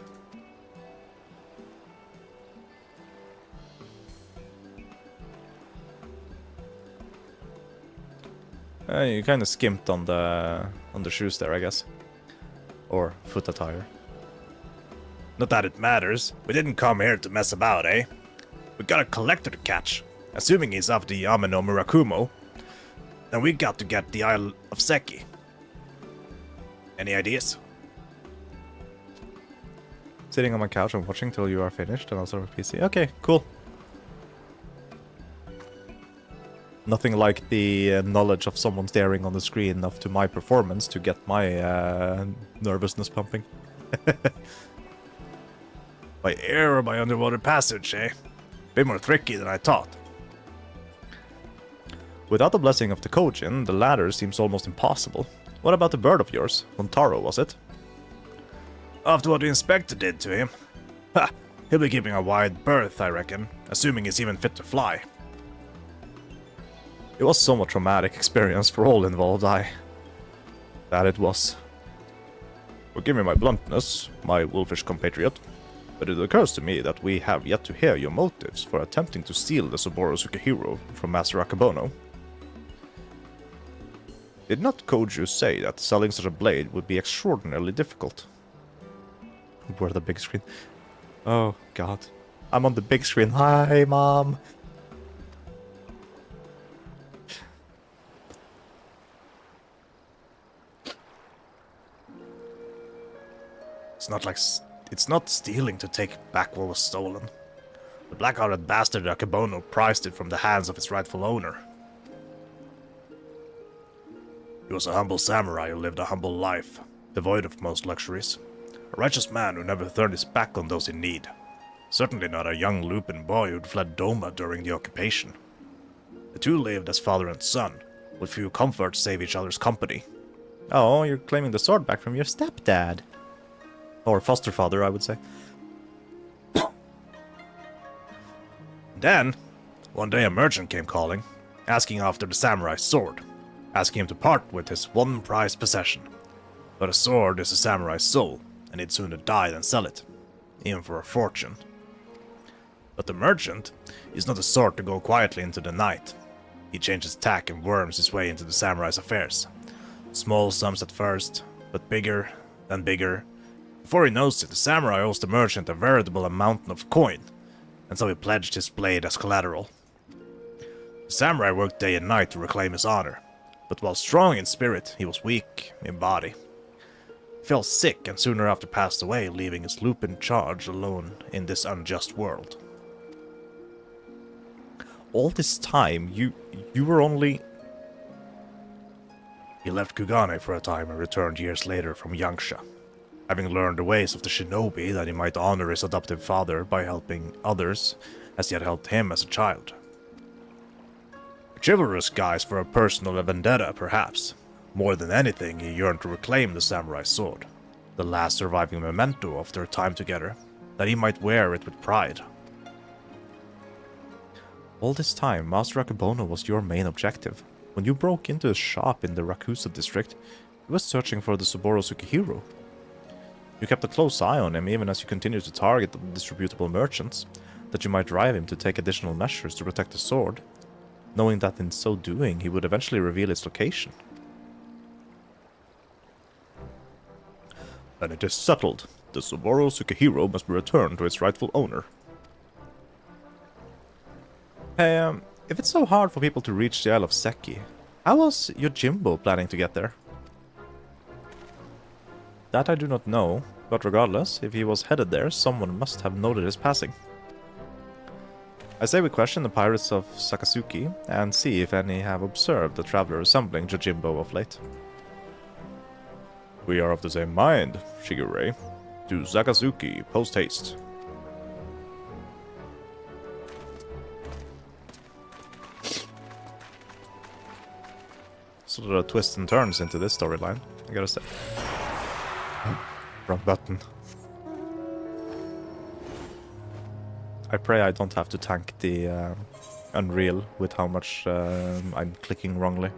S1: You kind of skimped on the shoes there, I guess. Or foot attire.
S2: Not that it matters. We didn't come here to mess about, eh? We got a collector to catch. Assuming he's of the Ame no Murakumo. Then we got to get the Isle of Seki. Any ideas?
S1: Sitting on my couch and watching till you are finished and also with PC. Okay, cool. Nothing like the knowledge of someone staring on the screen up to my performance to get my nervousness pumping.
S2: By air or by underwater passage, eh? Bit more tricky than I thought.
S1: Without the blessing of the Kojin, the latter seems almost impossible. What about the bird of yours? Montaro, was it?
S2: After what the inspector did to him. Ha! He'll be keeping a wide berth, I reckon, assuming he's even fit to fly.
S1: It was somewhat traumatic experience for all involved, That it was. Forgive me my bluntness, my wolfish compatriot, but it occurs to me that we have yet to hear your motives for attempting to steal the Saburo Sukehiro from Master Akabono. Did not Koju say that selling such a blade would be extraordinarily difficult? Where the big screen? Oh, God. I'm on the big screen. Hi, Mom!
S2: It's not stealing to take back what was stolen. The black-hearted bastard Akabono prized it from the hands of its rightful owner. He was a humble samurai who lived a humble life, devoid of most luxuries. A righteous man who never turned his back on those in need. Certainly not a young lupin boy who'd fled Doma during the occupation. The two lived as father and son, with few comforts save each other's company.
S1: Oh, you're claiming the sword back from your stepdad. Or foster father, I would say.
S2: Then, one day a merchant came calling, asking after the samurai's sword, asking him to part with his one prized possession. But a sword is a samurai's soul, and he'd sooner die than sell it, even for a fortune. But the merchant is not the sort to go quietly into the night. He changes tack and worms his way into the samurai's affairs. Small sums at first, but bigger, then bigger. Before he knows it, the samurai owes the merchant a veritable mountain of coin, and so he pledged his blade as collateral. The samurai worked day and night to reclaim his honor, but while strong in spirit, he was weak in body. He fell sick and sooner after passed away, leaving his lupin charge alone in this unjust world.
S1: All this time, you were only...
S2: He left Kugane for a time and returned years later from Yangsha, having learned the ways of the shinobi that he might honor his adoptive father by helping others as he had helped him as a child. A chivalrous guise for a personal vendetta, perhaps. More than anything, he yearned to reclaim the samurai sword, the last surviving memento of their time together, that he might wear it with pride.
S1: All this time, Master Akabono was your main objective. When you broke into his shop in the Rakusa district, he was searching for the Saburo Sukehiro. You kept a close eye on him even as you continued to target the distributable merchants, that you might drive him to take additional measures to protect the sword, knowing that in so doing he would eventually reveal its location.
S2: Then it is settled. The Saburo Sukehiro must be returned to its rightful owner.
S1: Hey, if it's so hard for people to reach the Isle of Seki, how was Yojimbo planning to get there? That I do not know, but regardless, if he was headed there, someone must have noted his passing. I say we question the pirates of Sakasuki, and see if any have observed the traveler resembling Yojimbo of late.
S2: We are of the same mind, Shigure. To Sakasuki, post-haste.
S1: So there are twists and turns into this storyline, I gotta say. Wrong button. I pray I don't have to tank the Unreal with how much I'm clicking wrongly.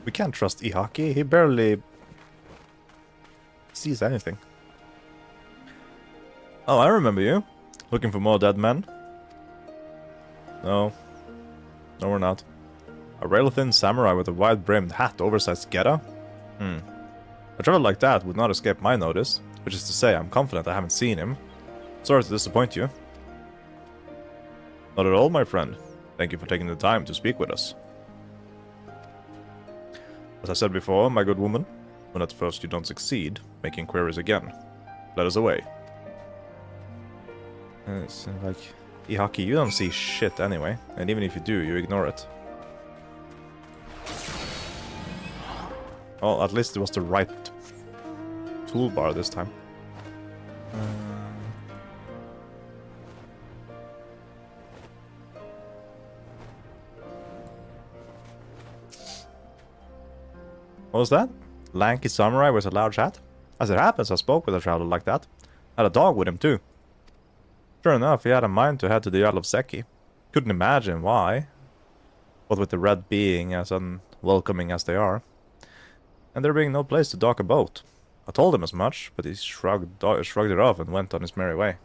S1: We can't trust Ihaki, he barely sees anything. Oh, I remember you. Looking for more dead men? No. No, we're not. A rail-thin samurai with a wide-brimmed hat, oversized geta? A travel like that would not escape my notice, which is to say I'm confident I haven't seen him. Sorry to disappoint you. Not at all, my friend. Thank you for taking the time to speak with us. As I said before, my good woman, when at first you don't succeed, make inquiries again. Let us away. It's like, Ihaki, you don't see shit anyway, and even if you do, you ignore it. Well, at least it was the right toolbar this time. What was that? Lanky samurai with a large hat? As it happens, I spoke with a traveler like that. Had a dog with him too. Sure enough, he had a mind to head to the Isle of Seki. Couldn't imagine why. What with the red being as unwelcoming as they are. And there being no place to dock a boat. I told him as much, but he shrugged it off and went on his merry way.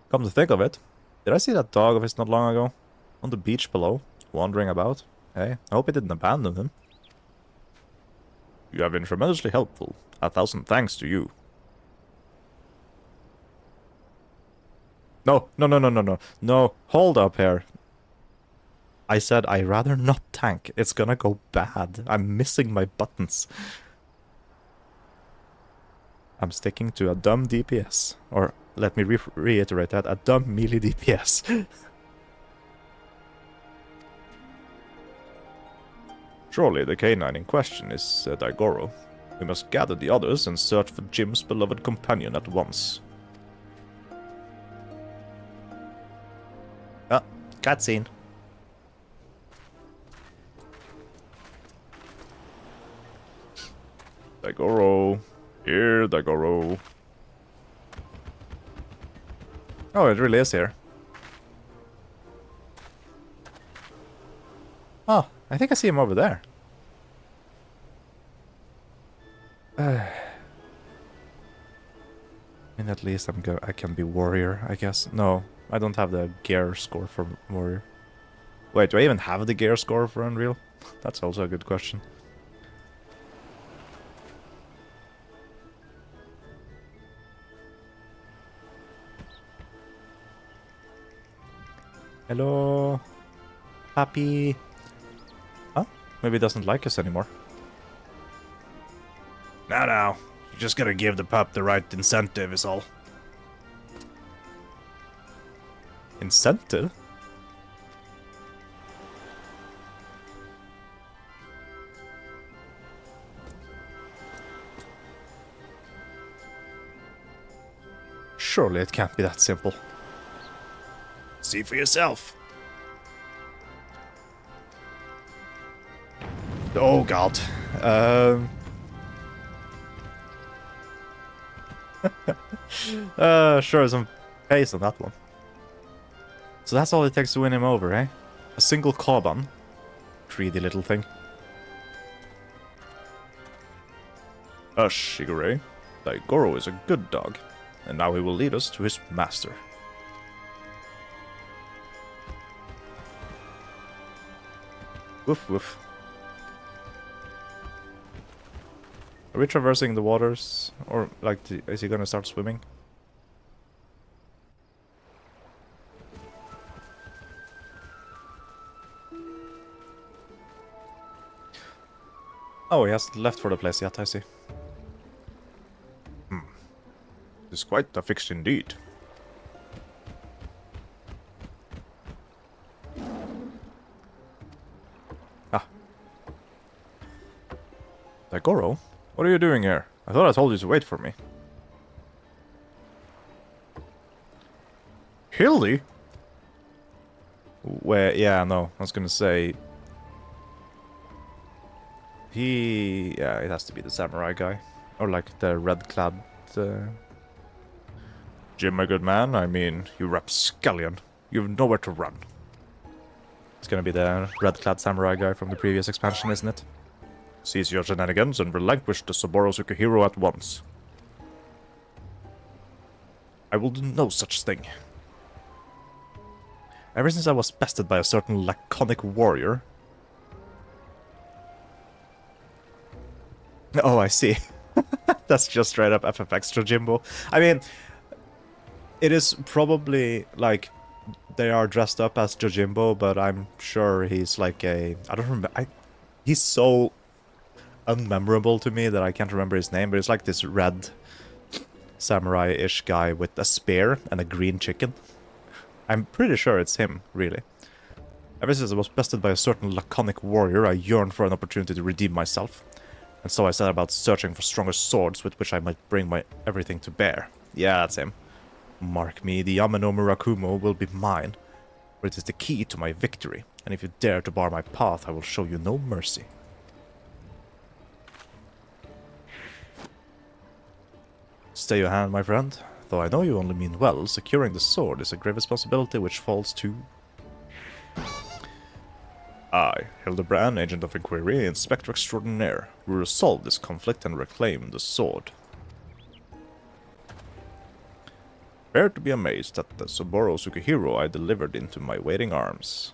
S1: Come to think of it, did I see that dog of his not long ago? On the beach below, wandering about? Hey, I hope he didn't abandon him. You have been tremendously helpful. 1,000 thanks to you. No, no, no, no, no, no. No, hold up here. I said I'd rather not tank. It's gonna go bad. I'm missing my buttons. I'm sticking to a dumb DPS. Or, let me reiterate that, a dumb melee DPS. Surely the canine in question is Daigoro. We must gather the others and search for Jim's beloved companion at once. Ah, cutscene. Daigoro. Here, Daigoro. Oh, it really is here. Oh, I think I see him over there. I mean, at least I can be warrior, I guess. No, I don't have the gear score for warrior. Wait, do I even have the gear score for Unreal? That's also a good question. Hello, Happy. Huh? Maybe he doesn't like us anymore.
S2: Now. You just gotta give the pup the right incentive is all.
S1: Incentive? Surely it can't be that simple.
S2: See for yourself.
S1: Oh god. Sure, some pace on that one. So that's all it takes to win him over, eh? A single Koban. Greedy little thing. Hush, Shigure. Daigoro is a good dog, and now he will lead us to his master. Woof woof. Are we traversing the waters? Or, like, is he gonna start swimming? Oh, he hasn't left for the place yet, I see. It is quite a fix indeed. Ah. Daigoro? What are you doing here? I thought I told you to wait for me. Hildy? Where? Yeah, no. I was gonna say... Yeah, it has to be the samurai guy. Or like the red-clad... Jim, my good man, I mean, you rapscallion. You've nowhere to run. It's gonna be the red-clad samurai guy from the previous expansion, isn't it? Cease your shenanigans and relinquish the Saburo Sukihiro at once. I will do no such thing. Ever since I was bested by a certain laconic warrior... Oh, I see. That's just straight up FF Extra Jimbo. I mean, it is probably, like, they are dressed up as Jojimbo, but I'm sure he's like a... I don't remember... He's so unmemorable to me that I can't remember his name, but it's like this red samurai-ish guy with a spear and a green chicken. I'm pretty sure it's him, really. Ever since I was bested by a certain laconic warrior, I yearned for an opportunity to redeem myself. And so I set about searching for stronger swords with which I might bring my everything to bear. Yeah, that's him. Mark me, the Amano Murakumo will be mine, for it is the key to my victory, and if you dare to bar my path, I will show you no mercy. Stay your hand, my friend. Though I know you only mean well, securing the sword is a grave responsibility which falls to... I, Hildebrand, agent of Enquiry, Inspector Extraordinaire, will resolve this conflict and reclaim the sword. Prepare to be amazed at the Soboro Tsukihiro I delivered into my waiting arms.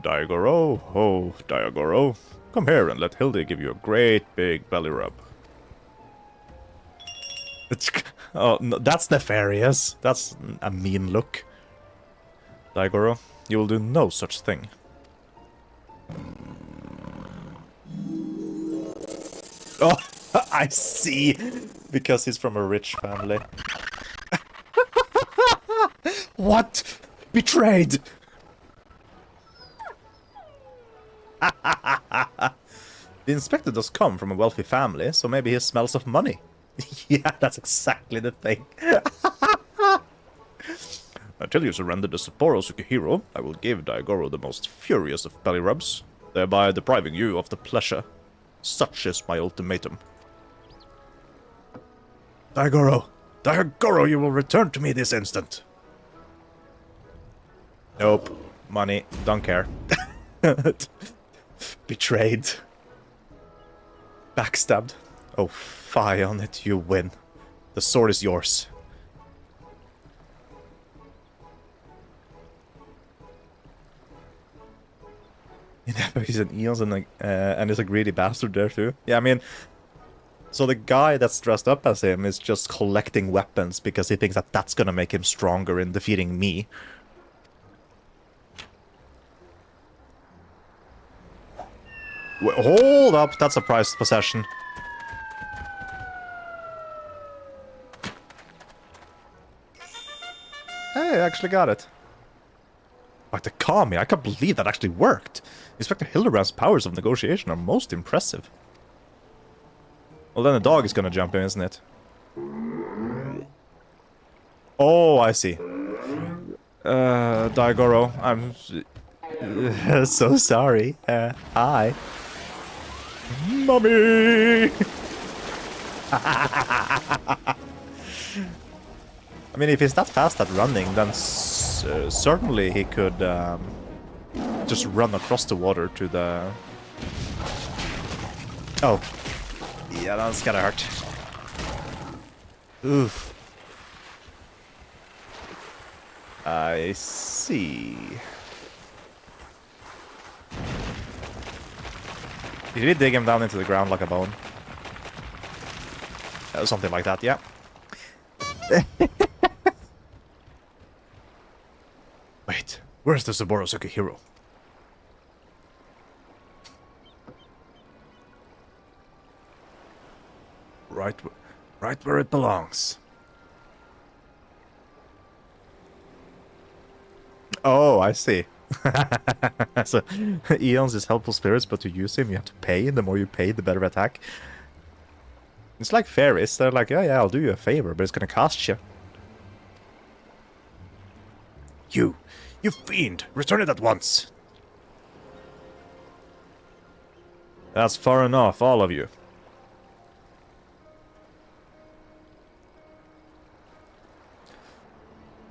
S1: Daigoro, oh, Daigoro, come here and let Hildy give you a great big belly rub. Oh, no, that's nefarious. That's a mean look. Daigoro, you will do no such thing. Oh, I see. Because he's from a rich family. What? Betrayed! The inspector does come from a wealthy family, so maybe he smells of money. Yeah, that's exactly the thing. Until you surrender the Sapporo Tsukihiro, I will give Daigoro the most furious of belly rubs, thereby depriving you of the pleasure. Such is my ultimatum.
S2: Daigoro! Daigoro, you will return to me this instant!
S1: Nope. Money. Don't care. Betrayed. Backstabbed. Oh, fie on it, you win. The sword is yours. He's an Eons and is a greedy bastard there too. Yeah, I mean, so the guy that's dressed up as him is just collecting weapons because he thinks that that's gonna make him stronger in defeating me. Wait, hold up, that's a prized possession. Hey, I actually got it. Like the Kami, I can't believe that actually worked. Inspector Hildebrand's powers of negotiation are most impressive. Well, then the dog is gonna jump in, isn't it? Oh, I see. Daigoro, I'm so sorry. Hi. Mommy! I mean, if he's that fast at running, then certainly he could just run across the water to the... Oh. Yeah, that's gotta hurt. Oof. I see. Did he dig him down into the ground like a bone? Something like that, yeah. Wait, where's the Saburo Tsukihiro?
S2: Right where it belongs.
S1: Oh, I see. So, Eons is helpful spirits, but to use him you have to pay, and the more you pay, the better attack. It's like fairies, they're like, yeah, I'll do you a favor, but it's gonna cost you.
S2: You fiend! Return it at once!
S1: That's far enough, all of you.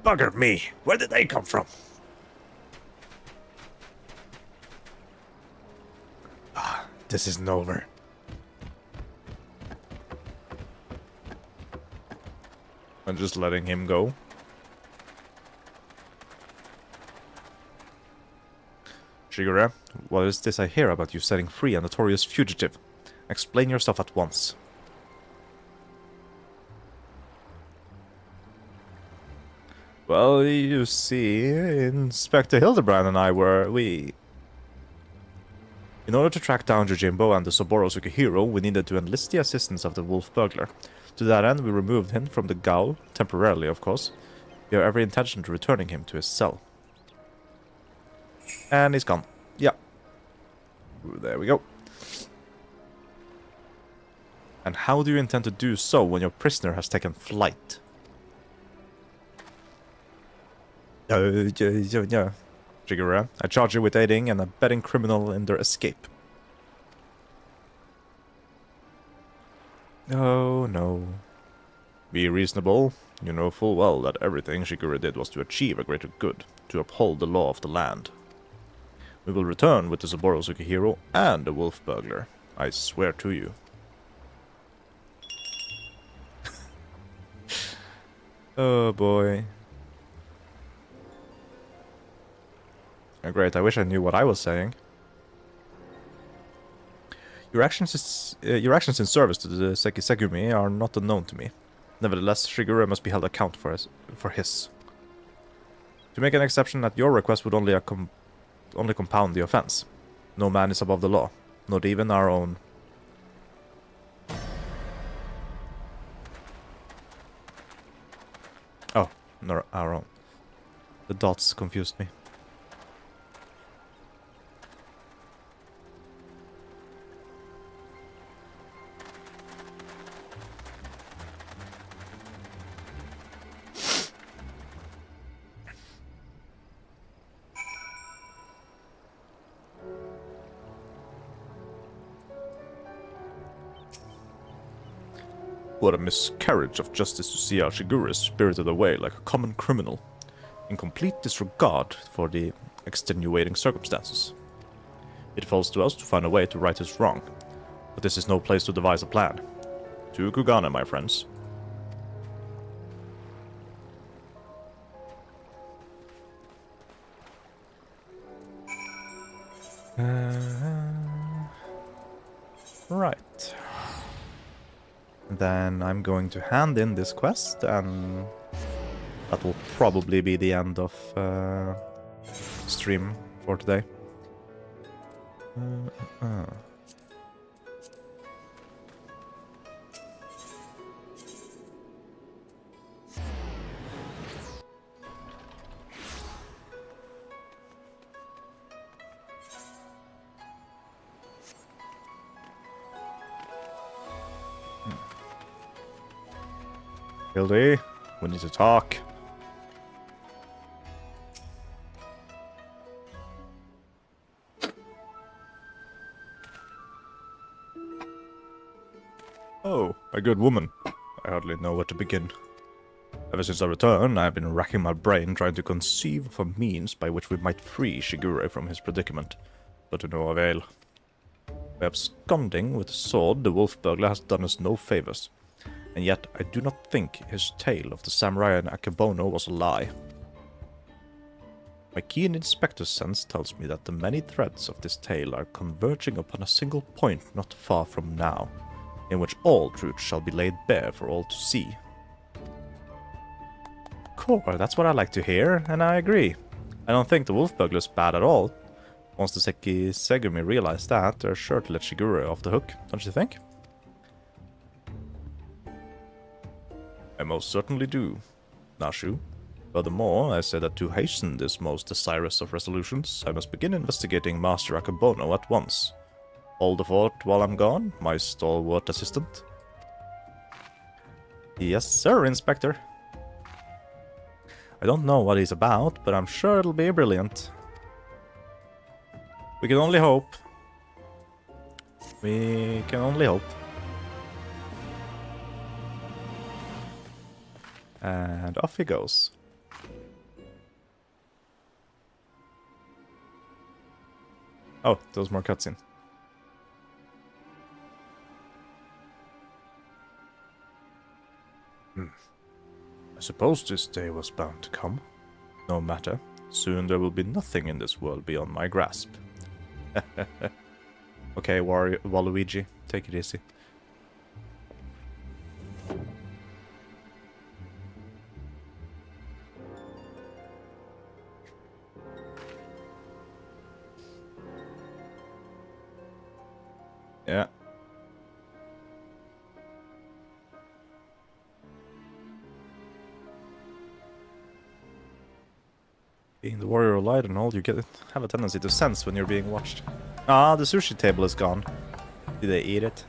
S2: Bugger me! Where did they come from? Ah, this isn't over.
S1: I'm just letting him go. Shigure, what is this I hear about you setting free a notorious fugitive? Explain yourself at once. Well, you see, Inspector Hildebrand and I we... In order to track down Yojimbo and the Soboro Sukihiro, we needed to enlist the assistance of the wolf burglar. To that end, we removed him from the gaol, temporarily of course. We have every intention to returning him to his cell. And he's gone. Yeah. Ooh, there we go. And how do you intend to do so when your prisoner has taken flight? Yeah. Shigure, I charge you with aiding and abetting criminal in their escape. Oh, no. Be reasonable. You know full well that everything Shigure did was to achieve a greater good, to uphold the law of the land. We will return with the Saburo Sukihiro and the wolf burglar. I swear to you. Oh boy. Oh, great, I wish I knew what I was saying. Your actions in service to the Segumi are not unknown to me. Nevertheless, Shigure must be held account for his. To make an exception at your request would only compound the offense. No man is above the law, not even our own. Oh, not our own. The dots confused me. What a miscarriage of justice to see our Shigure spirited away like a common criminal, in complete disregard for the extenuating circumstances. It falls to us to find a way to right his wrong, but this is no place to devise a plan. To Kugane, my friends. Right. Then I'm going to hand in this quest, and that will probably be the end of stream for today. Hildy, we need to talk. Oh, a good woman. I hardly know where to begin. Ever since our return, I have been racking my brain trying to conceive of a means by which we might free Shigure from his predicament, but to no avail. By absconding with a sword, the wolf burglar has done us no favors, and yet I do not think his tale of the samurai and Akebono was a lie. My keen inspector's sense tells me that the many threads of this tale are converging upon a single point not far from now, in which all truth shall be laid bare for all to see. Cool, that's what I like to hear, and I agree. I don't think the wolf burglar's bad at all. Once the Segumi realize that, they're sure to let Shigure off the hook, don't you think? I most certainly do, Nashu. Furthermore, I say that to hasten this most desirous of resolutions, I must begin investigating Master Akebono at once. Hold the fort while I'm gone, my stalwart assistant. Yes, sir, Inspector. I don't know what he's about, but I'm sure it'll be brilliant. We can only hope. We can only hope. And off he goes. Oh, there's more cutscene. I suppose this day was bound to come. No matter. Soon there will be nothing in this world beyond my grasp. Okay, Waluigi, take it easy. Yeah. Being the warrior of light and all, you have a tendency to sense when you're being watched. Ah, the sushi table is gone. Did they eat it?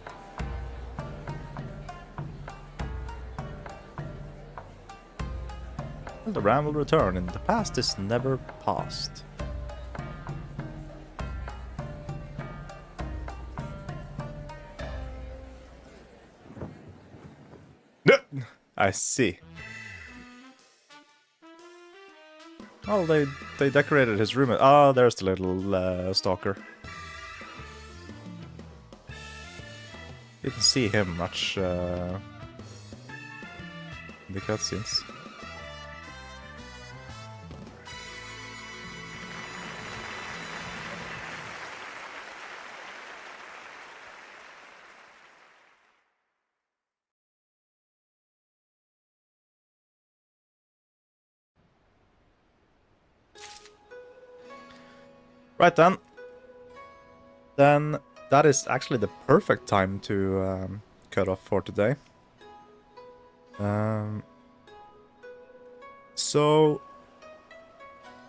S1: Well, the ram will return, and the past is never past. I see. Oh, they decorated his room. Oh, there's the little stalker. Didn't see him much in the cutscenes. Right then. Then that is actually the perfect time to cut off for today. So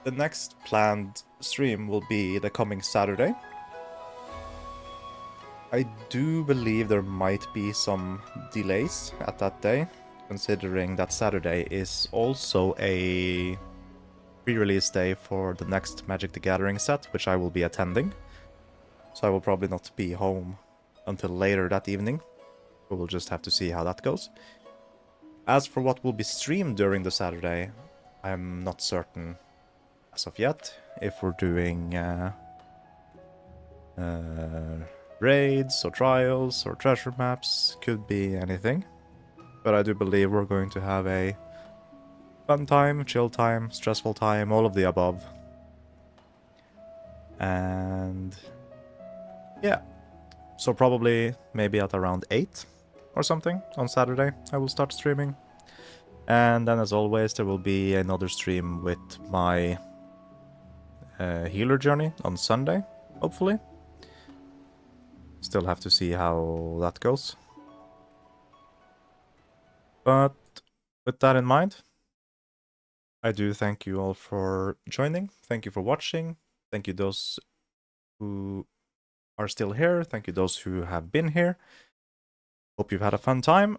S1: the next planned stream will be the coming Saturday. I do believe there might be some delays at that day, considering that Saturday is also a pre-release day for the next Magic the Gathering set, which I will be attending. So I will probably not be home until later that evening. We will just have to see how that goes. As for what will be streamed during the Saturday, I'm not certain as of yet. If we're doing raids or trials or treasure maps, could be anything. But I do believe we're going to have a fun time, chill time, stressful time, all of the above. And yeah, so probably maybe at around 8 or something on Saturday I will start streaming. And then as always there will be another stream with my healer journey on Sunday, hopefully. Still have to see how that goes. But with that in mind, I do thank you all for joining. Thank you for watching. Thank you those who are still here. Thank you those who have been here. Hope you've had a fun time.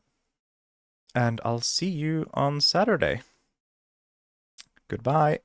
S1: And I'll see you on Saturday. Goodbye.